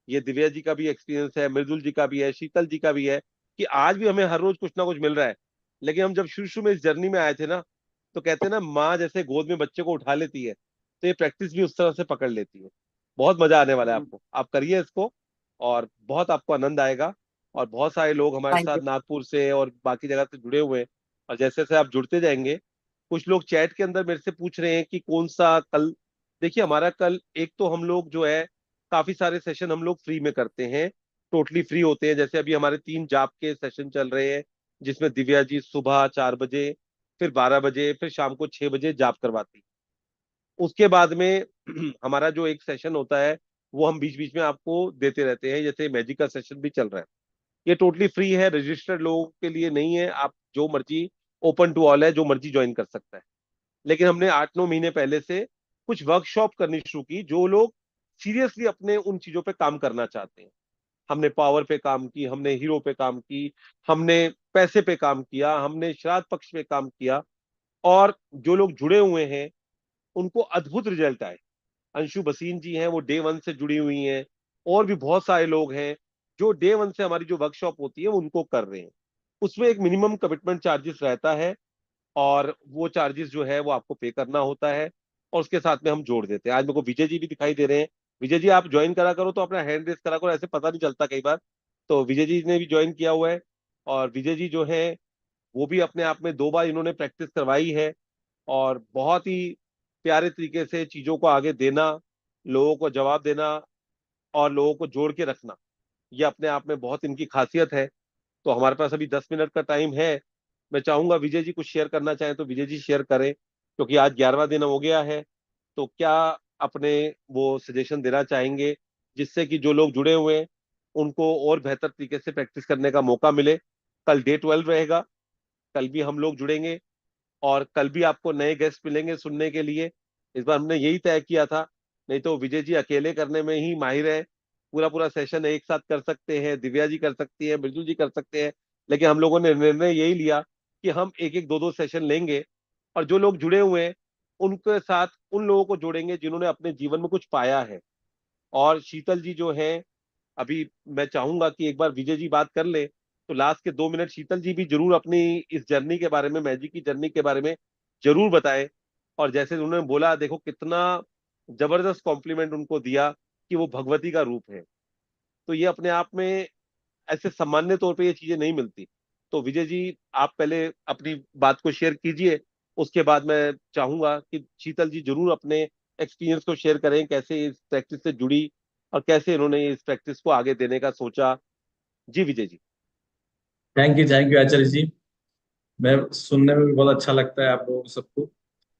ये दिव्या जी का भी एक्सपीरियंस है, मृदुल जी का भी है, शीतल जी का भी है, कि आज भी हमें हर रोज कुछ ना कुछ मिल रहा है। लेकिन हम जब शुरू शुरू में इस जर्नी में आए थे ना, तो कहते हैं ना, माँ जैसे गोद में बच्चे को उठा लेती है, तो ये प्रैक्टिस भी उस तरह से पकड़ लेती है। बहुत मजा आने वाला है आपको, आप करिए इसको, और बहुत आपको आनंद आएगा। और बहुत सारे लोग हमारे थैंक साथ यू। नागपुर से और बाकी जगह से जुड़े हुए हैं। और जैसे जैसे आप जुड़ते जाएंगे, कुछ लोग चैट के अंदर मेरे से पूछ रहे हैं कि कौन सा कल। देखिए हमारा कल एक तो हम लोग जो है, काफी सारे सेशन हम लोग फ्री में करते हैं, टोटली फ्री होते हैं। जैसे अभी हमारे 3 जाप के सेशन चल रहे हैं, जिसमें दिव्या जी सुबह 4 बजे, फिर 12 बजे, फिर शाम को 6 बजे जाप करवाती। उसके बाद में हमारा जो एक सेशन होता है, वो हम बीच बीच में आपको देते रहते हैं, जैसे मैजिक का सेशन भी चल रहा है। ये टोटली फ्री है, रजिस्टर्ड लोगों के लिए नहीं है। आप जो मर्जी, ओपन टू ऑल है, जो मर्जी ज्वाइन कर सकता है। लेकिन हमने 8-9 महीने पहले से कुछ वर्कशॉप करनी शुरू की, जो लोग सीरियसली अपने उन चीजों पे काम करना चाहते हैं। हमने पावर पे काम की, हमने हीरो पे काम की, हमने पैसे पे काम किया, हमने श्राद्ध पक्ष पे काम किया। और जो लोग जुड़े हुए हैं, उनको अद्भुत रिजल्ट आए। अंशु बसीन जी हैं, वो डे 1 से जुड़ी हुई हैं। और भी बहुत सारे लोग हैं जो डे 1 से हमारी जो वर्कशॉप होती है उनको कर रहे हैं। उसमें एक मिनिमम कमिटमेंट चार्जेस रहता है, और वो चार्जेस जो है वो आपको पे करना होता है। और उसके साथ में हम जोड़ देते हैं। आज मेरे को विजय जी भी दिखाई दे रहे हैं। विजय जी आप ज्वाइन करा करो, तो अपना हैंड रेस करा करो, ऐसे पता नहीं चलता कई बार। तो विजय जी ने भी ज्वाइन किया हुआ है। और विजय जी जो है, वो भी अपने आप में 2 बार इन्होंने प्रैक्टिस करवाई है। और बहुत ही प्यारे तरीके से चीजों को आगे देना, लोगों को जवाब देना, और लोगों को जोड़ के रखना, ये अपने आप में बहुत इनकी खासियत है। तो हमारे पास अभी 10 मिनट का टाइम है। मैं चाहूंगा विजय जी कुछ शेयर करना चाहें तो विजय जी शेयर करें, क्योंकि आज 11वां दिन हो गया है। तो क्या अपने वो सजेशन देना चाहेंगे, जिससे कि जो लोग जुड़े हुए हैं उनको और बेहतर तरीके से प्रैक्टिस करने का मौका मिले। कल डे 12 रहेगा, कल भी हम लोग जुड़ेंगे, और कल भी आपको नए गेस्ट मिलेंगे सुनने के लिए। इस बार हमने यही तय किया था, नहीं तो विजय जी अकेले करने में ही माहिर है, पूरा पूरा सेशन एक साथ कर सकते हैं, दिव्या जी कर सकती है, मृदुल जी कर सकते हैं। लेकिन हम लोगों ने निर्णय यही लिया कि हम एक एक 2-2 सेशन लेंगे, और जो लोग जुड़े हुए हैं उनके साथ उन लोगों को जोड़ेंगे जिन्होंने अपने जीवन में कुछ पाया है। और शीतल जी जो है, अभी मैं चाहूंगा कि एक बार विजय जी बात कर ले, तो लास्ट के 2 मिनट शीतल जी भी जरूर अपनी इस जर्नी के बारे में, मैजिक की जर्नी के बारे में जरूर बताएं। और जैसे उन्होंने बोला, देखो कितना जबरदस्त कॉम्प्लीमेंट उनको दिया कि वो भगवती का रूप है। तो ये अपने आप में ऐसे सामान्य तौर पे ये चीजें नहीं मिलती। तो विजय जी आप पहले अपनी बात को शेयर कीजिए, उसके बाद मैं चाहूंगा कि शीतल जी जरूर अपने एक्सपीरियंस को शेयर करें, कैसे इस प्रैक्टिस से जुड़ी और कैसे इन्होंने इस प्रैक्टिस को आगे देने का सोचा। जी विजय जी। थैंक यू आचार्य जी। मैं सुनने में भी बहुत अच्छा लगता है आप लोगों को सबको।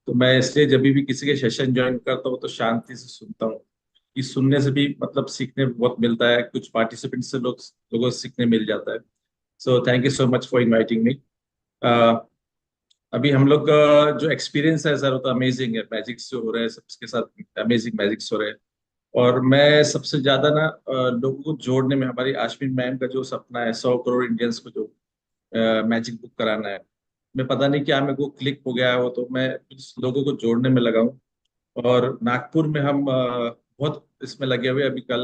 तो मैं इसलिए जब भी किसी के सेशन ज्वाइन करता हूँ तो शांति से सुनता हूँ। इस सुनने से भी मतलब सीखने बहुत मिलता है, कुछ पार्टिसिपेंट से लोगों से सीखने मिल जाता है। So thank you so much for inviting me. अभी हम लोग का जो एक्सपीरियंस है सर वो तो अमेजिंग है, मैजिक्स जो हो रहे हैं सबके साथ, अमेजिंग मैजिक्स हो रहे हैं। और मैं सबसे ज्यादा ना लोगों को जोड़ने में, हमारी आश्विन मैम का जो सपना है 100 करोड़ इंडियंस को जो मैजिक बुक कराना है, मैं पता नहीं क्या मेरे को क्लिक हो गया है वो, तो मैं कुछ लोगों को जोड़ने में लगा हूँ। और नागपुर में हम बहुत इसमें लगे हुए हैं। अभी कल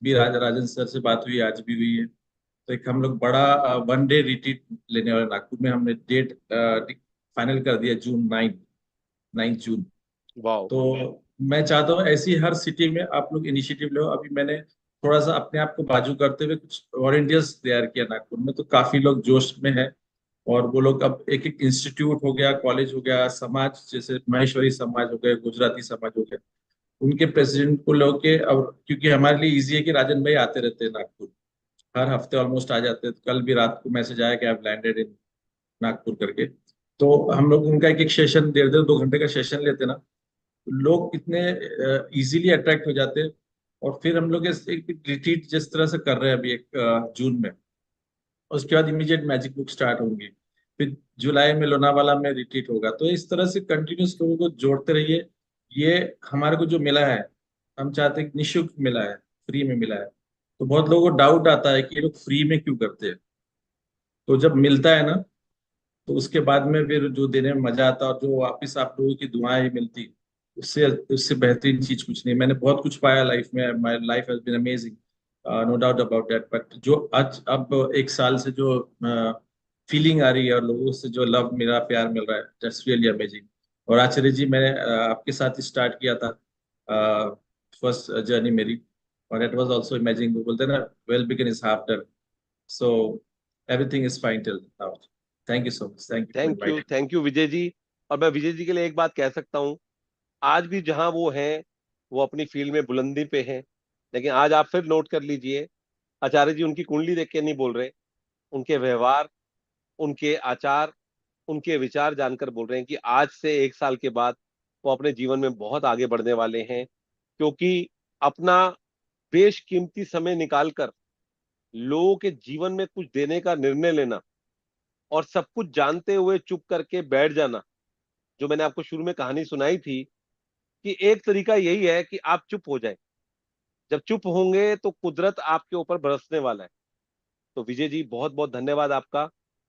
भी राजन सर से बात हुई, आज भी हुई है। तो एक हम लोग बड़ा 1 डे रिट्रीट लेने वाले नागपुर में, हमने डेट फाइनल कर दिया, जून 9 जून। वाह। तो मैं चाहता हूँ ऐसी हर सिटी में आप लोग इनिशिएटिव लो। अभी मैंने थोड़ा सा अपने आप को बाजू करते हुए कुछ वॉलंटियर्स तैयार किया नागपुर में, तो काफी लोग जोश में है। और वो लोग अब एक एक इंस्टीट्यूट हो गया, कॉलेज हो गया, समाज जैसे महेश्वरी समाज हो गए, गुजराती समाज हो गया, उनके प्रेसिडेंट को लोगे। और क्योंकि हमारे लिए इजी है कि राजन भाई आते रहते हैं नागपुर, हर हफ्ते ऑलमोस्ट आ जाते हैं। तो कल भी रात को मैसेज आया कि आप लैंडेड इन नागपुर करके। तो हम लोग उनका एक एक सेशन 1.5-2 घंटे का सेशन लेते हैं ना, लोग इतने इजीली अट्रैक्ट हो जाते हैं। और फिर हम लोग एक रिट्रीट जिस तरह से कर रहे हैं अभी एक जून में, उसके बाद इमीडिएट मैजिक बुक स्टार्ट होंगी, फिर जुलाई में लोनावाला में रिट्रीट होगा। तो इस तरह से कंटिन्यूस लोगों को जोड़ते रहिए। ये हमारे को जो मिला है, हम चाहते हैं कि निःशुल्क मिला है, फ्री में मिला है। तो बहुत लोगों को डाउट आता है कि ये लोग फ्री में क्यों करते हैं। तो जब मिलता है ना, तो उसके बाद में फिर जो देने में मजा आता है, और जो वापिस आप लोगों की दुआएं ही मिलती, उससे उससे बेहतरीन चीज कुछ नहीं। मैंने बहुत कुछ पाया लाइफ में, my life has been amazing, no doubt about that. But जो आज अब 1 साल से जो फीलिंग आ रही है और लोगों से जो लव मेरा प्यार मिल रहा है, दैट्स रियली अमेजिंग। और आचार्य जी, मैंने आपके साथ स्टार्ट किया था फर्स्ट जर्नी मेरी, और इट वाज आल्सो अमेजिंग। वो बोलते हैं ना, well begin is half done. So everything is fine till now. Thank you so much, thank you Vijay ji. और मैं विजय जी के लिए एक बात कह सकता हूँ, आज भी जहां वो हैं वो अपनी फील्ड में बुलंदी पे हैं। लेकिन आज आप फिर नोट कर लीजिए, आचार्य जी उनकी कुंडली देख के नहीं बोल रहे, उनके व्यवहार, उनके आचार, उनके विचार जानकर बोल रहे हैं कि आज से 1 साल के बाद वो अपने जीवन में बहुत आगे बढ़ने वाले हैं। क्योंकि अपना बेशकीमती समय निकालकर लोगों के जीवन में कुछ देने का निर्णय लेना और सब कुछ जानते हुए चुप करके बैठ जाना, जो मैंने आपको शुरू में कहानी सुनाई थी कि एक तरीका यही है कि आप चुप हो जाएं। जब चुप होंगे तो कुदरत आपके ऊपर बरसने वाला है। तो विजय जी, बहुत बहुत धन्यवाद आपका,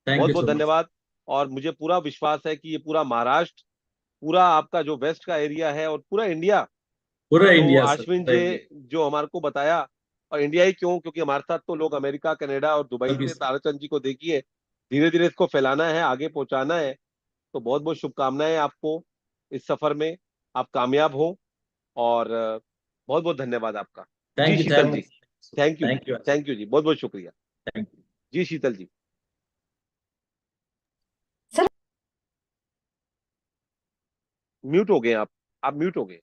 थैंक बहुत यू बहुत सो मच। धन्यवाद। और मुझे पूरा विश्वास है कि ये पूरा महाराष्ट्र, पूरा आपका जो वेस्ट का एरिया है और पूरा इंडिया, पूरा जो इंडिया सर, आश्विन पूरा जी इंडिया। जो हमारे को बताया, और इंडिया ही क्यों, क्योंकि हमारे साथ तो लोग अमेरिका, कनाडा और दुबई सभी से, ताराचंद जी को देखिए, धीरे धीरे इसको फैलाना है, आगे पहुंचाना है। तो बहुत बहुत शुभकामनाएं आपको इस सफर में, आप कामयाब हो। और बहुत बहुत धन्यवाद आपका। जी thank you, Sheetal ji, thank you, thank you. Thank you जी, बहुत बहुत शुक्रिया। Thank you. जी शीतल जी। सर म्यूट हो गए आप म्यूट हो गए।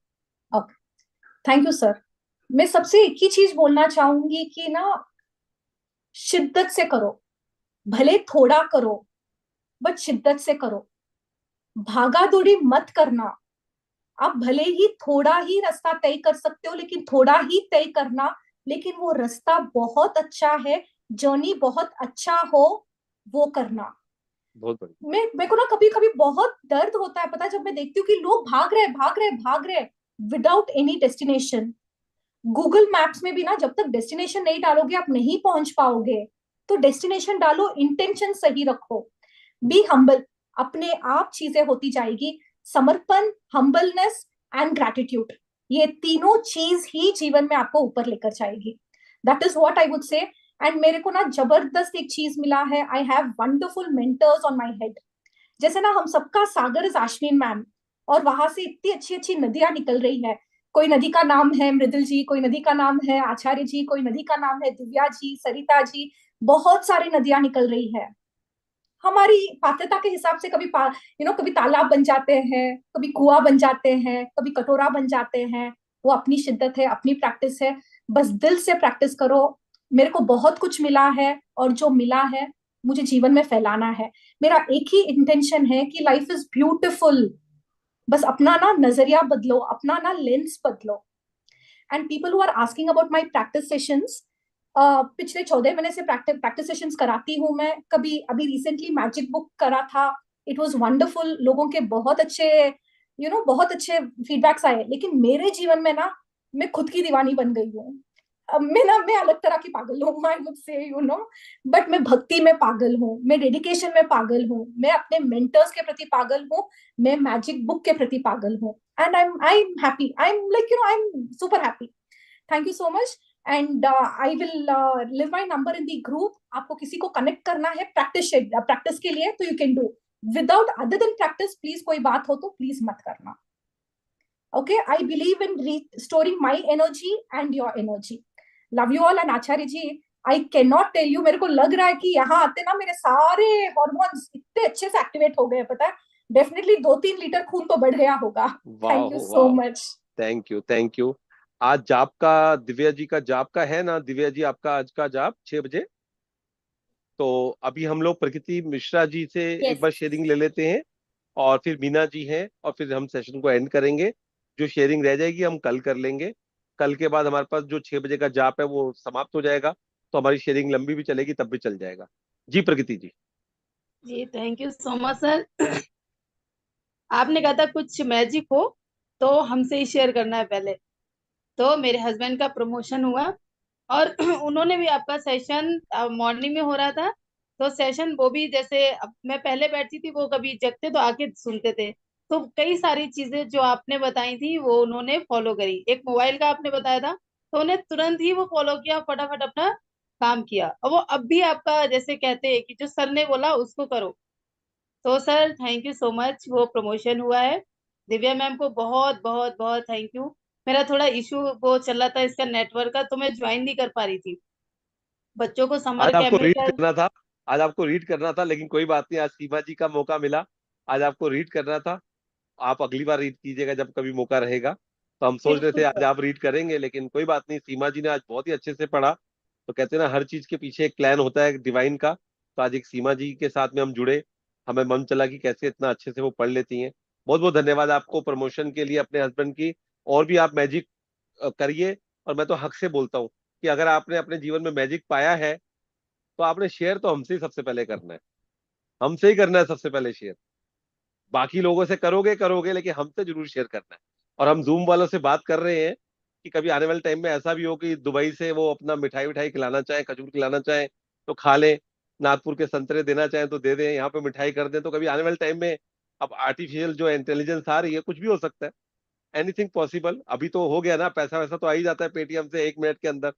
Thank you sir. मैं सबसे एक ही चीज बोलना चाहूंगी कि ना, शिद्दत से करो, भले थोड़ा करो बट शिद्दत से करो। भागा दौड़ी मत करना। आप भले ही थोड़ा ही रास्ता तय कर सकते हो, लेकिन थोड़ा ही तय करना, लेकिन वो रास्ता बहुत अच्छा है, जर्नी बहुत अच्छा हो, वो करना। बहुत बढ़िया। मेरे को ना कभी कभी बहुत दर्द होता है, पता है, जब मैं देखती हूँ कि लोग भाग रहे without any destination. Google maps में भी ना, जब तक डेस्टिनेशन नहीं डालोगे आप नहीं पहुंच पाओगे। तो डेस्टिनेशन डालो, इंटेंशन सही रखो, बी हम्बल, अपने आप चीजें होती जाएगी। समर्पण, हम्बलनेस एंड ग्रैटिट्यूड, ये तीनों चीज ही जीवन में आपको ऊपर लेकर जाएगी। That is what I would say. And मेरे को ना जबरदस्त एक चीज मिला है, I have wonderful mentors on my head. जैसे ना हम सबका सागर इज आश्विन मैम, और वहां से इतनी अच्छी अच्छी नदियां निकल रही है। कोई नदी का नाम है मृदुल जी, कोई नदी का नाम है आचार्य जी, कोई नदी का नाम है दिव्या जी, सरिता जी, बहुत सारी नदियां निकल रही है। हमारी पात्रता के हिसाब से कभी कभी तालाब बन जाते हैं, कभी कुआं बन जाते हैं, कभी कटोरा बन जाते हैं। वो अपनी शिद्दत है, अपनी प्रैक्टिस है। बस दिल से प्रैक्टिस करो। मेरे को बहुत कुछ मिला है, और जो मिला है मुझे जीवन में फैलाना है। मेरा एक ही इंटेंशन है कि लाइफ इज ब्यूटिफुल, बस अपना ना नजरिया बदलो, अपना ना लेंस बदलो. And people who are asking about my practice sessions, पिछले 14 महीने से प्रैक्टिस सेशंस कराती हूँ मैं. कभी अभी रिसेंटली मैजिक बुक करा था, इट वाज वंडरफुल. लोगों के बहुत अच्छे बहुत अच्छे फीडबैक्स आए. लेकिन मेरे जीवन में ना मैं खुद की दीवानी बन गई हूँ. मैं अलग तरह की पागल हूँ, आई वुड से, बट मैं भक्ति में पागल हूँ, मैं डेडिकेशन में पागल हूँ, मैं अपने मेंटर्स के प्रति पागल हूँ, मैं मैजिक बुक के प्रति पागल हूँ. And I am happy, I am super happy. Thank you so much. And I will live my number in the group. आपको किसी को कनेक्ट करना है प्रैक्टिस के लिए तो you can do. Without other than practice, please कोई बात हो तो प्लीज मत करना. Okay, I believe in restoring my energy and your energy. Love you all. And Acharya ji, I cannot tell you, मेरे को लग रहा है कि यहाँ आते ना मेरे सारे हॉर्मोन्स इतने अच्छे से एक्टिवेट हो गए, पता है. डेफिनेटली 2-3 लीटर खून तो बढ़ गया होगा. Thank you so much. Thank you. आज जाप का, दिव्या जी का जाप का है ना, दिव्या जी आपका आज का जाप 6 बजे. तो अभी हम लोग प्रकृति मिश्रा जी से एक बार शेयरिंग ले लेते हैं, और फिर मीना जी हैं, और फिर हम सेशन को एंड करेंगे. जो शेयरिंग रह जाएगी हम कल कर लेंगे. कल के बाद हमारे पास जो 6 बजे का जाप है वो समाप्त हो जाएगा, तो हमारी शेयरिंग लंबी भी चलेगी तब भी चल जाएगा. जी प्रकृति जी. जी thank you so much sir. आपने कहा था कुछ मैजिक हो तो हमसे ही शेयर करना है पहले. तो मेरे हस्बैंड का प्रमोशन हुआ और उन्होंने भी आपका सेशन मॉर्निंग में हो रहा था. तो सेशन वो भी जैसे मैं पहले बैठती थी, वो कभी जगते तो आके सुनते थे. तो कई सारी चीजें जो आपने बताई थी वो उन्होंने फॉलो करी. एक मोबाइल का आपने बताया था तो उन्हें तुरंत ही वो फॉलो किया, फटाफट अपना काम किया. और वो अब भी आपका जैसे कहते हैं कि जो सर ने बोला उसको करो. तो sir thank you so much. वो प्रमोशन हुआ है. दिव्या मैम को बहुत बहुत बहुत थैंक यू. मेरा थोड़ा इशू वो चल रहा था इसका नेटवर्क का, तो मैं ज्वाइन नहीं कर पा रही थी. बच्चों को समर आज आपको कैंप में रीड करना था, आज आपको रीड करना था, लेकिन कोई बात नहीं, आज सीमा जी का मौका मिला. आज आपको रीड करना था. आप अगली बार रीड कीजिएगा जब कभी मौका रहेगा. तो हम सोच रहे थे बिल्कुल आज सर. आप रीड करेंगे, लेकिन कोई बात नहीं, सीमा जी ने आज बहुत ही अच्छे से पढ़ा. तो कहते हैं ना, हर चीज के पीछे एक प्लान होता है डिवाइन का. तो आज एक सीमा जी के साथ में हम जुड़े, हमें मन चला कि कैसे इतना अच्छे से वो पढ़ लेती हैं. बहुत बहुत धन्यवाद आपको प्रमोशन के लिए अपने हस्बैंड की. और भी आप मैजिक करिए. और मैं तो हक से बोलता हूँ कि अगर आपने अपने जीवन में मैजिक पाया है तो आपने शेयर तो हमसे ही सबसे पहले करना है. हमसे ही करना है सबसे पहले शेयर. बाकी लोगों से करोगे करोगे, लेकिन हमसे जरूर शेयर करना है. और हम जूम वालों से बात कर रहे हैं कि कभी आने वाले टाइम में ऐसा भी हो कि दुबई से वो अपना मिठाई विठाई खिलाना चाहे, खजूर खिलाना चाहे तो खा लें, नागपुर के संतरे देना चाहें तो दे दें, यहाँ पे मिठाई कर दें. तो कभी आने वाले टाइम में अब आर्टिफिशियल जो इंटेलिजेंस आ रही है, कुछ भी हो सकता है. Anything possible. अभी तो हो गया ना, पैसा वैसा तो आ ही जाता है पेटीएम से 1 मिनट के अंदर.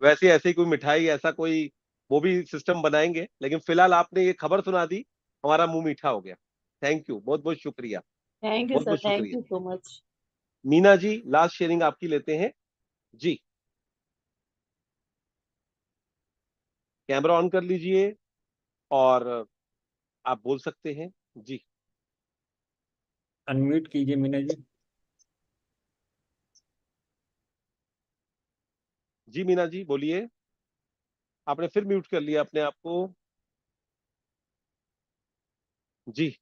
वैसे ऐसे ही कोई मिठाई ऐसा कोई वो भी सिस्टम बनाएंगे. लेकिन फिलहाल आपने ये खबर सुना दी, हमारा मुंह मीठा हो गया. थैंक यू, बहुत बहुत शुक्रिया. थैंक यू बहुत सर. बहुत थैंक शुक्रिया. You so much. Meena ji, last sharing आपकी लेते हैं जी. कैमरा ऑन कर लीजिए और आप बोल सकते हैं जी. अनम्यूट कीजिए मीना जी. जी मीना जी बोलिए. आपने फिर म्यूट कर लिया अपने आप को. जी.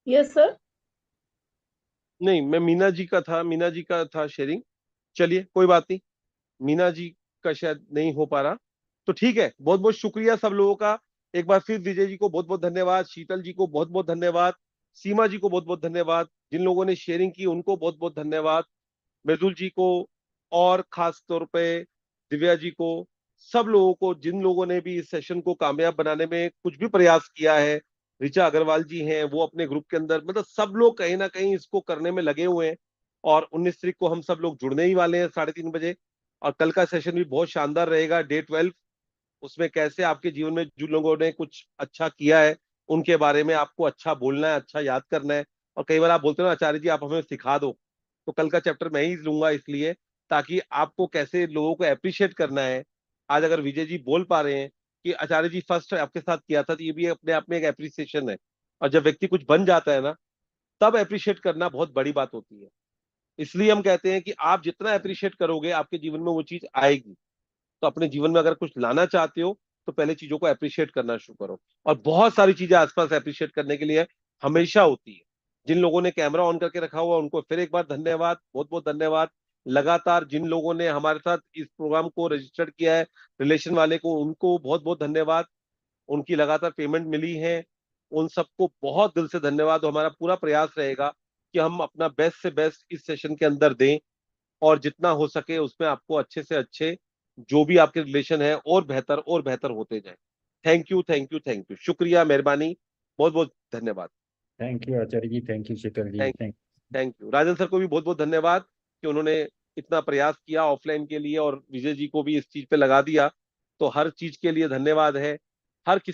Yes sir. नहीं, मैं मीना जी का था, मीना जी का था शेयरिंग. चलिए कोई बात नहीं, मीना जी का शायद नहीं हो पा रहा. तो ठीक है, बहुत बहुत शुक्रिया सब लोगों का. एक बार फिर विजय जी को बहुत बहुत धन्यवाद, शीतल जी को बहुत बहुत धन्यवाद, सीमा जी को बहुत बहुत धन्यवाद, जिन लोगों ने शेयरिंग की उनको बहुत बहुत धन्यवाद, मृदुल जी को, और खास तौर पे दिव्या जी को. सब लोगों को जिन लोगों ने भी इस सेशन को कामयाब बनाने में कुछ भी प्रयास किया है. ऋचा अग्रवाल जी हैं, वो अपने ग्रुप के अंदर, मतलब सब लोग कहीं ना कहीं इसको करने में लगे हुए हैं. और 19 तारीख को हम सब लोग जुड़ने ही वाले हैं 3:30 बजे. और कल का सेशन भी बहुत शानदार रहेगा, डे 12. उसमें कैसे आपके जीवन में जिन लोगों ने कुछ अच्छा किया है उनके बारे में आपको अच्छा बोलना है, अच्छा याद करना है. और कई बार आप बोलते हो ना, आचार्य जी आप हमें सिखा दो. तो कल का चैप्टर मैं ही लूंगा, इसलिए ताकि आपको कैसे लोगों को अप्रिशिएट करना है. आज अगर विजय जी बोल पा रहे हैं कि आचार्य जी फर्स्ट आपके साथ किया था, तो ये भी अपने आप में एक अप्रिसिएशन है. और जब व्यक्ति कुछ बन जाता है ना, तब अप्रिशिएट करना बहुत बड़ी बात होती है. इसलिए हम कहते हैं कि आप जितना अप्रिशिएट करोगे आपके जीवन में वो चीज आएगी. तो अपने जीवन में अगर कुछ लाना चाहते हो तो पहले चीजों को अप्रिशिएट करना शुरू करो। और बहुत सारी चीजें आसपास अप्रिशिएट करने के लिए हमेशा होती है। जिन लोगों ने कैमरा ऑन करके रखा हुआ उनको फिर एक बार धन्यवाद, बहुत बहुत धन्यवाद। लगातार जिन लोगों ने हमारे साथ इस प्रोग्राम को रजिस्टर्ड किया है, रिलेशन वाले को, उनको बहुत बहुत धन्यवाद। उनकी लगातार पेमेंट मिली है, उन सबको बहुत दिल से धन्यवाद। हमारा पूरा प्रयास रहेगा कि हम अपना बेस्ट से बेस्ट इस सेशन के अंदर दें और जितना हो सके उसमें आपको अच्छे से अच्छे जो भी आपके रिलेशन है और बेहतर होते जाए। Thank you, thank you, thank you, शुक्रिया, मेहरबानी, बहुत बहुत धन्यवाद। Thank you Acharya ji, thank you Sheetal ji, thank you. Rajan sir को भी बहुत बहुत धन्यवाद कि उन्होंने इतना प्रयास किया ऑफलाइन के लिए और विजय जी को भी इस चीज पे लगा दिया। तो हर चीज के लिए धन्यवाद है। हर किसी